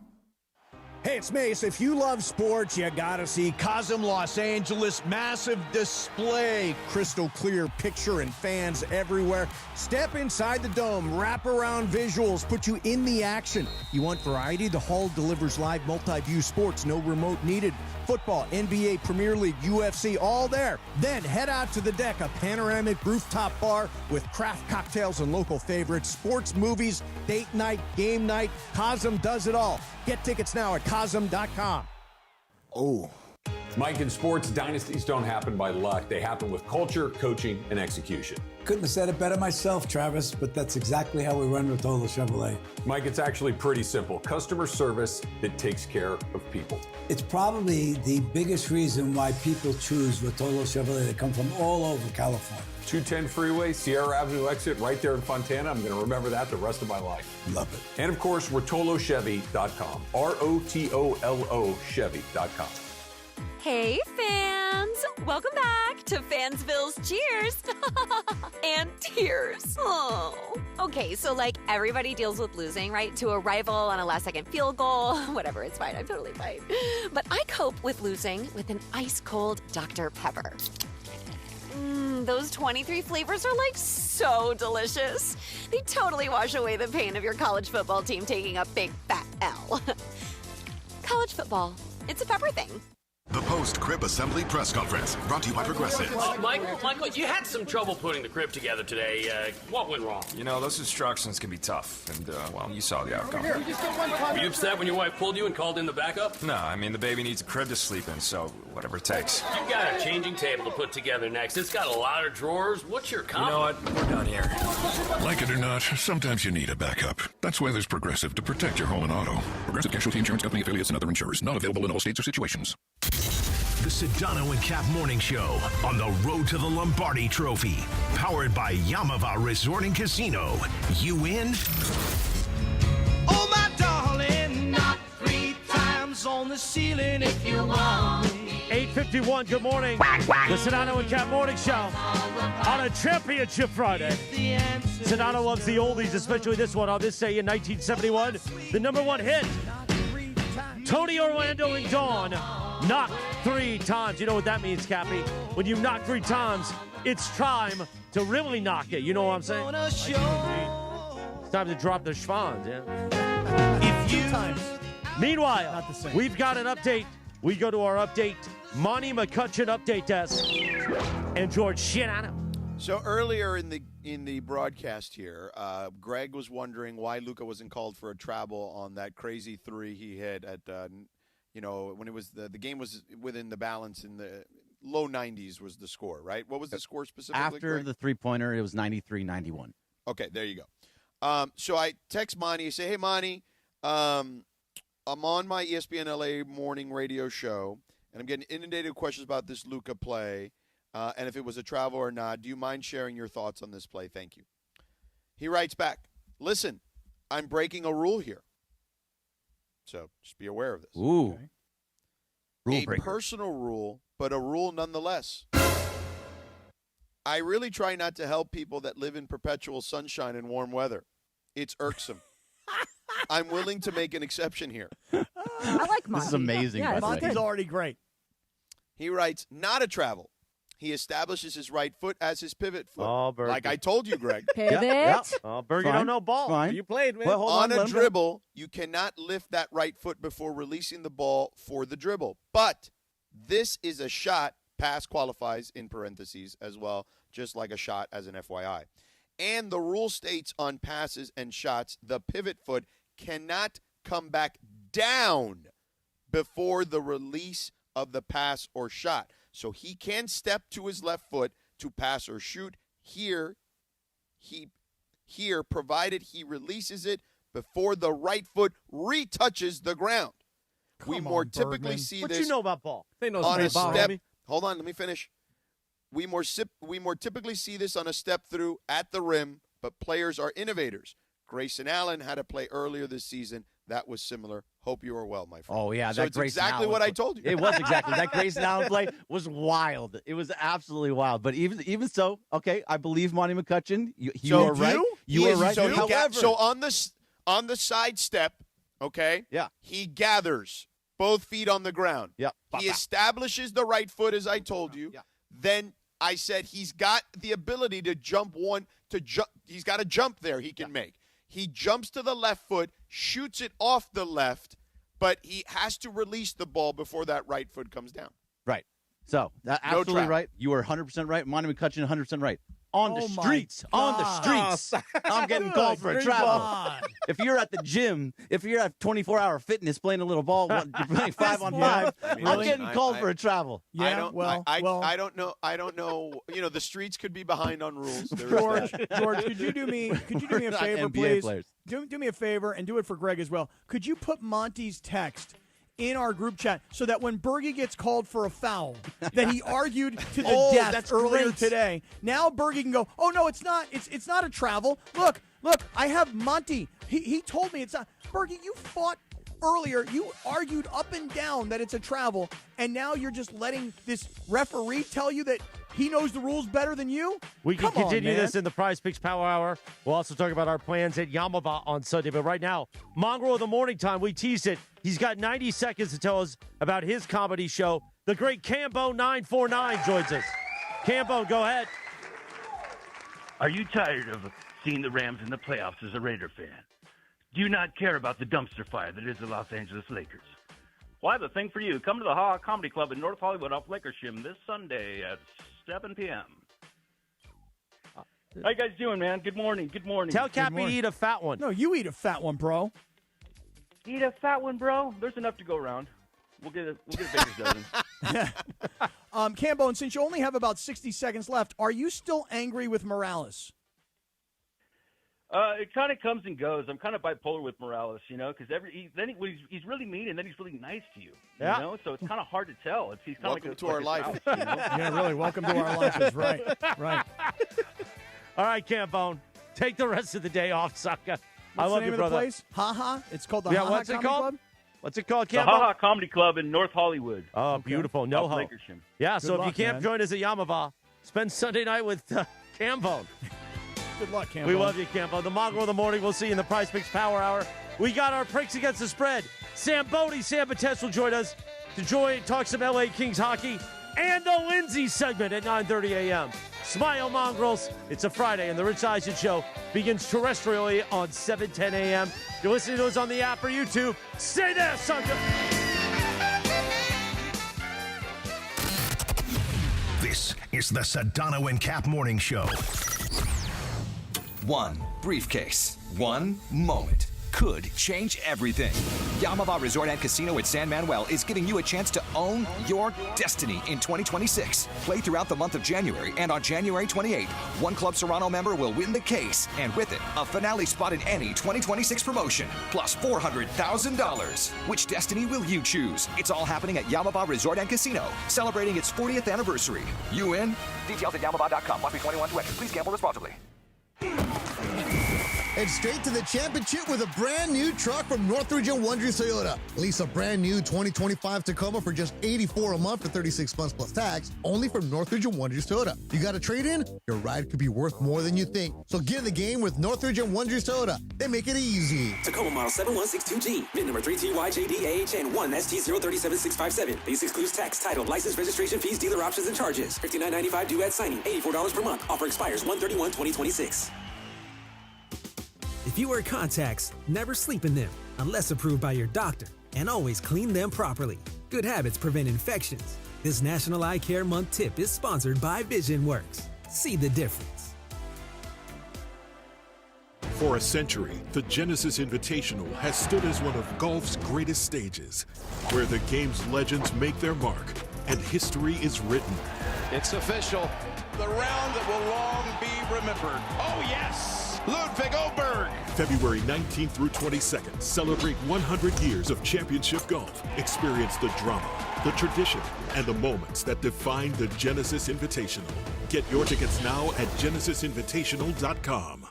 Hey, it's Mace. If you love sports, you gotta see Cosm Los Angeles. Massive display, crystal clear picture and fans everywhere. Step inside the dome, wrap around visuals, put you in the action. You want variety? The hall delivers live multi-view sports, no remote needed. Football, NBA, Premier League, UFC, all there. Then head out to the deck, a panoramic rooftop bar with craft cocktails and local favorites, sports, movies, date night, game night. Cosm does it all. Get tickets now at Cosm.com. Oh. Mike, in sports, dynasties don't happen by luck. They happen with culture, coaching, and execution. Couldn't have said it better myself, Travis, but that's exactly how we run Rotolo Chevrolet. Mike, it's actually pretty simple. Customer service that takes care of people. It's probably the biggest reason why people choose Rotolo Chevrolet. They come from all over California. 210 freeway, Sierra Avenue exit, right there in Fontana. I'm going to remember that the rest of my life. Love it. And of course, RotoloChevy.com. ROTOLO Chevy.com. Hey, fans! Welcome back to Fansville's Cheers and Tears. Oh. Okay, so like everybody deals with losing, right? To a rival on a last-second field goal. Whatever, it's fine. I'm totally fine. But I cope with losing with an ice-cold Dr. Pepper. Those 23 flavors are like so delicious. They totally wash away the pain of your college football team taking a big fat L. College football, it's a pepper thing. The post-crib assembly press conference, brought to you by Progressive. Michael, you had some trouble putting the crib together today. What went wrong? You know, those instructions can be tough, and, well, you saw the outcome. Were you upset when your wife pulled you and called in the backup? No, I mean, the baby needs a crib to sleep in, so whatever it takes. You've got a changing table to put together next. It's got a lot of drawers. What's your comment? You know what? We're done here. Like it or not, sometimes you need a backup. That's why there's Progressive to protect your home and auto. Progressive Casualty Insurance Company affiliates and other insurers. Not available in all states or situations. The Sedano and Kap Morning Show on the road to the Lombardi Trophy. Powered by Yamava Resort and Casino. You in? Oh, my darling, knock 3 times on the ceiling if you want me. 8:51, good morning. The Sedano and Kap Morning Show on a Championship Friday. Sedano loves the oldies, especially this one on this day in 1971. The #1 hit. Tony Orlando and Dawn knock 3 times. You know what that means, Cappy? When you knock 3 times, it's time to really knock it. You know what I'm saying? It's time to drop the schwans, yeah? 2 times. Meanwhile, Not the same. we've got an update. We go to our update, Monty McCutcheon update desk, and George Shinano. So earlier in the broadcast here, Greg was wondering why Luka wasn't called for a travel on that crazy 3 he hit at, when it was the game was within the balance in the low 90s was the score, right? What was the score specifically? After Greg? the three-pointer, it was 93-91. Okay, there you go. So I text Monty, say, hey, Monty, I'm on my ESPN LA morning radio show, and I'm getting inundated with questions about this Luka play. And if it was a travel or not. Do you mind sharing your thoughts on this play? Thank you. He writes back, listen, I'm breaking a rule here. So just be aware of this. Ooh. Okay? Rule a breaker. personal rule, but a rule nonetheless. I really try not to help people that live in perpetual sunshine and warm weather. It's irksome. I'm willing to make an exception here. I like Monty. This is amazing. Yeah, Monty's already great. He writes, not a travel. He establishes his right foot as his pivot foot. Oh, Bergie. Like I told you, Greg. Pivot. Oh, Bergie don't know ball. Fine. You played, man. Well, hold on let a him go. dribble, you cannot lift that right foot before releasing the ball for the dribble. But this is a shot. Pass qualifies in parentheses as well, just like a shot as an FYI. And the rule states on passes and shots, the pivot foot cannot come back down before the release of the pass or shot. So he can step to his left foot to pass or shoot. Here, provided he releases it before the right foot retouches the ground. We more typically see what this you know about ball? They know on a ball, step. homie. Hold on, let me finish. We more typically see this on a step through at the rim, but players are innovators. Grayson Allen had a play earlier this season that was similar. Hope you are well, my friend. Oh, yeah. So that it's Grayson exactly Allen what I play- told you. It was exactly. That Grayson Allen play was wild. It was absolutely wild. But even so, okay, I believe Monty McCutcheon. You So are right. You are right. So, However, so on the side step, okay? Yeah. He gathers both feet on the ground. Yeah. He establishes the right foot, as I told you. Yeah. Then I said he's got the ability to jump He's got a jump there he can make. He jumps to the left foot, shoots it off the left, but he has to release the ball before that right foot comes down. right. So, absolutely travel. right. You are 100% right. Monty McCutcheon, 100% right. On the Oh, my streets. On the God. streets. I'm getting called for a Good travel. God. If you're at the gym, if you're at 24-hour fitness playing a little ball, you're playing 5-on-5, I'm Really? getting called for a travel. Yeah, I don't, well, I don't know. I don't know. You know, the streets could be behind on rules. There is George, that. George, could you do me a Not favor, NBA please? players. Do me a favor and do it for Greg as well. Could you put Monty's text in our group chat so that when Bergie gets called for a foul that he argued to the death that's earlier great. today, now Bergie can go, oh, no, it's not. It's not a travel. Look, I have Monty. He told me it's not. Bergie, you fought earlier. You argued up and down that it's a travel, and now you're just letting this referee tell you that he knows the rules better than you? We can Come on, continue man. this in the Prize Picks Power Hour. We'll also talk about our plans at Yamava on Sunday. But right now, Mongrel of the Morning Time, we teased it. He's got 90 seconds to tell us about his comedy show. The great Cambo949 joins us. Cambo, go ahead. Are you tired of seeing the Rams in the playoffs as a Raider fan? Do you not care about the dumpster fire that is the Los Angeles Lakers? Well, I have a thing for you. Come to the Ha Comedy Club in North Hollywood off Lakershim this Sunday at 7 p.m. How you guys doing, man? Good morning. Good morning. Tell Cappy to eat a fat one. No, you eat a fat one, bro. Eat a fat one, bro. There's enough to go around. We'll get a baker's dozen. Cambo, and since you only have about 60 seconds left, are you still angry with Morales? It kind of comes and goes. I'm kind of bipolar with Morales, because he's really mean and then he's really nice to you. Yeah. You know, so it's kind of hard to tell. He's kind Welcome of to our life. Yeah, really. Welcome to our lives. Right. All right, Campone. Take the rest of the day off, sucker. I What's love the name you, of brother. the place? Ha. It's called the Yeah, Ha what's it Comedy called? Club? What's it called, The Campbell? Ha Ha Comedy Club in North Hollywood. Oh, beautiful. No Off ho. Lakersham. Yeah, Good so if luck, you can't man. join us at Yamava, spend Sunday night with Campbell. Good luck, Campbell. We love you, Campbell. The Mongrel of the Morning. We'll see you in the Prize Picks Power Hour. We got our picks against the spread. Sam Bodie, Sam Bates will join us to talk some LA Kings hockey and the Lindsay segment at 9:30 a.m. Smile, Mongrels. It's a Friday, and the Rich Eisen Show begins terrestrially on 7:10 a.m. You're listening to us on the app or YouTube. Stay there, sucker. This is the Sedano and Kap Morning Show. One briefcase, one moment could change everything. Yamava Resort and Casino at San Manuel is giving you a chance to own your destiny in 2026. Play throughout the month of January, and on January 28th, one Club Serrano member will win the case, and with it, a finale spot in any 2026 promotion, plus $400,000. Which destiny will you choose? It's all happening at Yamava Resort and Casino, celebrating its 40th anniversary. You in? Details at yamava.com. Must be 21 to enter. Please gamble responsibly. And straight to the championship with a brand new truck from Northridge and Wondrous Toyota. Lease a brand new 2025 Tacoma for just $84 a month for 36 months plus tax, only from Northridge and Wondrous Toyota. You got a trade-in? Your ride could be worth more than you think. So get in the game with Northridge and Wondrous Toyota. They make it easy. Tacoma model 7162G, VIN number 3TYJDAHN 1ST037657. Base excludes tax, title, license, registration fees, dealer options, and charges. $59.95 due at signing. $84 per month. Offer expires 1/31/2026. If you wear contacts, never sleep in them unless approved by your doctor, and always clean them properly. Good habits prevent infections. This National Eye Care Month tip is sponsored by VisionWorks. See the difference. For a century, the Genesis Invitational has stood as one of golf's greatest stages, where the game's legends make their mark and history is written. It's official. The round that will long be remembered. Oh, yes! Ludwig Oberg. February 19th through 22nd, celebrate 100 years of championship golf. Experience the drama, the tradition, and the moments that define the Genesis Invitational. Get your tickets now at genesisinvitational.com.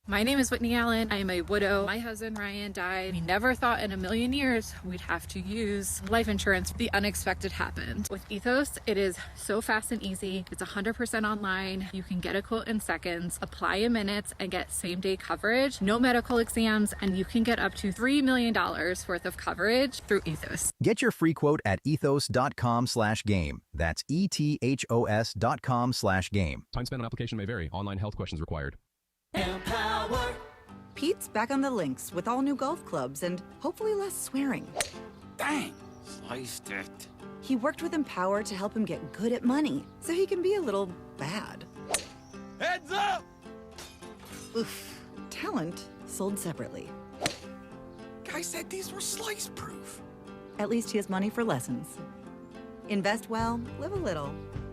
My name is Whitney Allen. I am a widow. My husband Ryan died. We never thought in a million years we'd have to use life insurance. The unexpected happened. With Ethos, it is so fast and easy. It's 100% online. You can get a quote in seconds, apply in minutes, and get same-day coverage. No medical exams, and you can get up to $3 million worth of coverage through Ethos. Get your free quote at ethos.com/game. That's ETHOS.com/game. Time spent on application may vary. Online health questions required. Empower. Pete's back on the links with all new golf clubs and hopefully less swearing. Dang, sliced it. He worked with Empower to help him get good at money so he can be a little bad. Heads up! Oof. Talent sold separately. Guy said these were slice proof. At least he has money for lessons. Invest well, live a little.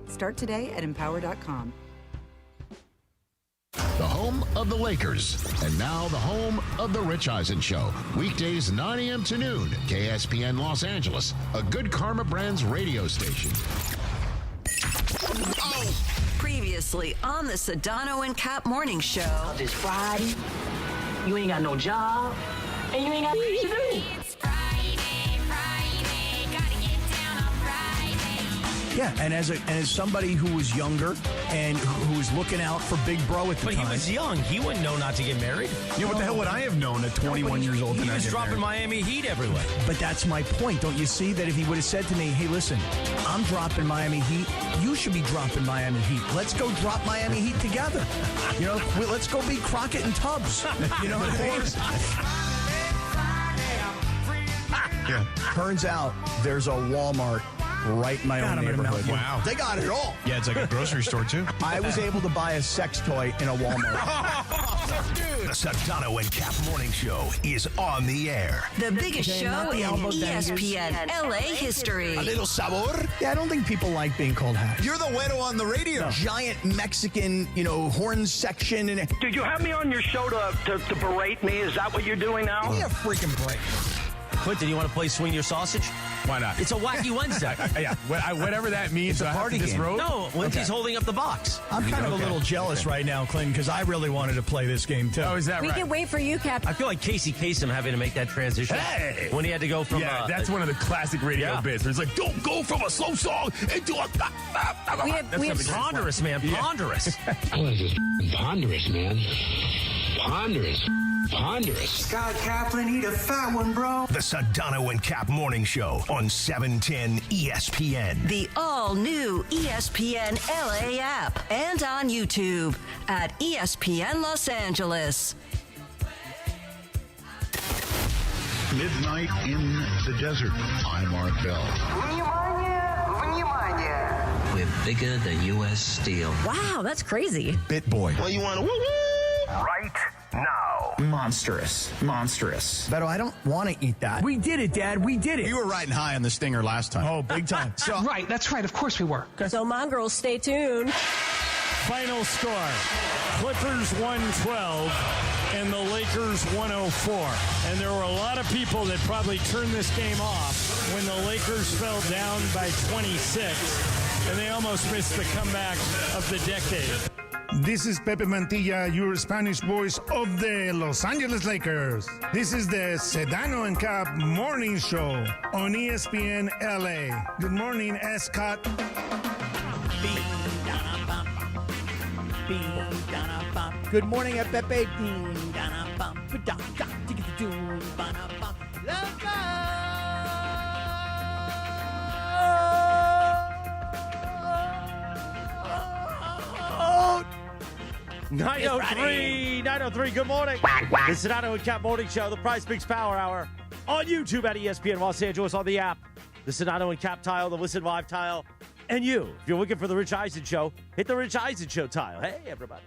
Start today at empower.com. The home of the Lakers. And now the home of the Rich Eisen Show. Weekdays 9 a.m. to noon. KSPN Los Angeles. A Good Karma Brands radio station. Previously on the Sedano and Kap Morning Show. It's Friday. You ain't got no job. And you ain't got shit to do. Yeah, and as somebody who was younger and who was looking out for Big Bro at the time. But he was young. He wouldn't know not to get married. Yeah, what the hell would I have known at 21 years old? He was dropping Miami Heat everywhere. But that's my point. Don't you see that if he would have said to me, hey, listen, I'm dropping Miami Heat. You should be dropping Miami Heat. Let's go drop Miami Heat together. You know, let's go be Crockett and Tubbs. You know what I mean? Yeah. Turns out there's a Walmart right in my own neighborhood. Wow. They got it all. Yeah, it's like a grocery store, too. I was able to buy a sex toy in a Walmart. The Sedano and Kap Morning Show is on the air. The biggest show in ESPN LA history. A little sabor? Yeah, I don't think people like being called hash. You're the güero on the radio. Giant Mexican, horn section. And Did you have me on your show to berate me? Is that what you're doing now? Give me a freaking break. Clinton, you want to play Swing Your Sausage? Why not? It's a wacky Wednesday. Yeah, whatever that means. It's a party game. No, Lindsay's holding up the box. I'm kind of a little jealous right now, Clinton, because I really wanted to play this game, too. Oh, is that We right? can wait for you, Cap. I feel like Casey Kasem having to make that transition. Hey! When he had to go from... that's one of the classic radio bits. Where it's like, don't go from a slow song into a... We have ponderous, man. Ponderous. What is this? Ponderous, man. Ponderous. Scott Kaplan, eat a fat one, bro. The Sedano and Kap Morning Show on 710 ESPN. The all-new ESPN LA app and on YouTube at ESPN Los Angeles. Midnight in the desert. I'm Art Bell. We're bigger than U.S. Steel. Wow, that's crazy. Bit Boy. Well, you want to woo-woo? Right now. Monstrous. Beto, I don't want to eat that. We did it, Dad. We did it. You were riding high on the stinger last time. Oh, big time. So, Right, that's right. Of course we were. So, Mongrels, stay tuned. Final score, Clippers 112 and the Lakers 104. And there were a lot of people that probably turned this game off when the Lakers fell down by 26, and they almost missed the comeback of the decade. This is Pepe Mantilla, your Spanish voice of the Los Angeles Lakers. This is the Sedano and Kap Morning Show on ESPN LA. Good morning, Escott. good morning, Pepe. Nine 903, good morning. The Sedano and Kap Morning Show, the Prize Picks Power Hour on YouTube at ESPN Los Angeles, on the app, the Sedano and Kap tile, the Listen Live tile, and you. If you're looking for the Rich Eisen Show, hit the Rich Eisen Show tile. Hey, everybody.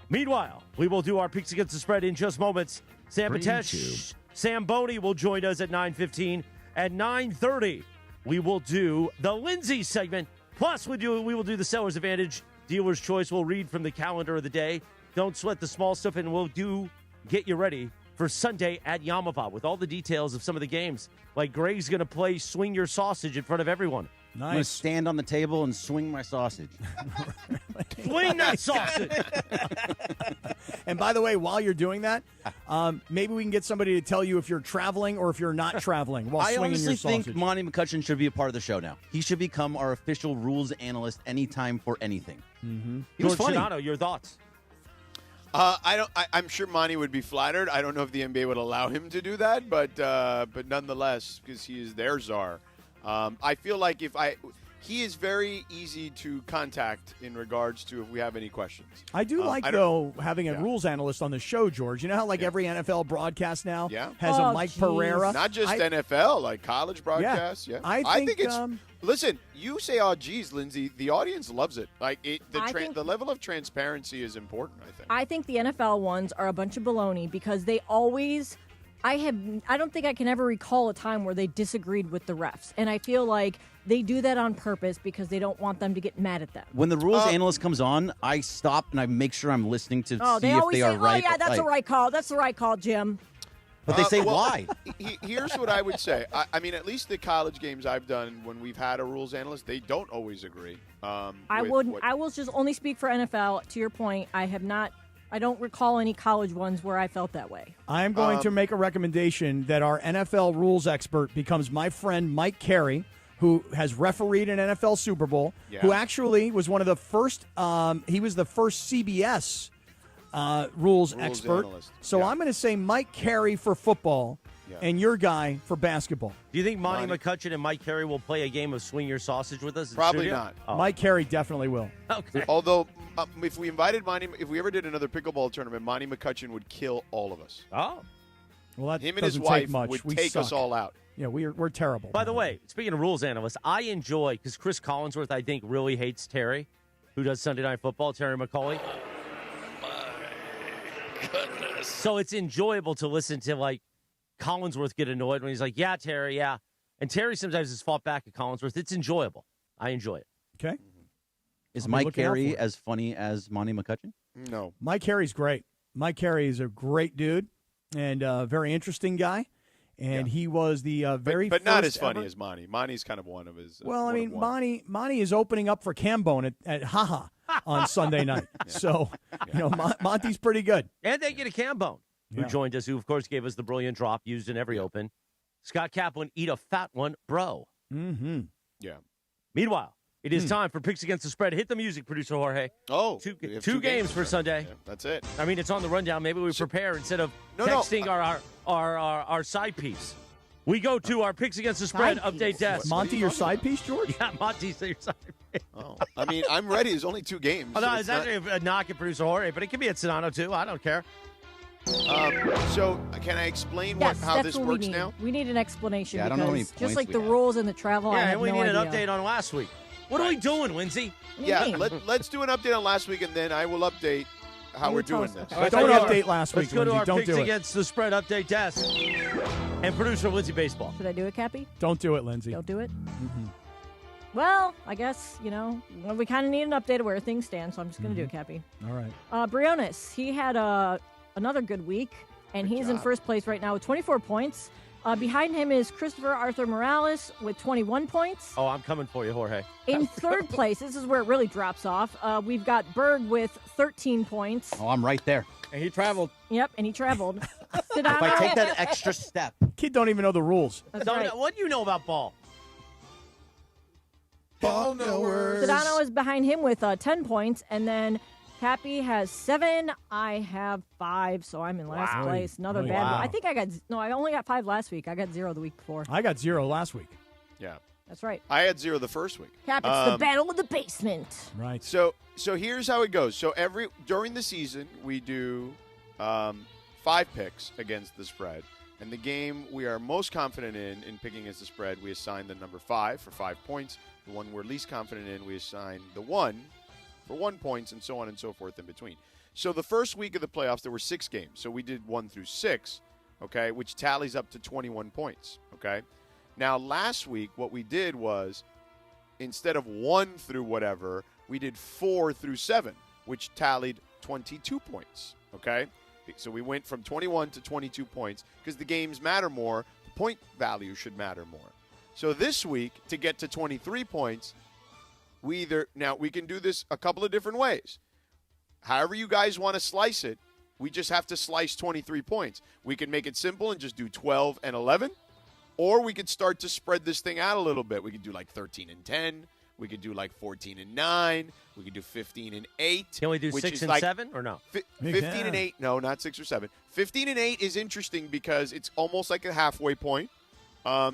Meanwhile, we will do our picks against the spread in just moments. Sam Patesh, Sam Boney will join us at 9:15. At 9:30, we will do the Lindsay segment. Plus, we will do the Seller's Advantage. Dealer's Choice. We'll read from the calendar of the day. Don't sweat the small stuff, and we'll get you ready for Sunday at Yamava with all the details of some of the games. Like Greg's going to play Swing Your Sausage in front of everyone. Nice. I'm going to stand on the table and swing my sausage. Swing that sausage! And by the way, while you're doing that, maybe we can get somebody to tell you if you're traveling or if you're not traveling while swinging your sausage. I honestly think Monty McCutcheon should be a part of the show now. He should become our official rules analyst anytime for anything. Mm-hmm. He was George funny. Sedano, your thoughts? I'm sure Monty would be flattered. I don't know if the NBA would allow him to do that, but nonetheless, because he is their czar. I feel like he is very easy to contact in regards to if we have any questions. I do like, having a rules analyst on the show, George. You know how, every NFL broadcast now has a Mike Pereira? Not just NFL, like college broadcasts. Yeah. I think it's... Listen, you say, oh, geez, Lindsay, the audience loves it. The level of transparency is important, I think. I think the NFL ones are a bunch of baloney because they always... I don't think I can ever recall a time where they disagreed with the refs. And I feel like they do that on purpose because they don't want them to get mad at them. When the rules analyst comes on, I stop and I make sure I'm listening to see they if always they say, are right. Oh, yeah, that's the right call. That's the right call, Jim. But they say why. Here's what I would say. I mean, at least the college games I've done, when we've had a rules analyst, they don't always agree. I will just only speak for NFL. To your point, I don't recall any college ones where I felt that way. I'm going to make a recommendation that our NFL rules expert becomes my friend Mike Carey, who has refereed an NFL Super Bowl, who actually was one of the first, he was the first CBS rules expert. Analyst. So I'm going to say Mike Carey for football and your guy for basketball. Do you think Monty McCutcheon and Mike Carey will play a game of Swing Your Sausage with us? Probably not. Oh. Mike Carey definitely will. Okay. Although, if we invited if we ever did another pickleball tournament, Monty McCutcheon would kill all of us. Oh. Well, that him and his doesn't wife take much. would We take suck. us all out. Yeah, we're terrible. By the way, speaking of rules analysts, I enjoy, because Chris Collinsworth, I think, really hates Terry, who does Sunday Night Football, Terry McCauley. goodness. So it's enjoyable to listen to, like, Collinsworth get annoyed when he's like, yeah, Terry, yeah. And Terry sometimes has fought back at Collinsworth. It's enjoyable. I enjoy it. Okay. Is Mike Carey as funny as Monty McCutcheon? No. Mike Carey's great. Mike Carey is a great dude and a very interesting guy. And he was the very but not first as funny ever- as Monty. Monty's kind of one of his. Well, I one mean, of one. Monty is opening up for Cambone at Haha on Sunday night. So, Monty's pretty good. And they get a Cambone, who joined us, who, of course, gave us the brilliant drop used in every open. Scott Kaplan, eat a fat one, bro. Mm-hmm. Yeah. Meanwhile, it is time for Picks Against the Spread. Hit the music, producer Jorge. Oh. Two games for Sunday. Yeah, that's it. I mean, it's on the rundown. Maybe we prepare instead of texting our side piece. We go to our Picks Against the Spread update desk. Monty, your side piece, George? Yeah, Monty's your side piece. Oh, I mean, I'm ready. There's only 2 games. Oh, no, so it's actually a knock at producer Jorge, but it can be at Sedano, too. I don't care. So, can I explain how that's this what works we need. now? We need an explanation Yeah, I don't know how many because just points like we the have. rules and the travel, I Yeah, have and we no need an idea. update on last week. What are we doing, Lindsay? Yeah, let's do an update on last week, and then I will update how You we're tell doing us, this. okay. Don't update last week, Let's go to Lindsay. our Don't Picks do it. Against the Spread update desk. And producer Lindsay Baseball. Should I do it, Cappy? Don't do it, Lindsay. Don't do it? Well, I guess, we kind of need an update of where things stand, so I'm just going to do it, Cappy. All right. Briones, he had another good week, and he's in first place right now with 24 points. Behind him is Christopher Arthur Morales with 21 points. Oh, I'm coming for you, Jorge. In third place, this is where it really drops off. We've got Berg with 13 points. Oh, I'm right there. And he traveled. Yep, and he traveled. If I take that extra step. Kid don't even know the rules. That's right. What do you know about ball? Ball knowers. Sedano is behind him with 10 points, and then Cappy has 7. I have 5, so I'm in last place. Another bad one. I think I only got 5 last week. I got 0 the week before. I got 0 last week. Yeah. That's right. I had 0 the first week. Cap, it's the battle of the basement. Right. So here's how it goes. So during the season, we do 5 picks against the spread. And the game we are most confident in picking against the spread, we assign the number 5 for 5 points. The one we're least confident in, we assign the 1 for 1 point, and so on and so forth in between. So the first week of the playoffs, there were 6 games. So we did 1 through 6, okay, which tallies up to 21 points, okay? Now, last week, what we did was, instead of 1 through whatever, we did 4 through 7, which tallied 22 points, okay? So we went from 21 to 22 points because the games matter more. The point value should matter more. So this week, to get to 23 points, we can do this a couple of different ways. However you guys want to slice it, we just have to slice 23 points. We can make it simple and just do 12 and 11, or we could start to spread this thing out a little bit. We could do like 13 and 10. We could do like 14 and 9. We could do 15 and 8. Can we do 6 and 7 or no? 15 and 8. No, not 6 or 7. 15 and 8 is interesting because it's almost like a halfway point.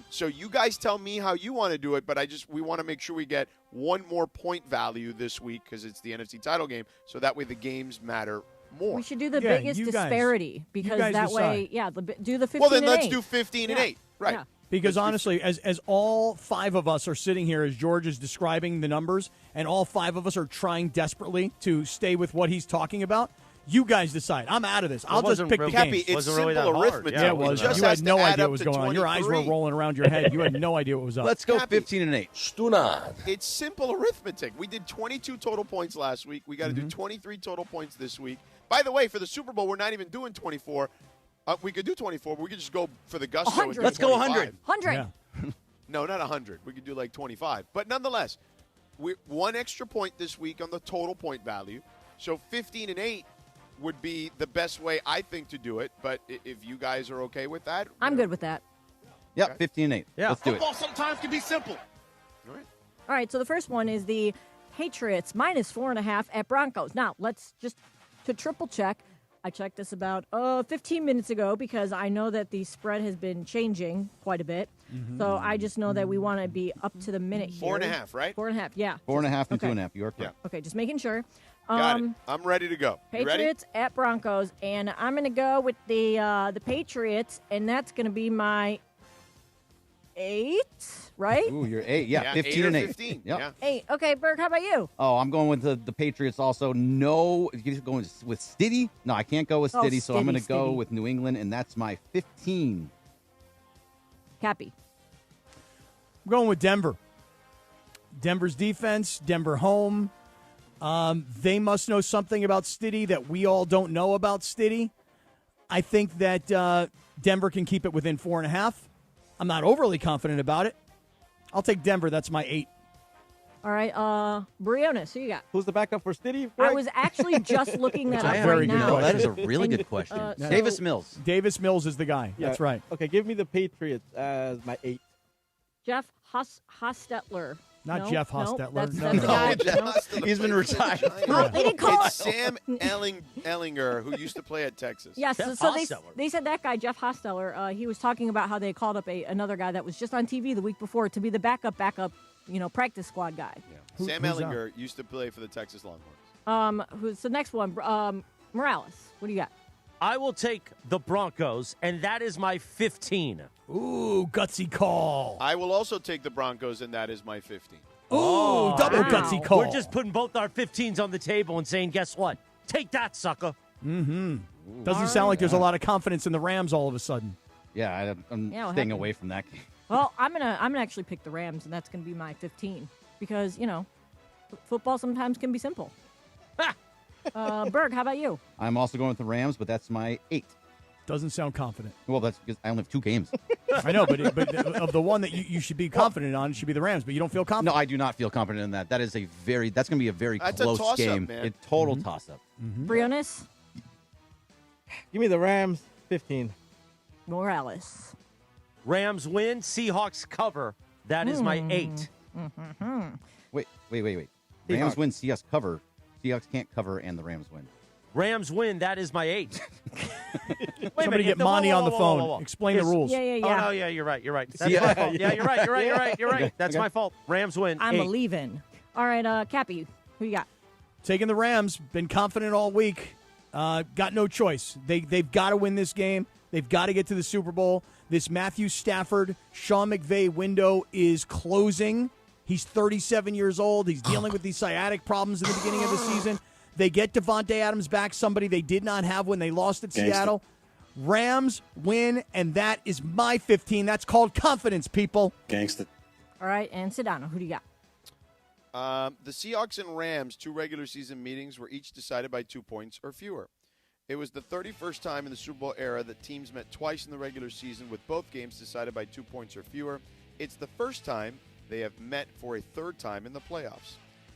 So you guys tell me how you want to do it, but we want to make sure we get one more point value this week because it's the NFC title game, so that way the games matter more. We should do the biggest disparity because that way, do the 15 Well, then and let's 8. do 15 and 8. Right. Yeah. Because honestly, as all 5 of us are sitting here, as George is describing the numbers, and all 5 of us are trying desperately to stay with what he's talking about, you guys decide. I'm out of this. I'll just pick the Cappy, games. it's simple arithmetic. Yeah, it was. You had no idea what was going on. Your eyes were rolling around your head. You had no idea what was up. Let's go Cappy. 15 and 8. Stunad. It's simple arithmetic. We did 22 total points last week. We got to do 23 total points this week. By the way, for the Super Bowl, we're not even doing 24. We could do 24, but we could just go for the gusto. 100. And do Let's go 100. 100. Yeah. No, not 100. We could do like 25. But nonetheless, we're 1 extra point this week on the total point value. So 15 and 8 would be the best way, I think, to do it. But if you guys are okay with that. I'm good with that. Yep, 15 and 8. Yeah. Let's do it. Football sometimes can be simple. All right. All right, so the first one is the Patriots minus 4.5 at Broncos. Now, let's just to triple check. I checked this about 15 minutes ago because I know that the spread has been changing quite a bit. So I just know that we want to be up to the minute here. 4.5, right? 4.5, yeah. 4.5 and Okay. 2.5. You are correct. Okay, just making sure. Got it. I'm ready to go. You ready? Patriots at Broncos, and I'm going to go with the Patriots, and that's going to be my 8. right? Ooh, you're 8. Yeah, 15 8 or and 8. 15. Yep. Yeah. 8. Okay, Berg, how about you? Oh, I'm going with the Patriots also. No, you're going with Stiddy? No, I can't go with Oh, Stiddy, so I'm going to go Stiddy. with New England, and that's my 15. Cappy. I'm going with Denver. Denver's defense, Denver home. They must know something about Stiddy that we all don't know about Stiddy. I think that Denver can keep it within 4.5. I'm not overly confident about it. I'll take Denver. That's my 8. All right, Briones, who you got? Who's the backup for Stiddy? I was actually just looking that up very right good now. question. That is a really good question. so- Davis Mills. Davis Mills is the guy. Yeah. That's right. Okay, give me the Patriots as my 8. Jeff Hostetler. Not No? Jeff No, Hostetler. That's, No, that's the no. guy. He's been retired. They didn't call It's Sam Ellinger, who used to play at Texas. Yes, Jeff so Hostetler. they said that guy, Jeff Hostetler, he was talking about how they called up another guy that was just on TV the week before to be the backup, practice squad guy. Sam who's Ellinger used to play for the Texas Longhorns. Who's the next one? Morales. What do you got? I will take the Broncos, and that is my 15. Ooh, gutsy call. I will also take the Broncos, and that is my 15. Ooh, double wow. gutsy call. We're just putting both our 15s on the table and saying, guess what? Take that, sucker. Doesn't sound like there's a lot of confidence in the Rams all of a sudden. Yeah, I'm Yeah, what staying happened? away from that game. Well, I'm gonna actually pick the Rams, and that's gonna be my 15 because football sometimes can be simple. Berg, how about you? I'm also going with the Rams, but that's my 8. Doesn't sound confident. Well, that's because I only have 2 games. I know, but of the one that you should be confident on, it should be the Rams, but you don't feel confident. No, I do not feel confident in that. That's going to be a very That's a close toss-up, game. man. A total toss-up. Briones, Give me the Rams 15. Morales. Rams win, Seahawks cover. That is my 8. Wait. Rams win, Seahawks cover. Seahawks can't cover, and the Rams win. Rams win, that is my 8. Somebody get Monty on the phone. Whoa. Explain the rules. Yeah. Oh, no, yeah, you're right. That's my fault. Yeah, you're right. That's my fault. Rams win. I'm 8. leaving. All right, Cappy, who you got? Taking the Rams. Been confident all week. Got no choice. They've got to win this game. They've got to get to the Super Bowl. This Matthew Stafford, Sean McVay window is closing. He's 37 years old. He's dealing with these sciatic problems in the beginning of the season. They get Devontae Adams back, somebody they did not have when they lost at Seattle. Rams win, and that is my 15. That's called confidence, people. Gangsta. All right, and Sedano, who do you got? The Seahawks and Rams 2 regular season meetings were each decided by 2 points or fewer. It was the 31st time in the Super Bowl era that teams met twice in the regular season with both games decided by 2 points or fewer. It's the first time they have met for a third time in the playoffs.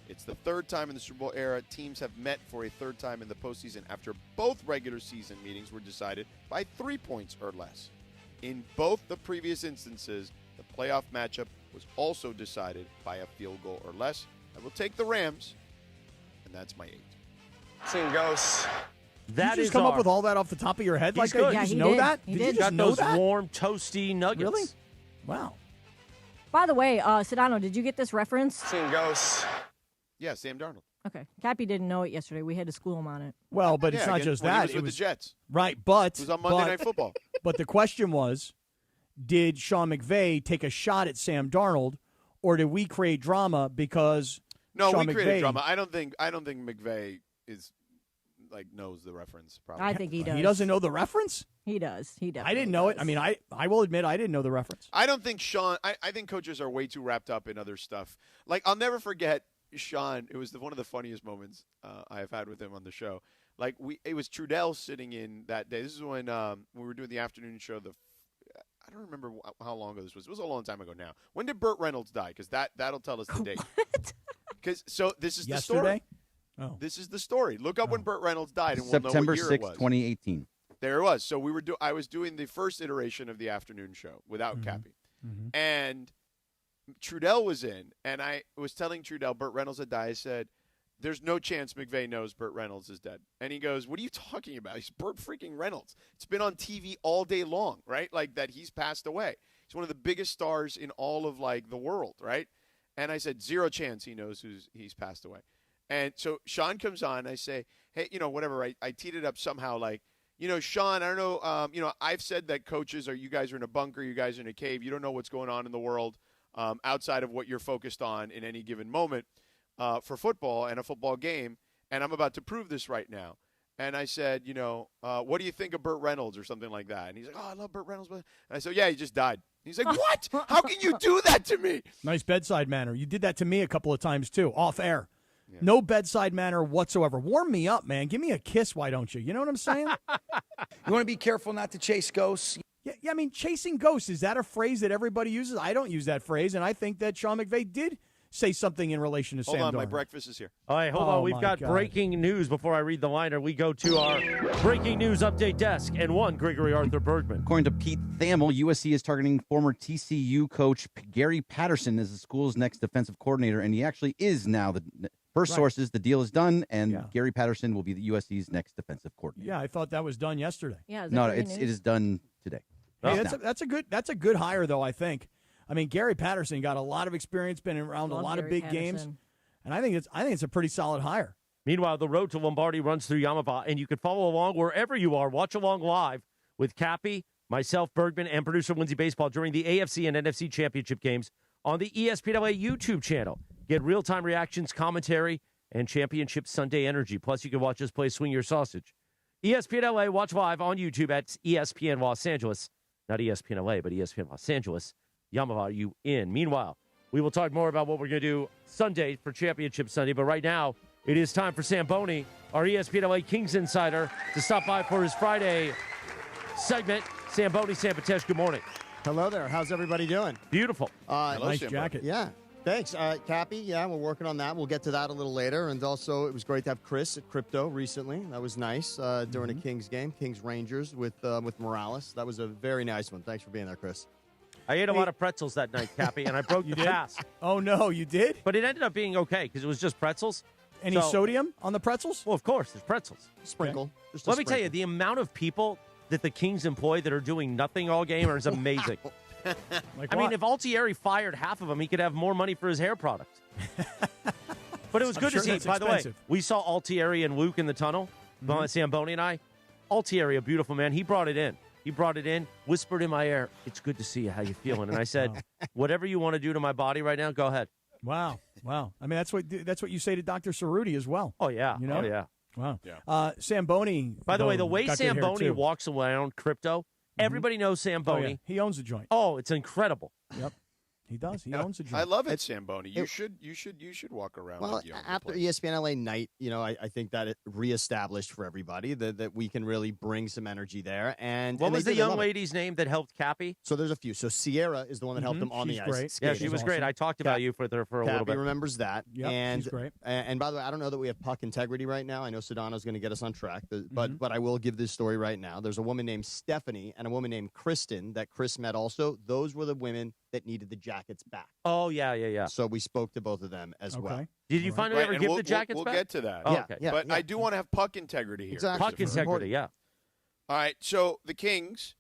It's the third time in the Super Bowl era teams have met for a third time in the postseason after both regular season meetings were decided by 3 points or less. In both the previous instances, the playoff matchup was also decided by a field goal or less. I will take the Rams, and that's my 8. Seen ghosts. That Did you is just come up our- with all that off the top of your head like He's that? good. You Yeah, just he know did. that? He Did did. you just Got know those that? warm, toasty nuggets. Really? Wow. By the way, Sedano, did you get this reference? Seen ghosts. Yeah, Sam Darnold. Okay, Cappy didn't know it yesterday. We had to school him on it. Well, but it's Yeah, not again, just when he that. was with the Jets. Right, but It was on Monday Night Football. But the question was, did Sean McVay take a shot at Sam Darnold, or did we create drama because No, Sean we created McVay, drama. I don't think McVay is knows the reference. Probably. I think he does. He doesn't know the reference? He does. He does. I didn't know it. I mean, I will admit I didn't know the reference. I don't think Sean. I think coaches are way too wrapped up in other stuff. Like I'll never forget Sean. It was one of the funniest moments I have had with him on the show. Like it was Trudell sitting in that day. This is when we were doing the afternoon show. I don't remember how long ago this was. It was a long time ago now. When did Burt Reynolds die? Because that'll tell us the date. Because this is the story. Yesterday? Oh. This is the story. Look up when Burt Reynolds died, and we'll know September what year 6th, it was. 2018. There it was. So I was doing the first iteration of the afternoon show without Cappy. And Trudell was in, and I was telling Trudell Burt Reynolds had died. I said, there's no chance McVay knows Burt Reynolds is dead. And he goes, what are you talking about? He's Burt freaking Reynolds. It's been on TV all day long, right? Like that he's passed away. He's one of the biggest stars in all of the world, right? And I said, zero chance he knows he's passed away. And so Sean comes on, and I say, hey, whatever. I teed it up somehow Sean, I don't know, I've said that coaches you guys are in a bunker, you guys are in a cave, you don't know what's going on in the world. outside of what you're focused on in any given moment for football and a football game. And I'm about to prove this right now. And I said, what do you think of Burt Reynolds or something like that? And he's like, oh, I love Burt Reynolds. And I said, yeah, he just died. He's like, what? How can you do that to me? Nice bedside manner. You did that to me a couple of times, too, off air. Yeah. No bedside manner whatsoever. Warm me up, man. Give me a kiss, why don't you? You know what I'm saying? You want to be careful not to chase ghosts. Yeah, I mean, chasing ghosts, is that a phrase that everybody uses? I don't use that phrase, and I think that Sean McVay did say something in relation to Sam Hold on, Darnold. my breakfast is here. All right, hold on. We've got breaking news before I read the liner. We go to our breaking news update desk and one Gregory Arthur Bergman. According to Pete Thamel, USC is targeting former TCU coach Gary Patterson as the school's next defensive coordinator, and he actually is now. The first sources, the deal is done, and Gary Patterson will be the USC's next defensive coordinator. Yeah, I thought that was done yesterday. Yeah, no, it is done today. Hey, that's a good hire, though, I think. I mean, Gary Patterson got a lot of experience, been around a lot of big games, and I think it's a pretty solid hire. Meanwhile, the road to Lombardi runs through Yamava, and you can follow along wherever you are. Watch along live with Cappy, myself, Bergman, and producer Lindsay Baseball during the AFC and NFC championship games on the ESPN LA YouTube channel. Get real-time reactions, commentary, and championship Sunday energy. Plus, you can watch us play Swing Your Sausage. ESPN LA, watch live on YouTube at ESPN Los Angeles. Not ESPN LA, but ESPN Los Angeles. Yamava, are you in? Meanwhile, we will talk more about what we're going to do Sunday for Championship Sunday. But right now, it is time for Sam Boney, our ESPN LA Kings insider, to stop by for his Friday segment. Sam Boney, Sam Patesh, good morning. Hello there. How's everybody doing? Beautiful. Nice jacket. Yeah. Thanks. Cappy, yeah, we're working on that. We'll get to that a little later. And also, it was great to have Chris at Crypto recently. That was nice during a Kings game, Kings-Rangers with Morales. That was a very nice one. Thanks for being there, Chris. I ate a lot of pretzels that night, Cappy, and I broke the fast. Oh, no, you did? But it ended up being okay because it was just pretzels. Any sodium on the pretzels? Well, of course, there's pretzels. Sprinkle. Okay. Let me tell you, the amount of people that the Kings employ that are doing nothing all game is amazing. I mean, if Altieri fired half of them, he could have more money for his hair products. But it was good to see. By the way, we saw Altieri and Luke in the tunnel, Samboni and I. Altieri, a beautiful man. He brought it in. Whispered in my ear, "It's good to see you. How you feeling?" And I said, "Whatever you want to do to my body right now, go ahead." Wow. I mean, that's what you say to Dr. Cerruti as well. Oh yeah. You know? Oh yeah. Wow. Yeah. Samboni. By the way, the way Samboni walks around Crypto, everybody knows Samboni. Oh, yeah. He owns the joint. Oh, it's incredible. Yep. He does. He owns the joint. I love it, Samboni. You should walk around. Well, after ESPN LA night, I think that it reestablished for everybody that we can really bring some energy there. And what was the young lady's name that helped Cappy? So there's a few. So Sierra is the one that helped him on the ice. Great. Yeah, she was great. I talked about you for a little bit. Remembers that. Yeah, she's great. And by the way, I don't know that we have puck integrity right now. I know Sedano's going to get us on track, but I will give this story right now. There's a woman named Stephanie and a woman named Kristen that Chris met also. Those were the women that needed the jackets back. Oh, yeah. So we spoke to both of them as well. Did you finally ever give the jackets back? We'll get to that. Oh, okay. But I do want to have puck integrity here. Exactly. Puck integrity, yeah. All right, so the Kings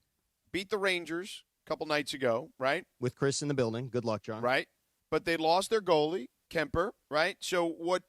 beat the Rangers a couple nights ago, right? With Chris in the building. Good luck, John. Right. But they lost their goalie, Kemper, right? So what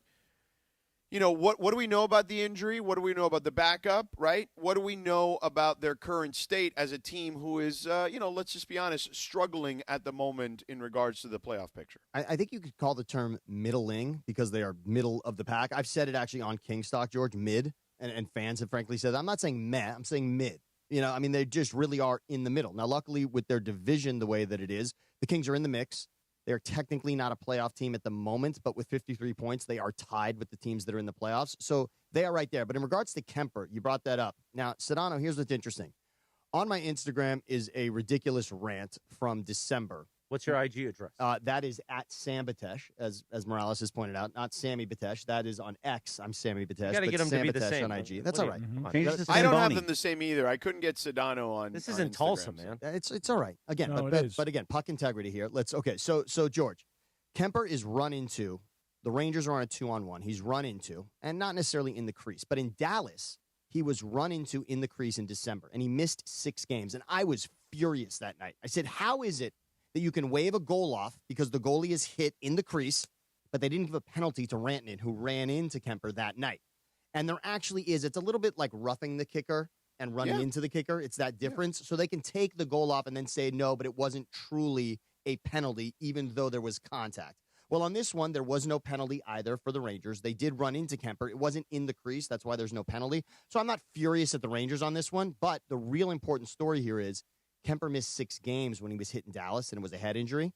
do we know about the injury? What do we know about the backup, right? What do we know about their current state as a team who is, let's just be honest, struggling at the moment in regards to the playoff picture? I think you could call the term middling because they are middle of the pack. I've said it actually on Kingstock, George, mid, and fans have frankly said, I'm not saying meh, I'm saying mid. They just really are in the middle. Now, luckily, with their division the way that it is, the Kings are in the mix. They're technically not a playoff team at the moment, but with 53 points, they are tied with the teams that are in the playoffs. So they are right there. But in regards to Kemper, you brought that up. Now, Sedano, here's what's interesting. On my Instagram is a ridiculous rant from December. What's your IG address? That is at Sam Batesh, as Morales has pointed out. Not Sammy Batesh. That is on X. I'm Sammy Batesh. You got to get them Sam to be the Batesh same. on IG. That's all right. I don't have them the same either. I couldn't get Sedano on. This isn't Tulsa, man. It's all right. Again, No, but again, puck integrity here. So George, Kemper is run into. The Rangers are on a 2-on-1. He's run into, and not necessarily in the crease, but in Dallas, he was run into in the crease in December, and he missed 6 games. And I was furious that night. I said, how is it that you can wave a goal off because the goalie is hit in the crease, but they didn't give a penalty to Rantanen, who ran into Kemper that night? And there actually is. It's a little bit like roughing the kicker and running into the kicker. It's that difference. So they can take the goal off and then say, no, but it wasn't truly a penalty, even though there was contact. Well, on this one, there was no penalty either for the Rangers. They did run into Kemper. It wasn't in the crease. That's why there's no penalty. So I'm not furious at the Rangers on this one, but the real important story here is Kemper missed 6 games when he was hit in Dallas, and it was a head injury.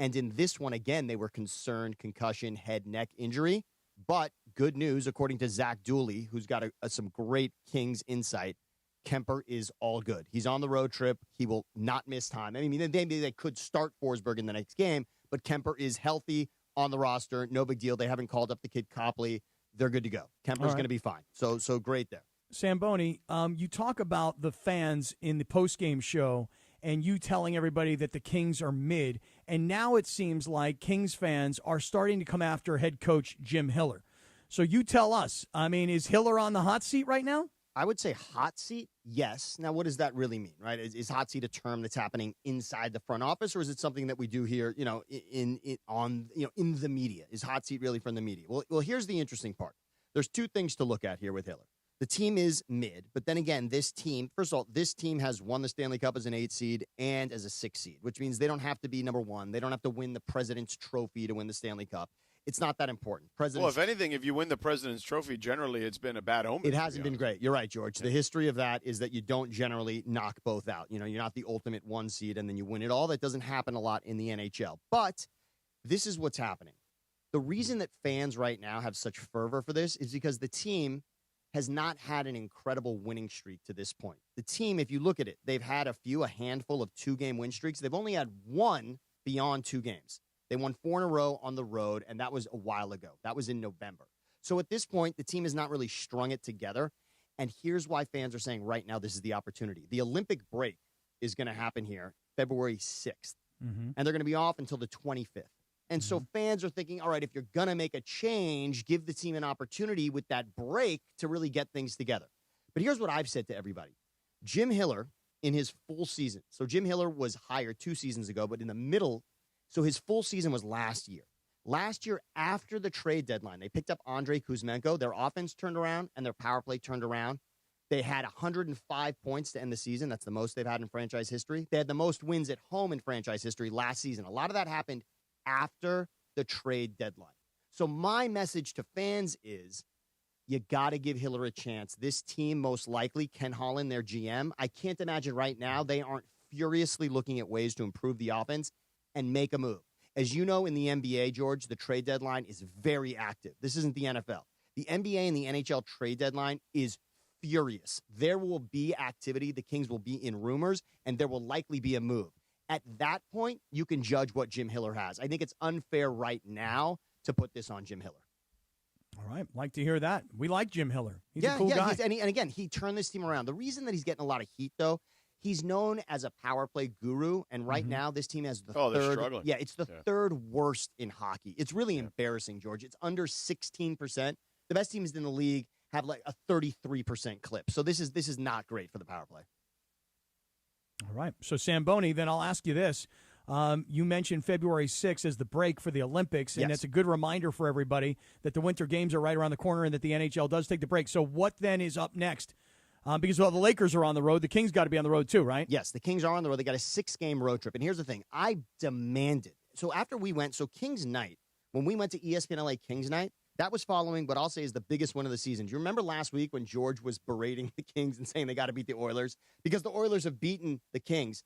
And in this one, again, they were concerned concussion, head, neck injury. But good news, according to Zach Dooley, who's got some great Kings insight, Kemper is all good. He's on the road trip. He will not miss time. I mean, maybe they could start Forsberg in the next game, but Kemper is healthy on the roster. No big deal. They haven't called up the kid Copley. They're good to go. Kemper's going to be fine. So great there. Samboni, you talk about the fans in the postgame show and you telling everybody that the Kings are mid, and now it seems like Kings fans are starting to come after head coach Jim Hiller. So you tell us, I mean, is Hiller on the hot seat right now? I would say hot seat, yes. Now, what does that really mean, right? Is hot seat a term that's happening inside the front office, or is it something that we do here, in the media? Is hot seat really from the media? Well, here's the interesting part. There's 2 things to look at here with Hiller. The team is mid, but then again, this team has won the Stanley Cup as an 8 seed and as a 6 seed, which means they don't have to be number 1. They don't have to win the President's Trophy to win the Stanley Cup. It's not that important. Well, if anything, if you win the President's Trophy, generally it's been a bad omen. It hasn't been great. You're right, George. The history of that is that you don't generally knock both out. You're not the ultimate 1 seed and then you win it all. That doesn't happen a lot in the NHL. But this is what's happening. The reason that fans right now have such fervor for this is because the team has not had an incredible winning streak to this point. The team, if you look at it, they've had a handful of 2-game win streaks. They've only had 1 beyond 2 games. They won 4 in a row on the road, and that was a while ago. That was in November. So at this point, the team has not really strung it together. And here's why fans are saying right now this is the opportunity. The Olympic break is going to happen here February 6th, and they're going to be off until the 25th. And so fans are thinking, all right, if you're going to make a change, give the team an opportunity with that break to really get things together. But here's what I've said to everybody. Jim Hiller, in his full season, so Jim Hiller was hired 2 seasons ago, but in the middle, so his full season was last year. Last year, after the trade deadline, they picked up Andrei Kuzmenko. Their offense turned around, and their power play turned around. They had 105 points to end the season. That's the most they've had in franchise history. They had the most wins at home in franchise history last season. A lot of that happened after the trade deadline. So my message to fans is you got to give Hiller a chance. This team, most likely, Ken Holland, their GM, I can't imagine right now they aren't furiously looking at ways to improve the offense and make a move. As you know, in the NBA, George, the trade deadline is very active. This isn't the NFL. The NBA and the NHL trade deadline is furious. There will be activity. The Kings will be in rumors, and there will likely be a move. At that point, you can judge what Jim Hiller has. I think it's unfair right now to put this on Jim Hiller. All right. Like to hear that. We like Jim Hiller. He's a cool guy. And again, he turned this team around. The reason that he's getting a lot of heat, though, he's known as a power play guru, and right now this team has the third. They're struggling. Yeah, it's the third worst in hockey. It's really embarrassing, George. It's under 16%. The best teams in the league have like a 33% clip. So this is not great for the power play. All right. So, Samboni, then I'll ask you this. You mentioned February 6th as the break for the Olympics, and that's a good reminder for everybody that the Winter Games are right around the corner and that the NHL does take the break. So what then is up next? Because the Lakers are on the road. The Kings got to be on the road too, right? Yes, the Kings are on the road. They got a 6-game road trip. And here's the thing. I demanded. So after we went, Kings night, when we went to ESPN LA Kings night, that was following what I'll say is the biggest win of the season. Do you remember last week when George was berating the Kings and saying they got to beat the Oilers? Because the Oilers have beaten the Kings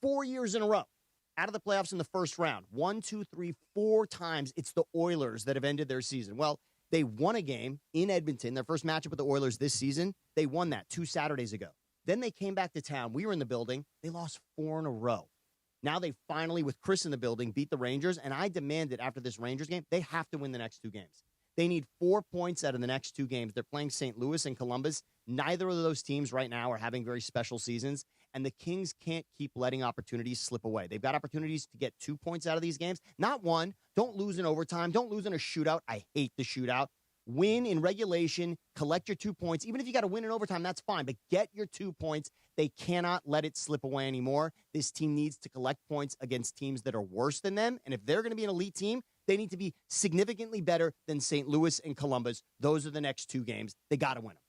4 years in a row out of the playoffs in the first round. 1, 2, 3, 4 times it's the Oilers that have ended their season. Well, they won a game in Edmonton, their first matchup with the Oilers this season. They won that 2 Saturdays ago. Then they came back to town. We were in the building. They lost 4 in a row. Now they finally, with Chris in the building, beat the Rangers. And I demanded after this Rangers game, they have to win the next 2 games. They need 4 points out of the next 2 games. They're playing St. Louis and Columbus. Neither of those teams right now are having very special seasons, and the Kings can't keep letting opportunities slip away. They've got opportunities to get 2 points out of these games. Not 1. Don't lose in overtime. Don't lose in a shootout. I hate the shootout. Win in regulation. Collect your 2 points. Even if you got to win in overtime, that's fine, but get your 2 points. They cannot let it slip away anymore. This team needs to collect points against teams that are worse than them, and if they're going to be an elite team, they need to be significantly better than St. Louis and Columbus. Those are the next 2 games. They got to win them.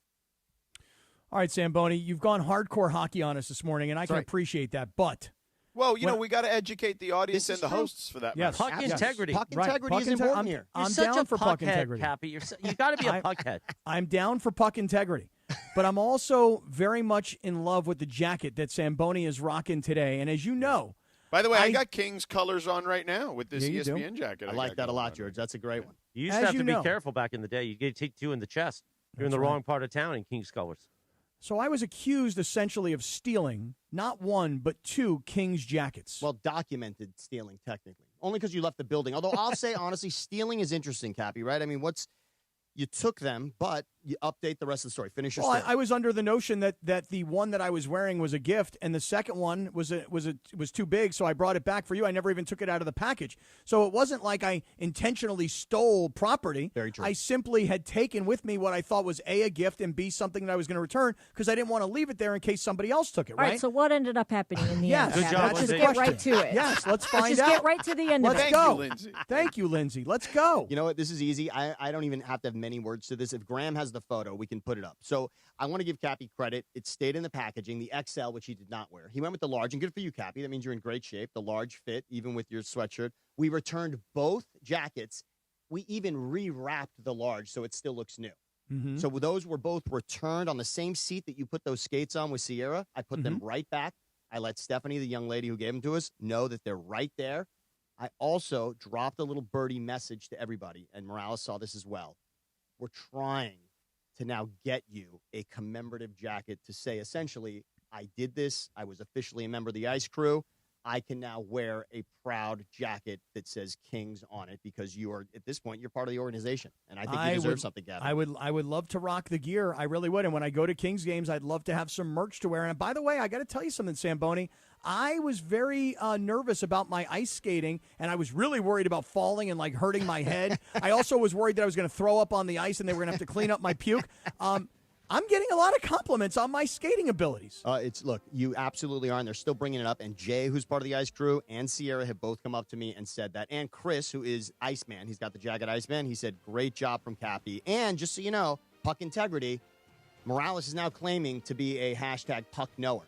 All right, Samboni, you've gone hardcore hockey on us this morning, and I can appreciate that. But Well, we got to educate the audience and the hosts for that. Yes. matter. Puck integrity. Puck integrity is important here. You're I'm such down a for puck puckhead, integrity. Cappy. You got to be a puckhead. I'm down for puck integrity. But I'm also very much in love with the jacket that Samboni is rocking today. And as you know, by the way, I got Kings colors on right now with this Yeah, you do. ESPN jacket. I like that a lot, George. That's a great one. You used As to have you to be know. careful back in the day. You get take two in the chest. You're in That's the right. wrong part of town in King's colors. so I was accused essentially of stealing not one, but 2 Kings jackets. Well, documented stealing, technically. Only because you left the building. Although I'll say, honestly, stealing is interesting, Cappy, right? I mean, you took them, but you update the rest of the story. Finish your Well, story. I was under the notion that the one that I was wearing was a gift, and the second one was too big, so I brought it back for you. I never even took it out of the package. So it wasn't like I intentionally stole property. Very true. I simply had taken with me what I thought was A, a gift, and B, something that I was going to return because I didn't want to leave it there in case somebody else took it, All right, so what ended up happening in the Yes. end? Good Pat? job, Let's just Lindsay. get right to it. Yes, let's find Let's just out. get right to the end of Let's it. go. Thank you, Lindsay. Let's go. You know what? This is easy. I don't even have to have many words to this. If Graham has the photo, we can put it up. So I want to give Cappy credit. It stayed in the packaging, the XL, which he did not wear. He went with the large, and good for you, Cappy. That means you're in great shape. The large fit, even with your sweatshirt. We returned both jackets. We even rewrapped the large so it still looks new. Mm-hmm. So those were both returned on the same seat that you put those skates on with Sierra. I put them right back. I let Stephanie, the young lady who gave them to us, know that they're right there. I also dropped a little birdie message to everybody, and Morales saw this as well. We're trying to now get you a commemorative jacket to say, essentially, I did this. I was officially a member of the Ice Crew. I can now wear a proud jacket that says Kings on it because you are, at this point, you're part of the organization. And I think you deserve something, Gavin. I would love to rock the gear. I really would. And when I go to Kings games, I'd love to have some merch to wear. And by the way, I got to tell you something, Samboni. I was very nervous about my ice skating, and I was really worried about falling and, like, hurting my head. I also was worried that I was going to throw up on the ice and they were going to have to clean up my puke. I'm getting a lot of compliments on my skating abilities. Look, you absolutely are, and they're still bringing it up. And Jay, who's part of the Ice Crew, and Sierra have both come up to me and said that. And Chris, who is Iceman, he's got the jacket Iceman. He said, great job from Cappy. And just so you know, puck integrity, Morales is now claiming to be a hashtag puck knower.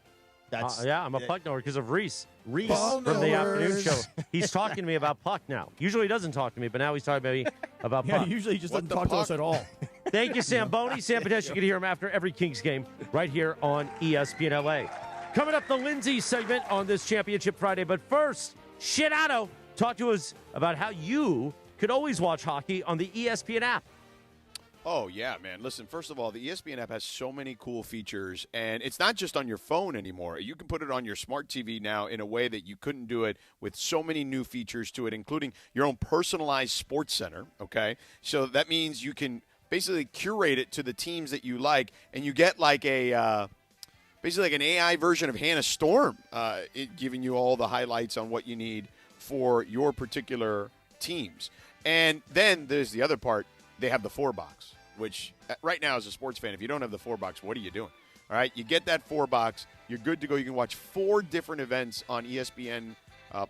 I'm a puck knower because of Reese. Reese from the afternoon show. He's talking to me about puck now. Usually he doesn't talk to me, but now he's talking to me about puck. Usually he just doesn't talk to us at all. Thank you, Samboni. Sam Podesh, you can hear him after every Kings game right here on ESPN LA. Coming up, the Lindsay segment on this Championship Friday. But first, Sedano, talk to us about how you could always watch hockey on the ESPN app. Oh, yeah, man. Listen, first of all, the ESPN app has so many cool features, and it's not just on your phone anymore. You can put it on your smart TV now in a way that you couldn't do it with so many new features to it, including your own personalized sports center, okay? So that means you can basically curate it to the teams that you like, and you get like a basically like an AI version of Hannah Storm, giving you all the highlights on what you need for your particular teams. And then there's the other part. They have the 4-box, which right now as a sports fan, if you don't have the 4-box, what are you doing? All right, you get that 4-box, you're good to go. You can watch 4 different events on ESPN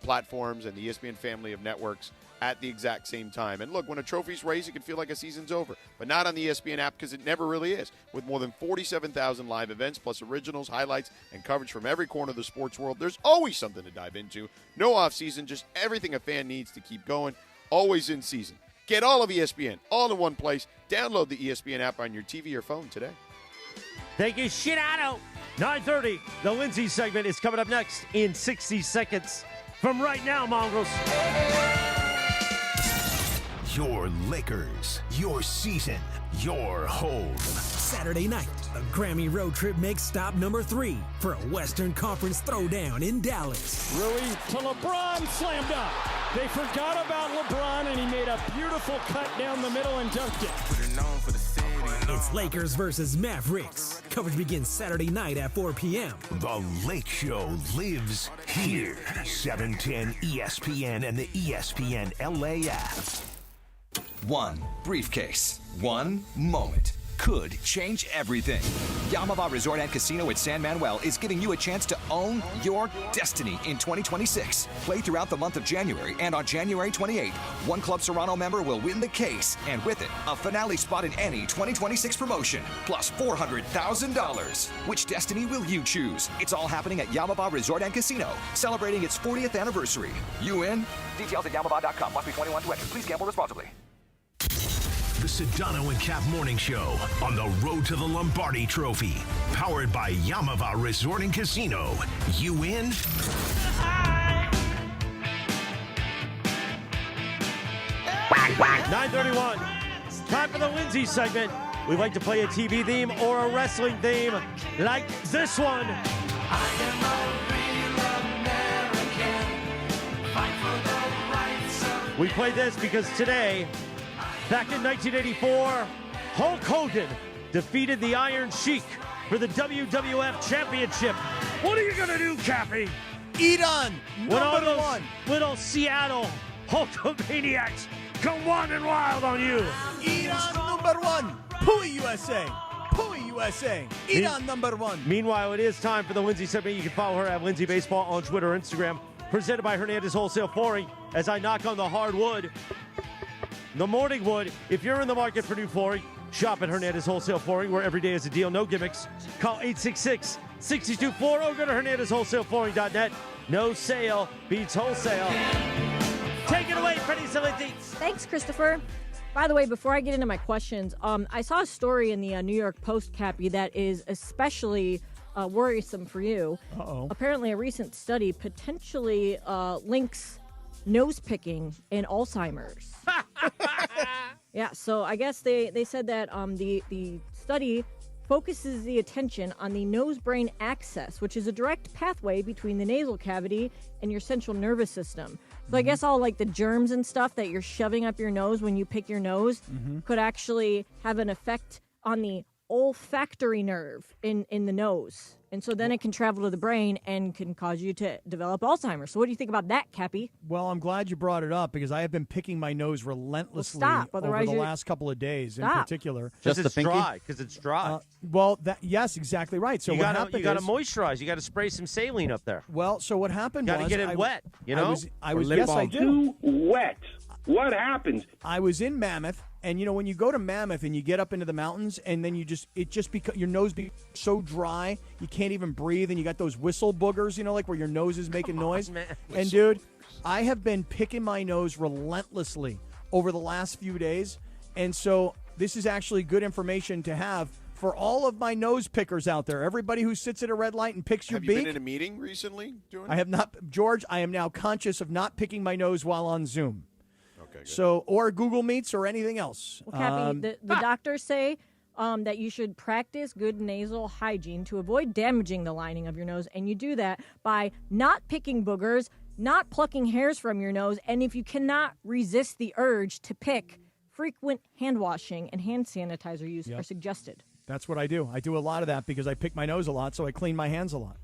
platforms and the ESPN family of networks at the exact same time. And look, when a trophy's raised, it can feel like a season's over, but not on the ESPN app because it never really is. With more than 47,000 live events, plus originals, highlights, and coverage from every corner of the sports world, there's always something to dive into. No off-season, just everything a fan needs to keep going, always in season. Get all of ESPN all in one place. Download the ESPN app on your TV or phone today. Thank you, Sedano. 9:30, the Lindsay segment is coming up next in 60 seconds from right now, Mongrels. Your Lakers, your season, your home. Saturday night, the Grammy road trip makes stop number 3 for a Western Conference throwdown in Dallas. Rui to LeBron, slam dunk. They forgot about LeBron, and he made a beautiful cut down the middle and dunked it. It's Lakers versus Mavericks. Coverage begins Saturday night at 4 p.m. The Lake Show lives here. 710 ESPN and the ESPN LA app. One briefcase, one moment. could change everything. Yamava Resort and Casino at San Manuel is giving you a chance to own your destiny in 2026. Play throughout the month of January, and on January 28th, one Club Serrano member will win the case, and with it, a finale spot in any 2026 promotion, plus $400,000. Which destiny will you choose? It's all happening at Yamava Resort and Casino, celebrating its 40th anniversary. You in? Details at yamava.com. Must be 21 to enter. Please gamble responsibly. The Sedano and Kap Morning Show on the road to the Lombardi Trophy. Powered by Yamava Resort and Casino. You in? 9:31. Time for the Lindsay segment. We'd like to play a TV theme or a wrestling theme like this one. We play this because today, back in 1984, Hulk Hogan defeated the Iron Sheik for the WWF Championship. What are you going to do, Cappy? Eat on number one. Little Seattle Hulkamaniacs come wandering wild on you. Eat on number one. Pooey USA. Pooey USA. Eat on number one. Meanwhile, it is time for the Lindsay segment. You can follow her at Lindsay Baseball on Twitter or Instagram. Presented by Hernandez Wholesale Flooring. As I knock on the hardwood, the morning wood. If you're in the market for new flooring, shop at Hernandez Wholesale Flooring, where every day is a deal, no gimmicks. Call 866-62-4 or go to HernandezWholesaleFlooring.net. No sale beats wholesale. Take it away, Freddie Salenti. Thanks, Christopher. By the way, before I get into my questions, I saw a story in the New York Post, Cappy, that is especially worrisome for you. Uh-oh. Apparently, a recent study potentially links nose picking and Alzheimer's. Yeah, so I guess they said that the study focuses the attention on the nose-brain axis, which is a direct pathway between the nasal cavity and your central nervous system. So I guess all like the germs and stuff that you're shoving up your nose when you pick your nose could actually have an effect on the olfactory nerve in the nose. And so then it can travel to the brain and can cause you to develop Alzheimer's. So what do you think about that, Cappy? Well, I'm glad you brought it up because I have been picking my nose relentlessly over the last couple of days in particular. Because it's dry. Because it's dry. Yes, exactly right. So you got to moisturize. You got to spray some saline up there. Well, so what happened was... Got to get it wet, you know? I do. Too wet. What happens? I was in Mammoth, and you know when you go to Mammoth and you get up into the mountains, and then your nose becomes so dry you can't even breathe, and you got those whistle boogers, you know, like where your nose is making noise. And dude, I have been picking my nose relentlessly over the last few days, and so this is actually good information to have for all of my nose pickers out there. Everybody who sits at a red light and picks your beak. Have you been in a meeting recently doing I have not, George. I am now conscious of not picking my nose while on Zoom. Good. So, or Google Meets or anything else. Well, Cappy, the doctors say that you should practice good nasal hygiene to avoid damaging the lining of your nose. And you do that by not picking boogers, not plucking hairs from your nose. And if you cannot resist the urge to pick, frequent hand washing and hand sanitizer use are suggested. That's what I do. I do a lot of that because I pick my nose a lot, so I clean my hands a lot.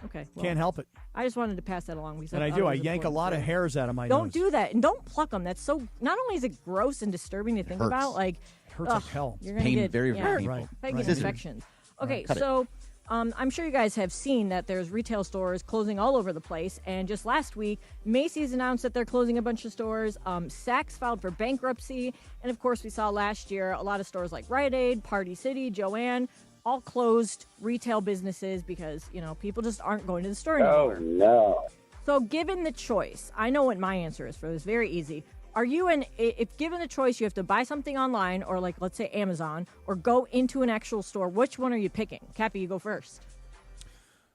Okay. Well, can't help it. I just wanted to pass that along. And I do. I yank a lot of hairs out of my nose. Don't do that. And don't pluck them. That's so, not only is it gross and disturbing to think about, like, it hurts like hell. You're going to get very painful. Right. infections. Okay, so I'm sure you guys have seen that there's retail stores closing all over the place. And just last week, Macy's announced that they're closing a bunch of stores. Saks filed for bankruptcy. And, of course, we saw last year a lot of stores like Rite Aid, Party City, Joann, all closed retail businesses because, you know, people just aren't going to the store anymore. Oh, no. So given the choice, I know what my answer is for this. Very easy. Are you if given the choice, you have to buy something online or like, let's say Amazon or go into an actual store, which one are you picking? Cappy, you go first.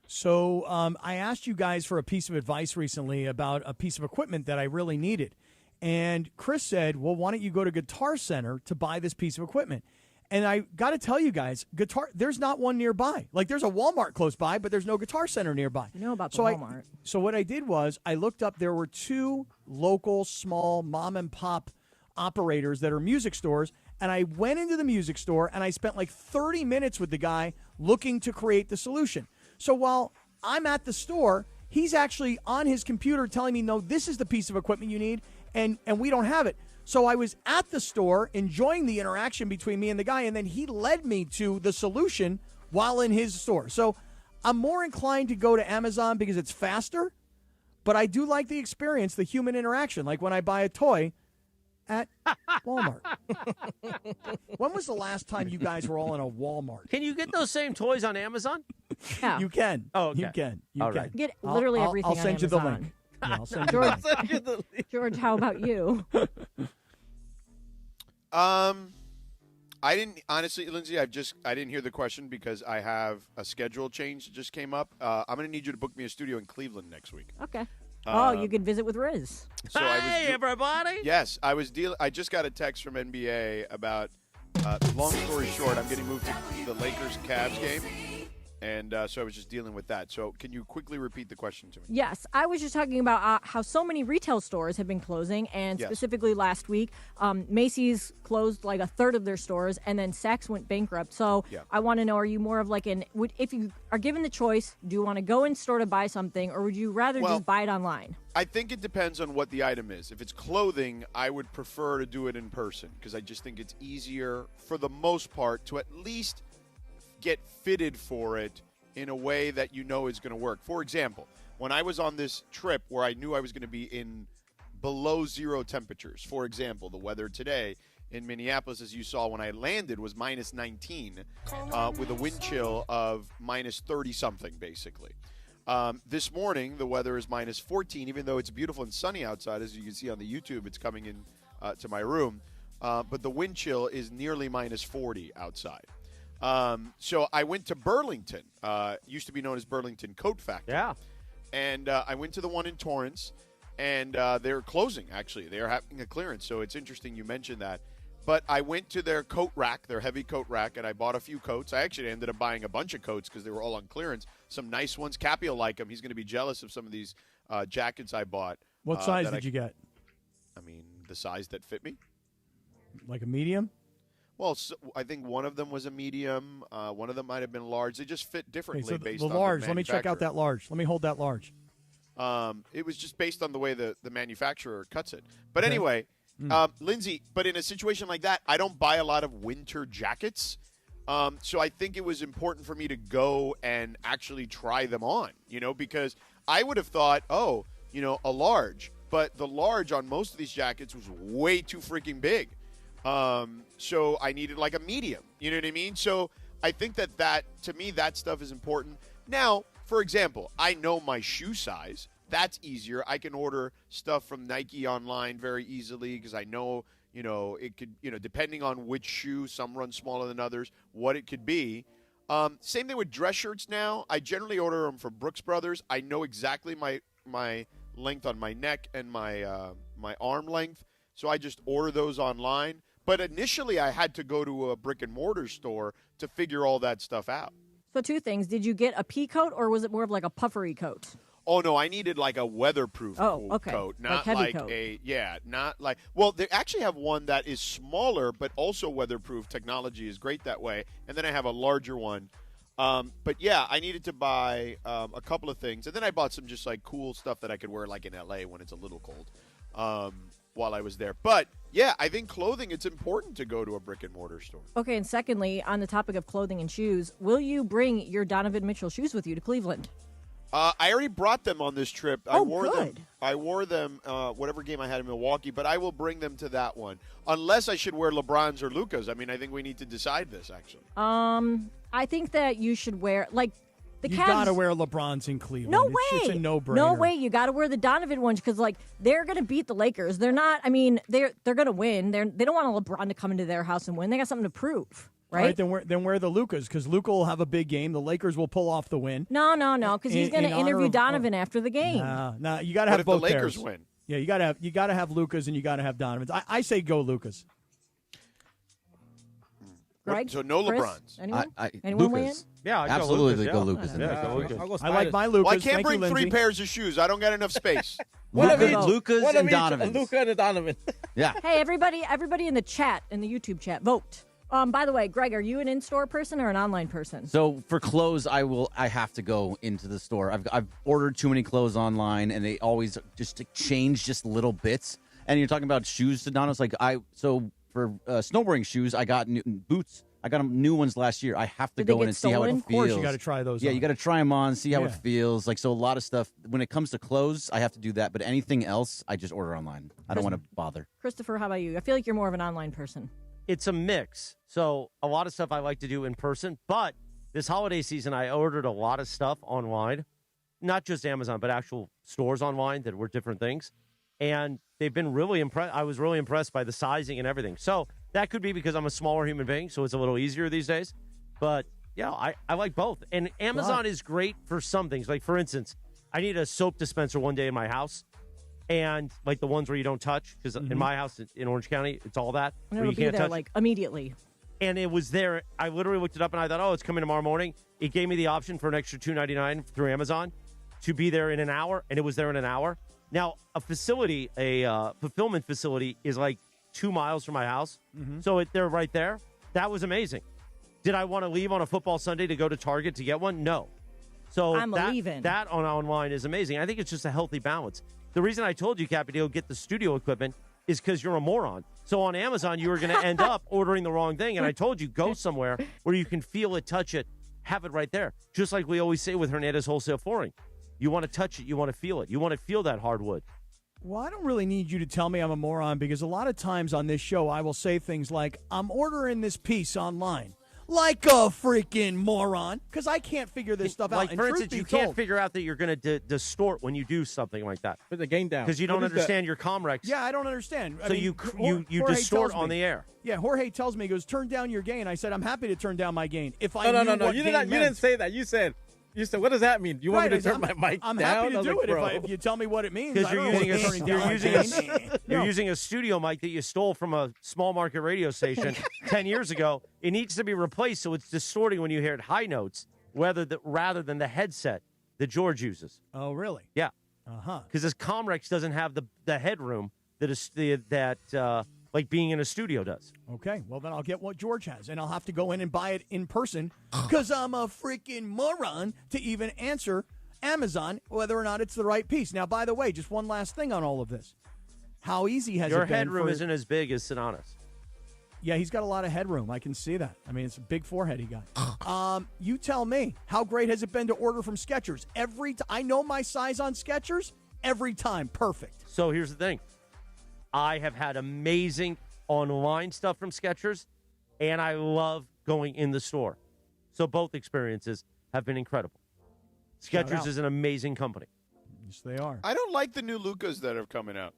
So I asked you guys for a piece of advice recently about a piece of equipment that I really needed. And Chris said, well, why don't you go to Guitar Center to buy this piece of equipment? And I got to tell you guys, there's not one nearby. Like, there's a Walmart close by, but there's no Guitar Center nearby. You know about the Walmart. So what I did was I looked up, there were 2 local, small, mom-and-pop operators that are music stores, and I went into the music store, and I spent like 30 minutes with the guy looking to create the solution. So while I'm at the store, he's actually on his computer telling me, no, this is the piece of equipment you need, and we don't have it. So I was at the store enjoying the interaction between me and the guy, and then he led me to the solution while in his store. So I'm more inclined to go to Amazon because it's faster, but I do like the experience, the human interaction, like when I buy a toy at Walmart. When was the last time you guys were all in a Walmart? Can you get those same toys on Amazon? Yeah. You can. Oh, okay. You can. You All can. right. Get literally everything I'll send on you the Amazon. link. Yeah, I'll send you the link. George, how about you? I didn't honestly, Lindsay. I didn't hear the question because I have a schedule change that just came up. I'm going to need you to book me a studio in Cleveland next week. Okay. You could visit with Riz. So hey, everybody! Yes, I just got a text from NBA about. Long story short, I'm getting moved to the Lakers-Cavs game, and so I was just dealing with that. So can you quickly repeat the question to me? Yes, I was just talking about how so many retail stores have been closing, and Yes. specifically last week, Macy's closed like a third of their stores, and then Saks went bankrupt. So Yeah. I want to know, are you more of like if you are given the choice, do you want to go in store to buy something, or would you rather Well, just buy it online? I think it depends on what the item is. If it's clothing, I would prefer to do it in person because I just think it's easier for the most part to at least get fitted for it in a way that you know is going to work. For example, when I was on this trip where I knew I was going to be in below zero temperatures, for example, the weather today in Minneapolis, as you saw when I landed, was minus 19 with a wind chill of minus 30-something, basically. This morning, the weather is minus 14, even though it's beautiful and sunny outside. As you can see on the YouTube, it's coming in to my room. But the wind chill is nearly minus 40 outside. So I went to Burlington, used to be known as Burlington Coat Factory. Yeah. And I went to the one in Torrance, and they're closing, actually. They're having a clearance, so it's interesting you mentioned that. But I went to their coat rack, their heavy coat rack, and I bought a few coats. I actually ended up buying a bunch of coats because they were all on clearance. Some nice ones. Cappy will like them. He's going to be jealous of some of these jackets I bought. What size did you get? I mean, the size that fit me. Like a medium? Well, so I think one of them was a medium. One of them might have been large. They just fit differently Okay, so based the on large. the Let me check out manufacturer. that large. Let me hold that large. It was just based on the way the manufacturer cuts it. But Okay. anyway, Lindsay, but in a situation like that, I don't buy a lot of winter jackets. So I think it was important for me to go and actually try them on, because I would have thought, a large. But the large on most of these jackets was way too freaking big. So I needed like a medium. You know what I mean? So I think that to me, that stuff is important. Now, for example, I know my shoe size. That's easier. I can order stuff from Nike online very easily because I know, it could, depending on which shoe, some run smaller than others, what it could be. Same thing with dress shirts now. I generally order them from Brooks Brothers. I know exactly my length on my neck and my arm length, so I just order those online. But initially, I had to go to a brick and mortar store to figure all that stuff out. So two things. Did you get a pea coat, or was it more of like a puffery coat? Oh, no, I needed like a weatherproof okay. coat. Like Not heavy like coat. not like, well, they actually have one that is smaller, but also weatherproof. Technology is great that way. And then I have a larger one. But yeah, I needed to buy a couple of things. And then I bought some just like cool stuff that I could wear like in LA when it's a little cold while I was there. But yeah, I think clothing, it's important to go to a brick and mortar store. Okay, and secondly, on the topic of clothing and shoes, will you bring your Donovan Mitchell shoes with you to Cleveland? I already brought them on this trip. Oh, I wore good. them. I wore them whatever game I had in Milwaukee, but I will bring them to that one. Unless I should wear LeBron's or Luka's. I mean, I think we need to decide this, actually. I think that you should wear, like, the You Cavs. got to wear LeBron's in Cleveland. No It's way. a no-brainer. No way. You got to wear the Donovan ones because, like, they're going to beat the Lakers. They're not, I mean, they're going to win. They don't want LeBron to come into their house and win. They got something to prove, All right? right, then wear the Lukas because Luka will have a big game. The Lakers will pull off the win. No, because he's going to honor interview of- Donovan after the game. Nah, you got to What have if the both Lakers pairs. win? Yeah, you got to have Lukas and you got to have Donovan's. I say go Lukas. Greg? So no Chris? LeBrons. Anyone? I Anyone weigh in? Lucas. Yeah, I'd go Absolutely Lucas, go yeah. Lucas. in Yeah, there. go Lucas. I'll go I like my Lucas. Well, I can't Thank bring you, three Lindsay. pairs of shoes. I don't got enough space. Lucas One and of each, Donovan. Luka and Donovan. Yeah. Hey, everybody in the chat, in the YouTube chat, vote. By the way, Greg, are you an in-store person or an online person? So for clothes, I have to go into the store. I've ordered too many clothes online, and they always just change just little bits. And you're talking about shoes, Sedano. It's like for snowboarding shoes, I got new boots. I got them new ones last year. I have to Did go they in get and see how it stolen? feels. Of course, you got to try those. Yeah, on. you got to try them on, see how it Yeah. feels. Like, so a lot of stuff. When it comes to clothes, I have to do that. But anything else, I just order online. I don't want to bother. Christopher, how about you? I feel like you're more of an online person. It's a mix. So a lot of stuff I like to do in person, but this holiday season I ordered a lot of stuff online, not just Amazon, but actual stores online that were different things. And they've been really impressed. I was really impressed by the sizing and everything. So that could be because I'm a smaller human being, so it's a little easier these days. But yeah, I like both. And Amazon is great for some things. Like, for instance, I need a soap dispenser one day in my house. And like the ones where you don't touch, because in my house in Orange County, it's all that. And where it'll you be can't there touch. like immediately. And it was there. I literally looked it up and I thought, oh, it's coming tomorrow morning. It gave me the option for an extra $2.99 through Amazon to be there in an hour, and it was there in an hour. Now, a facility, a fulfillment facility, is like 2 miles from my house. So they're right there. That was amazing. Did I want to leave on a football Sunday to go to Target to get one? No. So I'm leaving. That online is amazing. I think it's just a healthy balance. The reason I told you, Cappy, to get the studio equipment is because you're a moron. So on Amazon, you were going to end up ordering the wrong thing. And I told you, go somewhere where you can feel it, touch it, have it right there. Just like we always say with Hernandez Wholesale Flooring. You want to touch it. You want to feel it. You want to feel that hardwood. Well, I don't really need you to tell me I'm a moron, because a lot of times on this show I will say things like, I'm ordering this piece online. Like a freaking moron, because I can't figure this stuff out. Like, And for truth instance, be you can't told- figure out that you're going to distort when you do something like that. Put the game down. Because you don't What is that? understand your Comrex. Yeah, I don't understand. I So mean, you Jorge distort tells on me- the air. Yeah, Jorge tells me, he goes, turn down your gain. I said, I'm happy to turn down my gain. If I No. knew what You gain didn't. You meant. didn't say that. You said, what does that mean? You want me to turn my mic I'm down? happy to I was do like, it bro. if you tell me what it means. Because I you're don't know using what turning down my gain. you're No. using a studio mic that you stole from a small market radio station 10 years ago. It needs to be replaced so it's distorting when you hear it high notes, rather than the headset that George uses. Oh, really? Yeah. Uh-huh. Because this Comrex doesn't have the headroom that like being in a studio does. Okay, well, then I'll get what George has, and I'll have to go in and buy it in person because I'm a freaking moron to even answer Amazon whether or not it's the right piece. Now, by the way, just one last thing on all of this. How easy has Your it been headroom for- isn't as big as Sedano's. Yeah, he's got a lot of headroom. I can see that. I mean, it's a big forehead he got. You tell me, how great has it been to order from Skechers? I know my size on Skechers every time. Perfect. So here's the thing. I have had amazing online stuff from Skechers, and I love going in the store. So both experiences have been incredible. Shout Skechers out. is an amazing company. Yes, they are. I don't like the new Lucas that are coming out.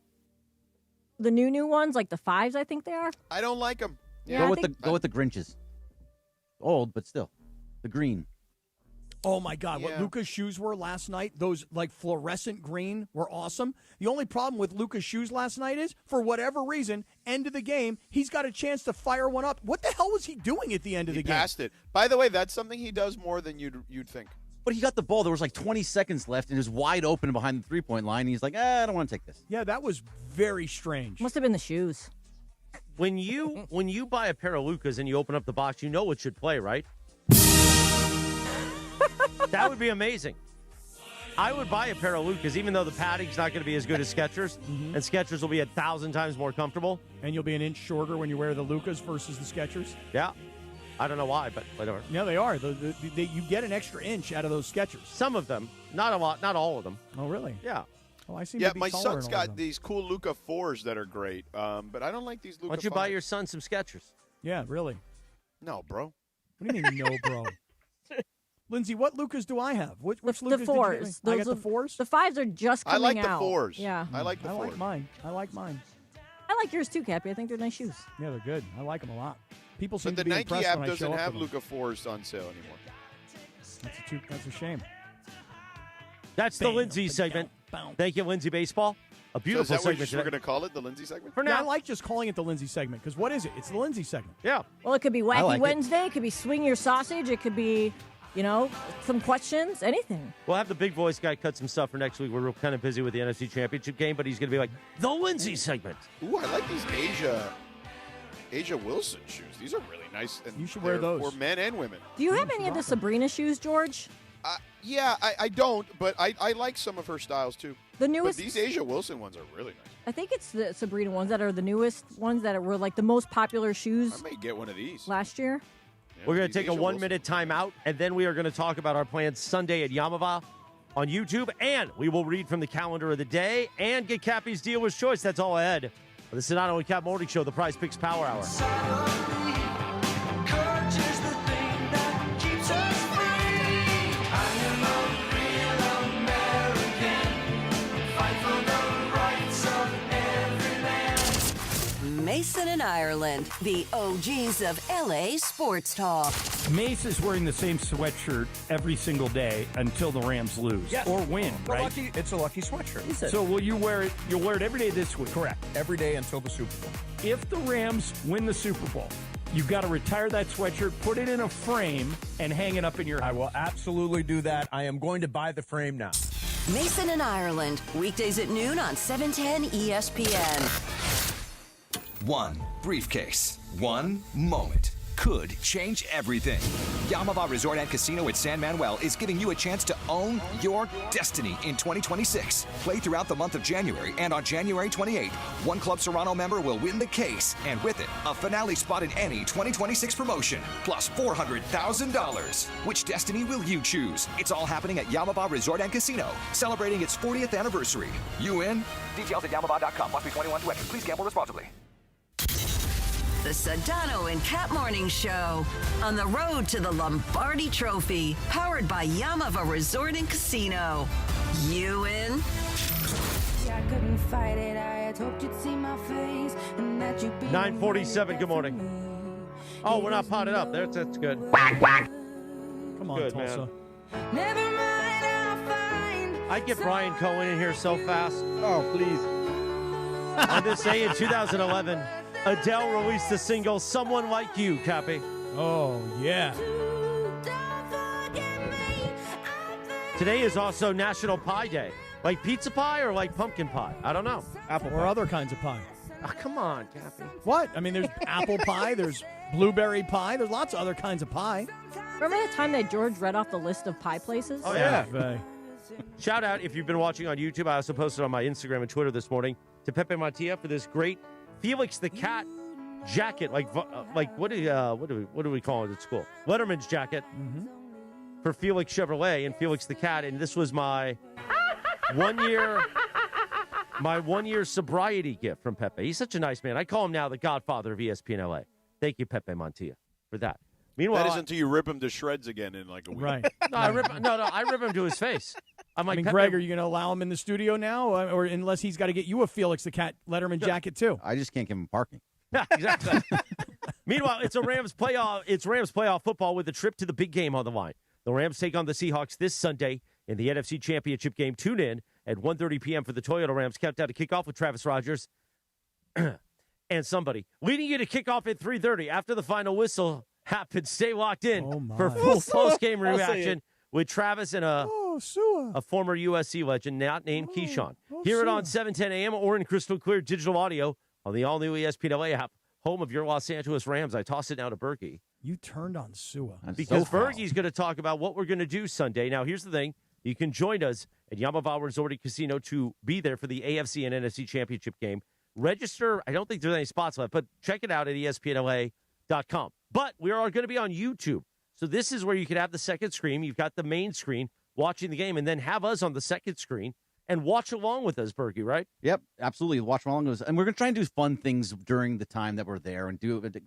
The new ones, like the 5s, I think they are. I don't like them. Yeah, go I with think- the Grinches. Old, but still, the green. Oh, my God. Yeah. What Luca's shoes were last night, those like fluorescent green, were awesome. The only problem with Luca's shoes last night is, for whatever reason, end of the game, he's got a chance to fire one up. What the hell was he doing at the end of He the game? passed it. By the way, that's something he does more than you'd think. But he got the ball. There was like 20 seconds left, and it was wide open behind the three-point line. And he's like, I don't want to take this. Yeah, that was very strange. Must have been the shoes. When you buy a pair of Lucas and you open up the box, you know what should play, right? That would be amazing. I would buy a pair of Lucas, even though the padding's not going to be as good as Skechers, and Skechers will be 1,000 times more comfortable. And you'll be an inch shorter when you wear the Lucas versus the Skechers? Yeah. I don't know why, but whatever. Yeah, they are. You get an extra inch out of those Skechers. Some of them. Not a lot. Not all of them. Oh, really? Yeah. Oh, I seem Yeah, to be my taller son's than all of got them. these cool Luca 4s that are great, but I don't like these Luca Why don't you buy 5s. your son some Skechers? Yeah, really. No, bro. What do you mean, no, bro? Lindsay, what Lucas do I have? Which The Lucas did you get me? 4s. I got Those the 4s? The 5s are just I coming like the out. 4s. Yeah. I like the 4s. I like mine. I like mine. I like yours too, Cappy. I think they're nice shoes. Yeah, they're good. I like them a lot. People seem But the to be Nike impressed app when I show doesn't up have with them. Luca 4s on sale anymore. That's a shame. That's the Bam, Lindsay bam, segment. bam. Thank you, Lindsay Baseball. A So is beautiful that what segment we're today. going to call it, the Lindsay segment? For Yeah, I now. like just calling it the Lindsay segment because what is it? It's the Lindsay segment. Yeah. Well, it could be I Wacky like it. Wednesday. It could be Swing Your Sausage. It could be, some questions. Anything. We'll have the big voice guy cut some stuff for next week. We're kind of busy with the NFC Championship game, but he's going to be like, the Lindsay segment. Ooh, I like these Asia Wilson shoes. These are really nice. And You should wear they're those. for men and women. Do you have any of the Sabrina shoes, George? Yeah, I don't, but I like some of her styles too. The newest. But these Asia Wilson ones are really nice. I think it's the Sabrina ones that are the newest ones that were like the most popular shoes. I may get one of these last year. We're going to take a 1-minute timeout, and then we are going to talk about our plans Sunday at Yamava on YouTube, and we will read from the calendar of the day and get Cappy's dealer's choice. That's all ahead. The Sedano and Cap Morning Show, the Prize Picks Power Hour. Mason and Ireland, the OGs of LA sports talk. Mace is wearing the same sweatshirt every single day until the Rams lose or win, right? It's a lucky sweatshirt. So will you wear it? You'll wear it every day this week. Correct. Every day until the Super Bowl. If the Rams win the Super Bowl, you've got to retire that sweatshirt, put it in a frame, and hang it up in your house. I will absolutely do that. I am going to buy the frame now. Mason and Ireland, weekdays at noon on 710 ESPN. One briefcase, one moment could change everything. Yamava Resort and Casino at San Manuel is giving you a chance to own your destiny in 2026. Play throughout the month of January, and on January 28th, one Club Serrano member will win the case, and with it, a finale spot in any 2026 promotion, plus $400,000. Which destiny will you choose? It's all happening at Yamava Resort and Casino, celebrating its 40th anniversary. You in? Details at yamava.com. Must be 21 to enter. Please gamble responsibly. The Sedano and Cap Morning Show on the road to the Lombardi Trophy, powered by Yamava Resort and Casino. You in? I couldn't fight it. I had hoped you'd see my face and that you'd be 9:47. Good morning. Oh, we're not potted up. That's good. Come on, good, Tulsa. Man. Never mind, I'll find. I'd get Brian Cohen in here so fast. Oh, please. On this day in 2011, Adele released the single "Someone Like You," Cappy. Oh, yeah. Today is also National Pie Day. Like pizza pie or like pumpkin pie? I don't know. Apple or other kinds of pie. Oh, come on, Cappy. What? I mean, there's apple pie, there's blueberry pie, there's lots of other kinds of pie. Remember the time that George read off the list of pie places? Oh, yeah. Shout out, if you've been watching on YouTube, I also posted on my Instagram and Twitter this morning, to Pepe Montilla for this great Felix the Cat jacket, like what do we call it at school? Letterman's jacket for Felix Chevrolet and Felix the Cat, and this was my 1 year sobriety gift from Pepe. He's such a nice man. I call him now the Godfather of ESPN LA. Thank you, Pepe Montilla, for that. Meanwhile, that is until you rip him to shreds again in like a week. Right. I rip him to his face. I'm like, Greg, are you going to allow him in the studio now, or unless he's got to get you a Felix the Cat Letterman jacket too? I just can't give him parking. Yeah, exactly. Meanwhile, it's Rams playoff football with a trip to the big game on the line. The Rams take on the Seahawks this Sunday in the NFC Championship game. Tune in at 1:30 p.m. for the Toyota Rams countdown to kickoff with Travis Rogers and somebody leading you to kickoff at 3:30 after the final whistle happens. Stay locked in for full post-game reaction with Travis and a former USC legend not named Keyshawn. Hear it on 7:10 a.m. or in crystal clear digital audio on the all-new ESPN LA app, home of your Los Angeles Rams. I toss it now to Berkey. You turned on Sua. Because Berkey's going to talk about what we're going to do Sunday. Now, here's the thing. You can join us at Yamava Resort and Casino to be there for the AFC and NFC Championship game. Register. I don't think there's any spots left, but check it out at ESPNLA.com. But we are going to be on YouTube. So this is where you can have the second screen. You've got the main screen watching the game, and then have us on the second screen and watch along with us, Berkey, right? Yep, absolutely. Watch along with us. And we're going to try and do fun things during the time that we're there and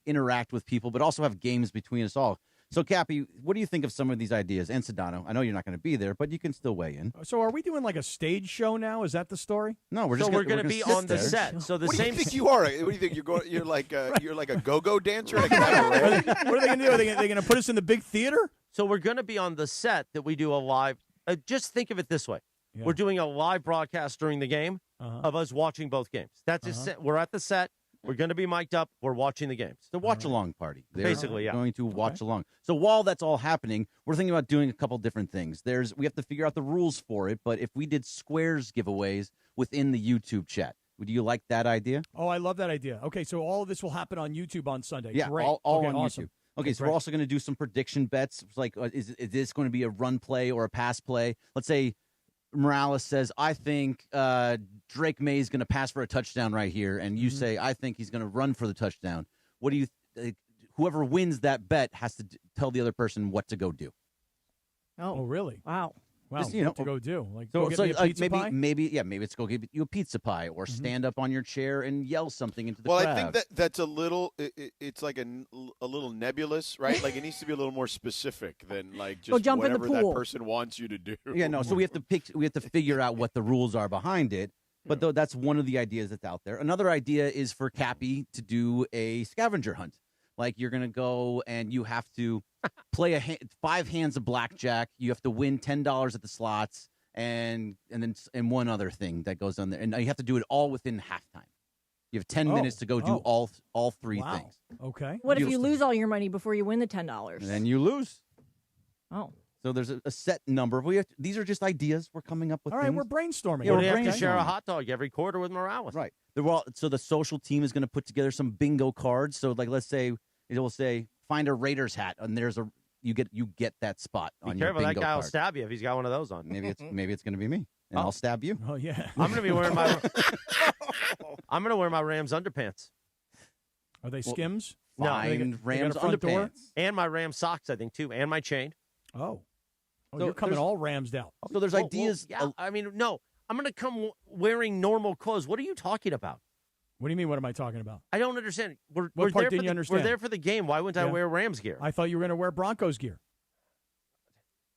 interact with people, but also have games between us all. So, Cappy, what do you think of some of these ideas? And Sedano, I know you're not going to be there, but you can still weigh in. So are we doing like a stage show now? Is that the story? No, we're going to be on the set. So what do you think you are? What do you think you're like a go-go dancer? At a cabaret? What are they going to do? Are they going to put us in the big theater? So we're going to be on the set that we do a live. Just think of it this way. Yeah. We're doing a live broadcast during the game of us watching both games. That's a set. We're at the set. We're going to be mic'd up. We're watching the games. The watch-along party. They're basically, yeah. Going to watch along. So while that's all happening, we're thinking about doing a couple different things. We have to figure out the rules for it, but if we did squares giveaways within the YouTube chat, would you like that idea? Oh, I love that idea. Okay, so all of this will happen on YouTube on Sunday. Yeah, Great. all on awesome. YouTube. Okay, so we're also going to do some prediction bets. It's like, is this going to be a run play or a pass play? Let's say Morales says, I think Drake May is going to pass for a touchdown right here, and you say, I think he's going to run for the touchdown. What do you whoever wins that bet has to tell the other person what to go do. Oh, really? Wow. Wow, Just, what to go do? Like, so go get me a pizza pie? maybe it's go get you a pizza pie, or stand up on your chair and yell something into the crowd. Well, I think that's a little. It's like a little nebulous, right? Like it needs to be a little more specific than like just jump in the whatever that pool. person wants you to do. Yeah, no. So we have to figure out what the rules are behind it. But though that's one of the ideas that's out there. Another idea is for Cappy to do a scavenger hunt. Like you're gonna go and you have to play 5 hands of blackjack. You have to win $10 at the slots, and one other thing that goes on there, and you have to do it all within halftime. You have 10 minutes to go do all 3 things. Okay. What if you lose all your money before you win the $10? Then you lose. Oh. So there's a set number. These are just ideas we're coming up with. All right, things. we're brainstorming. You have to share a hot dog every quarter with Morales. Right. So the social team is going to put together some bingo cards. So like, let's say it will say find a Raiders hat, and you get that spot on your bingo Be careful, that guy will card. stab you if he's got one of those on. Maybe it's going to be me, and I'll stab you. Oh yeah. I'm going to be wearing my. I'm going to wear my Rams underpants. Are they Skims? Fine, Rams underpants, and my Rams socks, I think too, and my chain. Oh, So you're coming all ramsed out. So there's ideas. Yeah, I mean, no, I'm going to come wearing normal clothes. What are you talking about? What do you mean? What am I talking about? I don't understand. What we're part there didn't you understand? We're there for the game. Why wouldn't I wear Rams gear? I thought you were going to wear Broncos gear.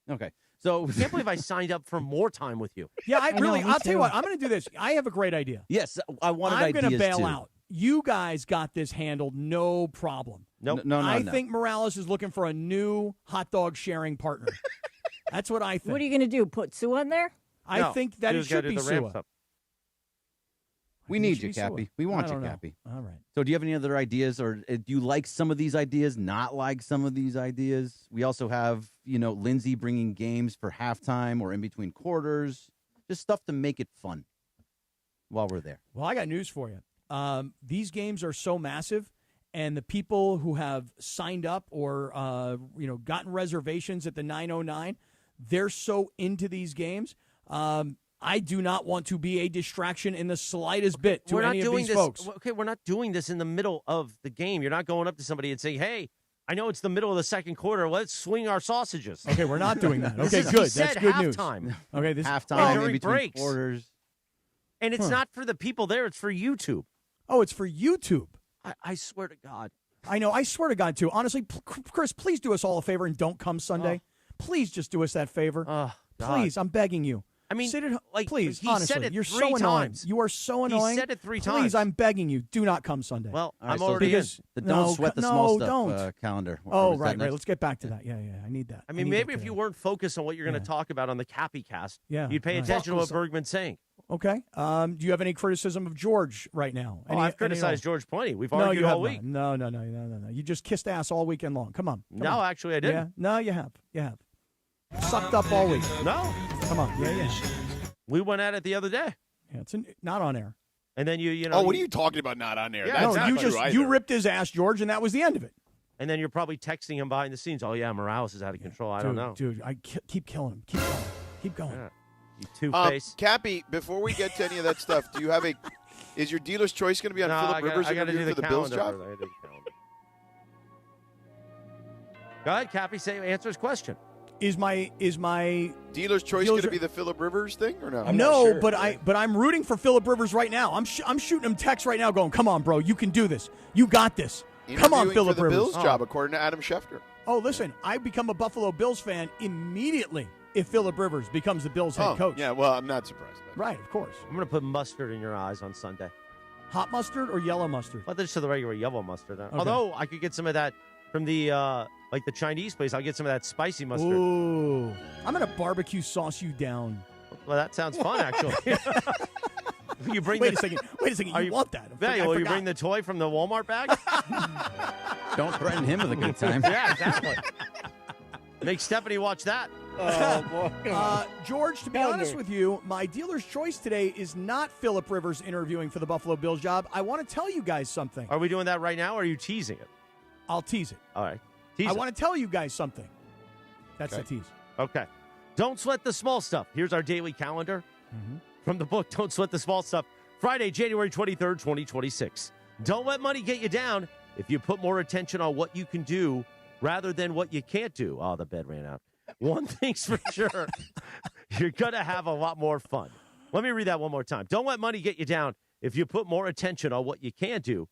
Okay. So I can't believe I signed up for more time with you. Yeah, I'll tell you what. I'm going to do this. I have a great idea. Yes, I wanted I'm ideas going to bail too. out. You guys got this handled, no problem. Nope. No. I think Morales is looking for a new hot dog sharing partner. That's what I think. What are you going to do? Put Sue on there? I think that it should be Sue. We need you, Cappy. We want you, Cappy. All right. So do you have any other ideas, or do you like some of these ideas, not like some of these ideas? We also have, Lindsay bringing games for halftime or in between quarters, just stuff to make it fun while we're there. Well, I got news for you. These games are so massive, and the people who have signed up or, gotten reservations at the 909, they're so into these games. I do not want to be a distraction in the slightest bit to any of these folks. Okay, we're not doing this in the middle of the game. You're not going up to somebody and saying, hey, I know it's the middle of the second quarter. Let's swing our sausages. Okay, we're not doing that. Okay, He good. said That's good halftime. news. Okay, this halftime during in between breaks. quarters. And it's not for the people there. It's for YouTube. Oh, it's for YouTube. I swear to God. I know. I swear to God, too. Honestly, Chris, please do us all a favor and don't come Sunday. Please just do us that favor. God. Please, I'm begging you. I mean, sit at, like, please, he honestly, said it you're 3 so annoying. times. You are so annoying. He said it 3 Please, times. I'm begging you, do not come Sunday. Well, All right, I'm so already in. Don't sweat the small stuff don't. calendar. Oh, Is that right. next? Let's get back to that. Yeah, I need that. I mean, maybe if you weren't focused on what you're going to talk about on the Cappy cast, you'd pay attention to what Bergman's saying. Okay. Do you have any criticism of George right now? I've criticized George plenty. We've argued all week. No. You just kissed ass all weekend long. Come on. No, actually, I didn't. Yeah. No, you have. Sucked up all week. No. Come on. Yeah. We went at it the other day. Yeah, it's not on air. And then you know. Oh, what are you talking about? Not on air? Yeah, That's no, not you true ripped his ass, George, and that was the end of it. And then you're probably texting him behind the scenes. Oh yeah, Morales is out of control. I don't know, dude. I keep killing him. Keep going. Yeah. You two-face. Cappy, before we get to any of that stuff, do you have is your dealer's choice going to be on Phillip Rivers I gotta do interview for the Bills job? Go ahead, Cappy. Answer his question. Is my dealer's choice going to be the Phillip Rivers thing or no? No, but I'm rooting for Phillip Rivers right now. I'm shooting him texts right now, going, "Come on, bro, you can do this. You got this. Come on, Phillip for the Rivers." Bills job, according to Adam Schefter. Oh, listen, I become a Buffalo Bills fan immediately if Phillip Rivers becomes the Bills head coach. Yeah, well, I'm not surprised. Right, of course. I'm going to put mustard in your eyes on Sunday. Hot mustard or yellow mustard? Well, just the regular yellow mustard. Okay. Although I could get some of that from the the Chinese place. I'll get some of that spicy mustard. Ooh, I'm going to barbecue sauce you down. Well, that sounds fun, actually. You bring Wait a second. You want that? Yeah, will you bring the toy from the Walmart bag? Don't threaten him with a good time. Yeah, exactly. Make Stephanie watch that. Oh, boy. George, to be honest with you, my dealer's choice today is not Phillip Rivers interviewing for the Buffalo Bills job. I want to tell you guys something. Are we doing that right now, or are you teasing it? I'll tease it. All right. I want to tell you guys something. That's the tease. Okay. Don't sweat the small stuff. Here's our daily calendar from the book, Don't Sweat the Small Stuff. Friday, January 23rd, 2026. Don't let money get you down if you put more attention on what you can do rather than what you can't do. Oh, the bed ran out. One thing's for sure. You're going to have a lot more fun. Let me read that one more time. Don't let money get you down if you put more attention on what you can do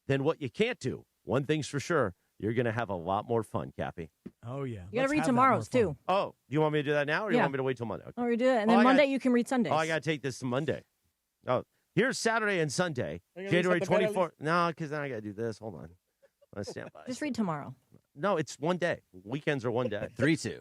than what you can't do. One thing's for sure. You're going to have a lot more fun, Cappy. Oh, yeah. You got to read tomorrow's, too. Oh, do you want me to do that now, or do you want me to wait till Monday? Okay. Oh, we do it. And then Monday you can read Sundays. Oh, I got to take this to Monday. Oh, here's Saturday and Sunday, January 24th. No, because then I got to do this. Hold on. Let's stand by. Just read tomorrow. No, it's one day. Weekends are one day. 3-2.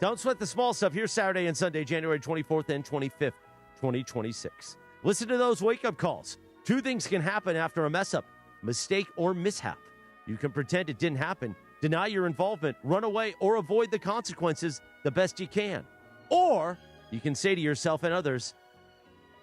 Don't sweat the small stuff. Here's Saturday and Sunday, January 24th and 25th, 2026. Listen to those wake-up calls. Two things can happen after a mess-up, mistake or mishap. You can pretend it didn't happen, deny your involvement, run away, or avoid the consequences the best you can. Or you can say to yourself and others,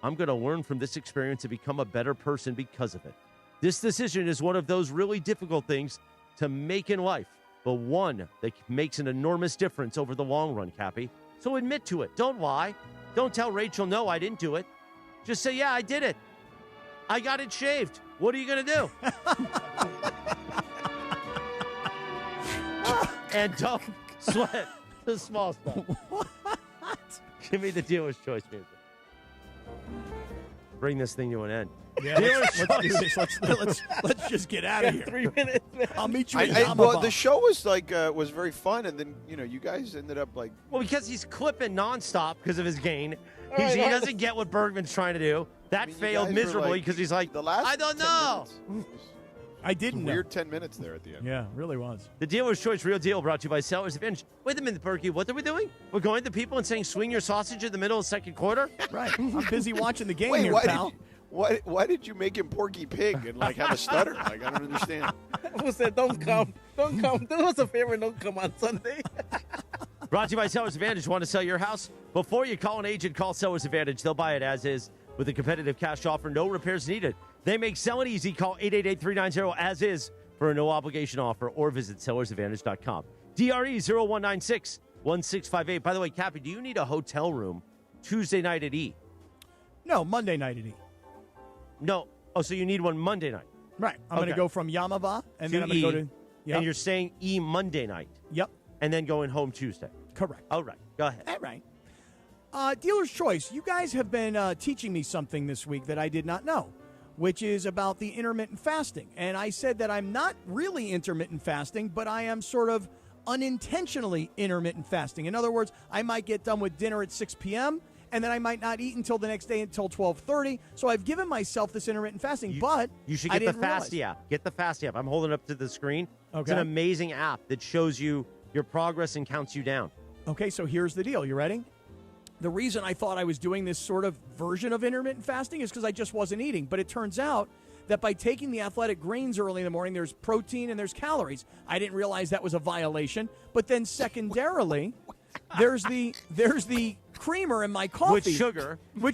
I'm going to learn from this experience and become a better person because of it. This decision is one of those really difficult things to make in life, but one that makes an enormous difference over the long run, Cappy. So admit to it. Don't lie. Don't tell Rachel, no, I didn't do it. Just say, yeah, I did it. I got it shaved. What are you going to do? And don't sweat the small stuff. What? Give me the dealer's choice music. Bring this thing to an end. Yeah, let's do this. Let's just get out of here. 3 minutes. I'll meet you. Well, the show was was very fun, and then you guys ended up like. Well, because he's clipping nonstop because of his gain. He doesn't get what Bergman's trying to do. That failed miserably because he's like, I don't know. I didn't know. Weird 10 minutes there at the end. Yeah, really was. The Dealer's Choice Real Deal brought to you by Sellers Advantage. Wait a minute, Berkey. What are we doing? We're going to people and saying swing your sausage in the middle of the second quarter? Right. I'm busy watching the game Wait, here, pal. Why did you make him Porky Pig and have a stutter? Like, I don't understand. Who said don't come? Don't come. Do us a favor, don't come on Sunday. Brought to you by Sellers Advantage. Want to sell your house? Before you call an agent, call Sellers Advantage. They'll buy it as is with a competitive cash offer. No repairs needed. They make selling easy. Call 888-390-AS-IS for a no-obligation offer or visit sellersadvantage.com. DRE 0196-1658. By the way, Cappy, do you need a hotel room Tuesday night at E? No, Monday night at E. No. Oh, so you need one Monday night. Right. I'm going to go from Yamava, and then I'm going to go to... Yep. And you're staying E Monday night. Yep. And then going home Tuesday. Correct. All right. Go ahead. All right. Dealer's Choice, you guys have been teaching me something this week that I did not know, which is about the intermittent fasting. And I said that I'm not really intermittent fasting, but I am sort of unintentionally intermittent fasting. In other words, I might get done with dinner at 6 p.m., and then I might not eat until the next day until 12:30. So I've given myself this intermittent fasting, but you should get the Fasty app. Get the Fasty app. I'm holding it up to the screen. Okay. It's an amazing app that shows you your progress and counts you down. Okay, so here's the deal. You ready? The reason I thought I was doing this sort of version of intermittent fasting is because I just wasn't eating. But it turns out that by taking the athletic greens early in the morning, there's protein and there's calories. I didn't realize that was a violation. But then secondarily, there's the creamer in my coffee with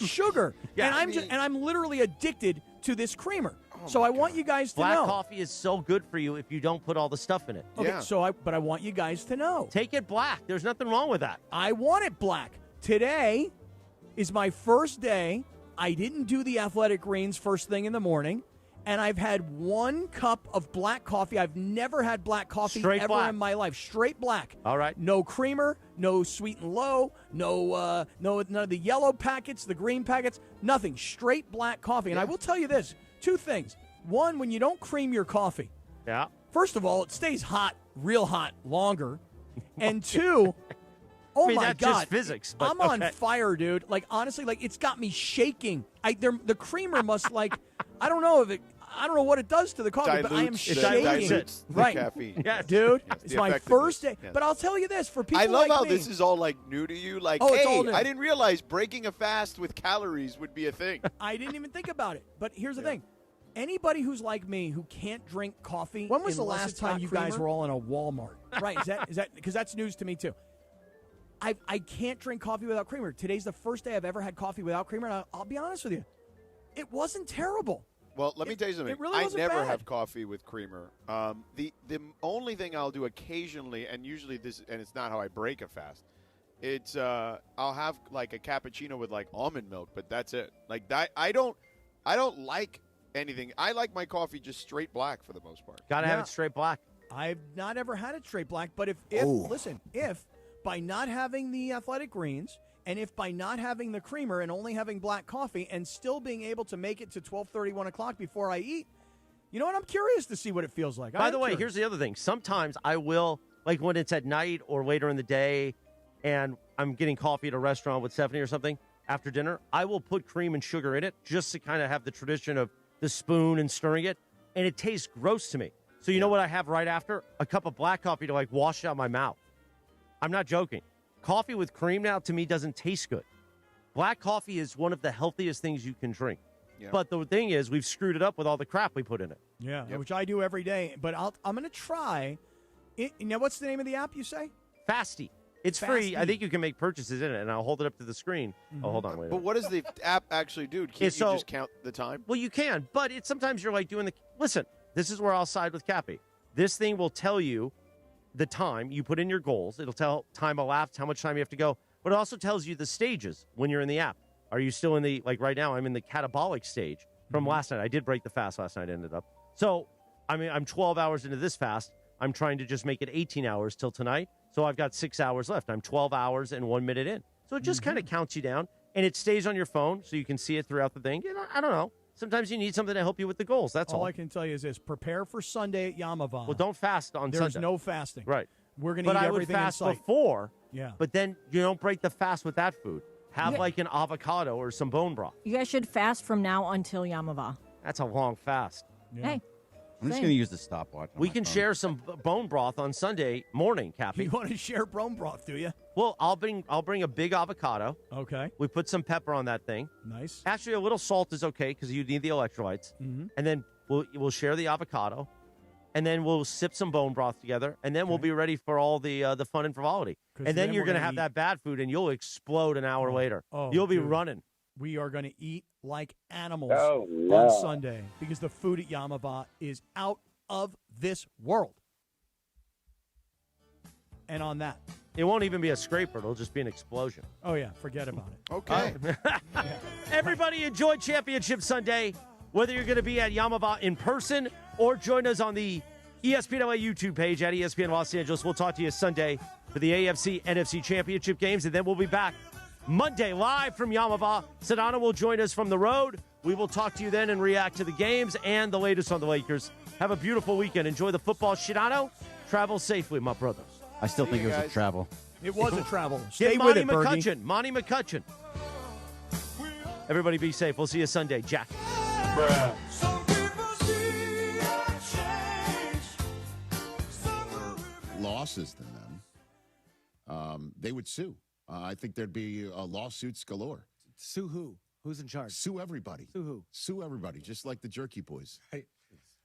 sugar. Yeah, and I'm literally addicted to this creamer. So I want you guys to know. Black coffee is so good for you if you don't put all the stuff in it. Okay, yeah. But I want you guys to know. Take it black. There's nothing wrong with that. I want it black. Today is my first day. I didn't do the athletic greens first thing in the morning, and I've had 1 cup of black coffee. I've never had black coffee ever in my life. Straight black. All right. No creamer, no sweet and low, none of the yellow packets, the green packets, nothing. Straight black coffee. And I will tell you this, 2 things. One, when you don't cream your coffee, first of all, it stays hot, real hot, longer. And 2, oh my that's God, just physics. But I'm on fire, dude. Like, honestly, it's got me shaking. The creamer must I don't know what it does to the coffee, but I am shaking. Dilutes the right, caffeine. Yes. Dude, Yes, it's my first day. Yes. But I'll tell you this, for people I love like how me, this is all new to you. Like, it's all hey, new. I didn't realize breaking a fast with calories would be a thing. I didn't even think about it. But here's the thing. Anybody who's like me who can't drink coffee. When was the last time you guys were all in a Walmart? Right? Is that because that's news to me too. I can't drink coffee without creamer. Today's the first day I've ever had coffee without creamer, and I'll be honest with you, it wasn't terrible. Well, let me tell you something. It really I wasn't never bad. have coffee with creamer. The only thing I'll do occasionally, and usually and it's not how I break a fast, It's I'll have like a cappuccino with like almond milk, but that's it. Like that, I don't like anything. I like my coffee just straight black for the most part. Gotta have it straight black. I've not ever had it straight black, but if by not having the athletic greens and if by not having the creamer and only having black coffee and still being able to make it to 12:30, 1 o'clock before I eat, you know what? I'm curious to see what it feels like. By the way, here's the other thing. Sometimes I will, like when it's at night or later in the day and I'm getting coffee at a restaurant with Stephanie or something after dinner, I will put cream and sugar in it just to kind of have the tradition of the spoon and stirring it, and it tastes gross to me. So you know what I have right after? A cup of black coffee to like wash out my mouth. I'm not joking. Coffee with cream now to me doesn't taste good. Black coffee is one of the healthiest things you can drink. Yeah. But the thing is, we've screwed it up with all the crap we put in it. Yeah, which I do every day. But I'm going to try. Now, what's the name of the app you say? Fasty. It's free. I think you can make purchases in it, and I'll hold it up to the screen. Oh, hold on. Wait a But minute. what does the app actually do? Can't you just count the time? Well, you can, but sometimes you're like doing the... Listen, this is where I'll side with Cappy. This thing will tell you the time you put in your goals. It'll tell time elapsed, how much time you have to go. But it also tells you the stages when you're in the app. Are you still in the... Like right now, I'm in the catabolic stage from last night. I did break the fast last night, ended up. So, I mean, I'm 12 hours into this fast. I'm trying to just make it 18 hours till tonight. So I've got 6 hours left. I'm 12 hours and 1 minute in. So it just kind of counts you down, and it stays on your phone so you can see it throughout the thing. You know, I don't know. Sometimes you need something to help you with the goals. That's all. All I can tell you is this. Prepare for Sunday at Yamava. Well, don't fast on There's Sunday. no fasting. Right. We're going to eat everything But I would fast in sight. before, Yeah. but then you don't break the fast with that food. Have like an avocado or some bone broth. You guys should fast from now until Yamava. That's a long fast. Hey. I'm just going to use the stopwatch. We can share some bone broth on Sunday morning, Cappy. You want to share bone broth, do you? Well, I'll bring a big avocado. Okay. We put some pepper on that thing. Nice. Actually, a little salt is okay because you need the electrolytes. Mhm. And then we'll share the avocado, and then we'll sip some bone broth together, and then we'll be ready for all the fun and frivolity. 'Cause And then then you're we're going to gonna have eat- that bad food, and you'll explode an hour later. Oh, You'll be dude. running. We are going to eat like animals Oh, on no. Sunday because the food at Yamava is out of this world. And on that. It won't even be a scraper. It'll just be an explosion. Oh, yeah. Forget about it. Okay. Everybody enjoy Championship Sunday, whether you're going to be at Yamava in person or join us on the ESPN LA YouTube page at ESPN Los Angeles. We'll talk to you Sunday for the AFC NFC Championship games, and then we'll be back Monday live from Yamava. Sedano will join us from the road. We will talk to you then and react to the games and the latest on the Lakers. Have a beautiful weekend. Enjoy the football, Sedano. Travel safely, my brothers. I still think it was a travel. It was a travel. Get Stay Monty with it, Bergie. McCutcheon. Monty McCutcheon. Everybody be safe. We'll see you Sunday. Jack. Losses than them, they would sue. I think there'd be lawsuits galore. Sue who? Who's in charge? Sue everybody. Sue who? Sue everybody, just like the Jerky Boys. Hey,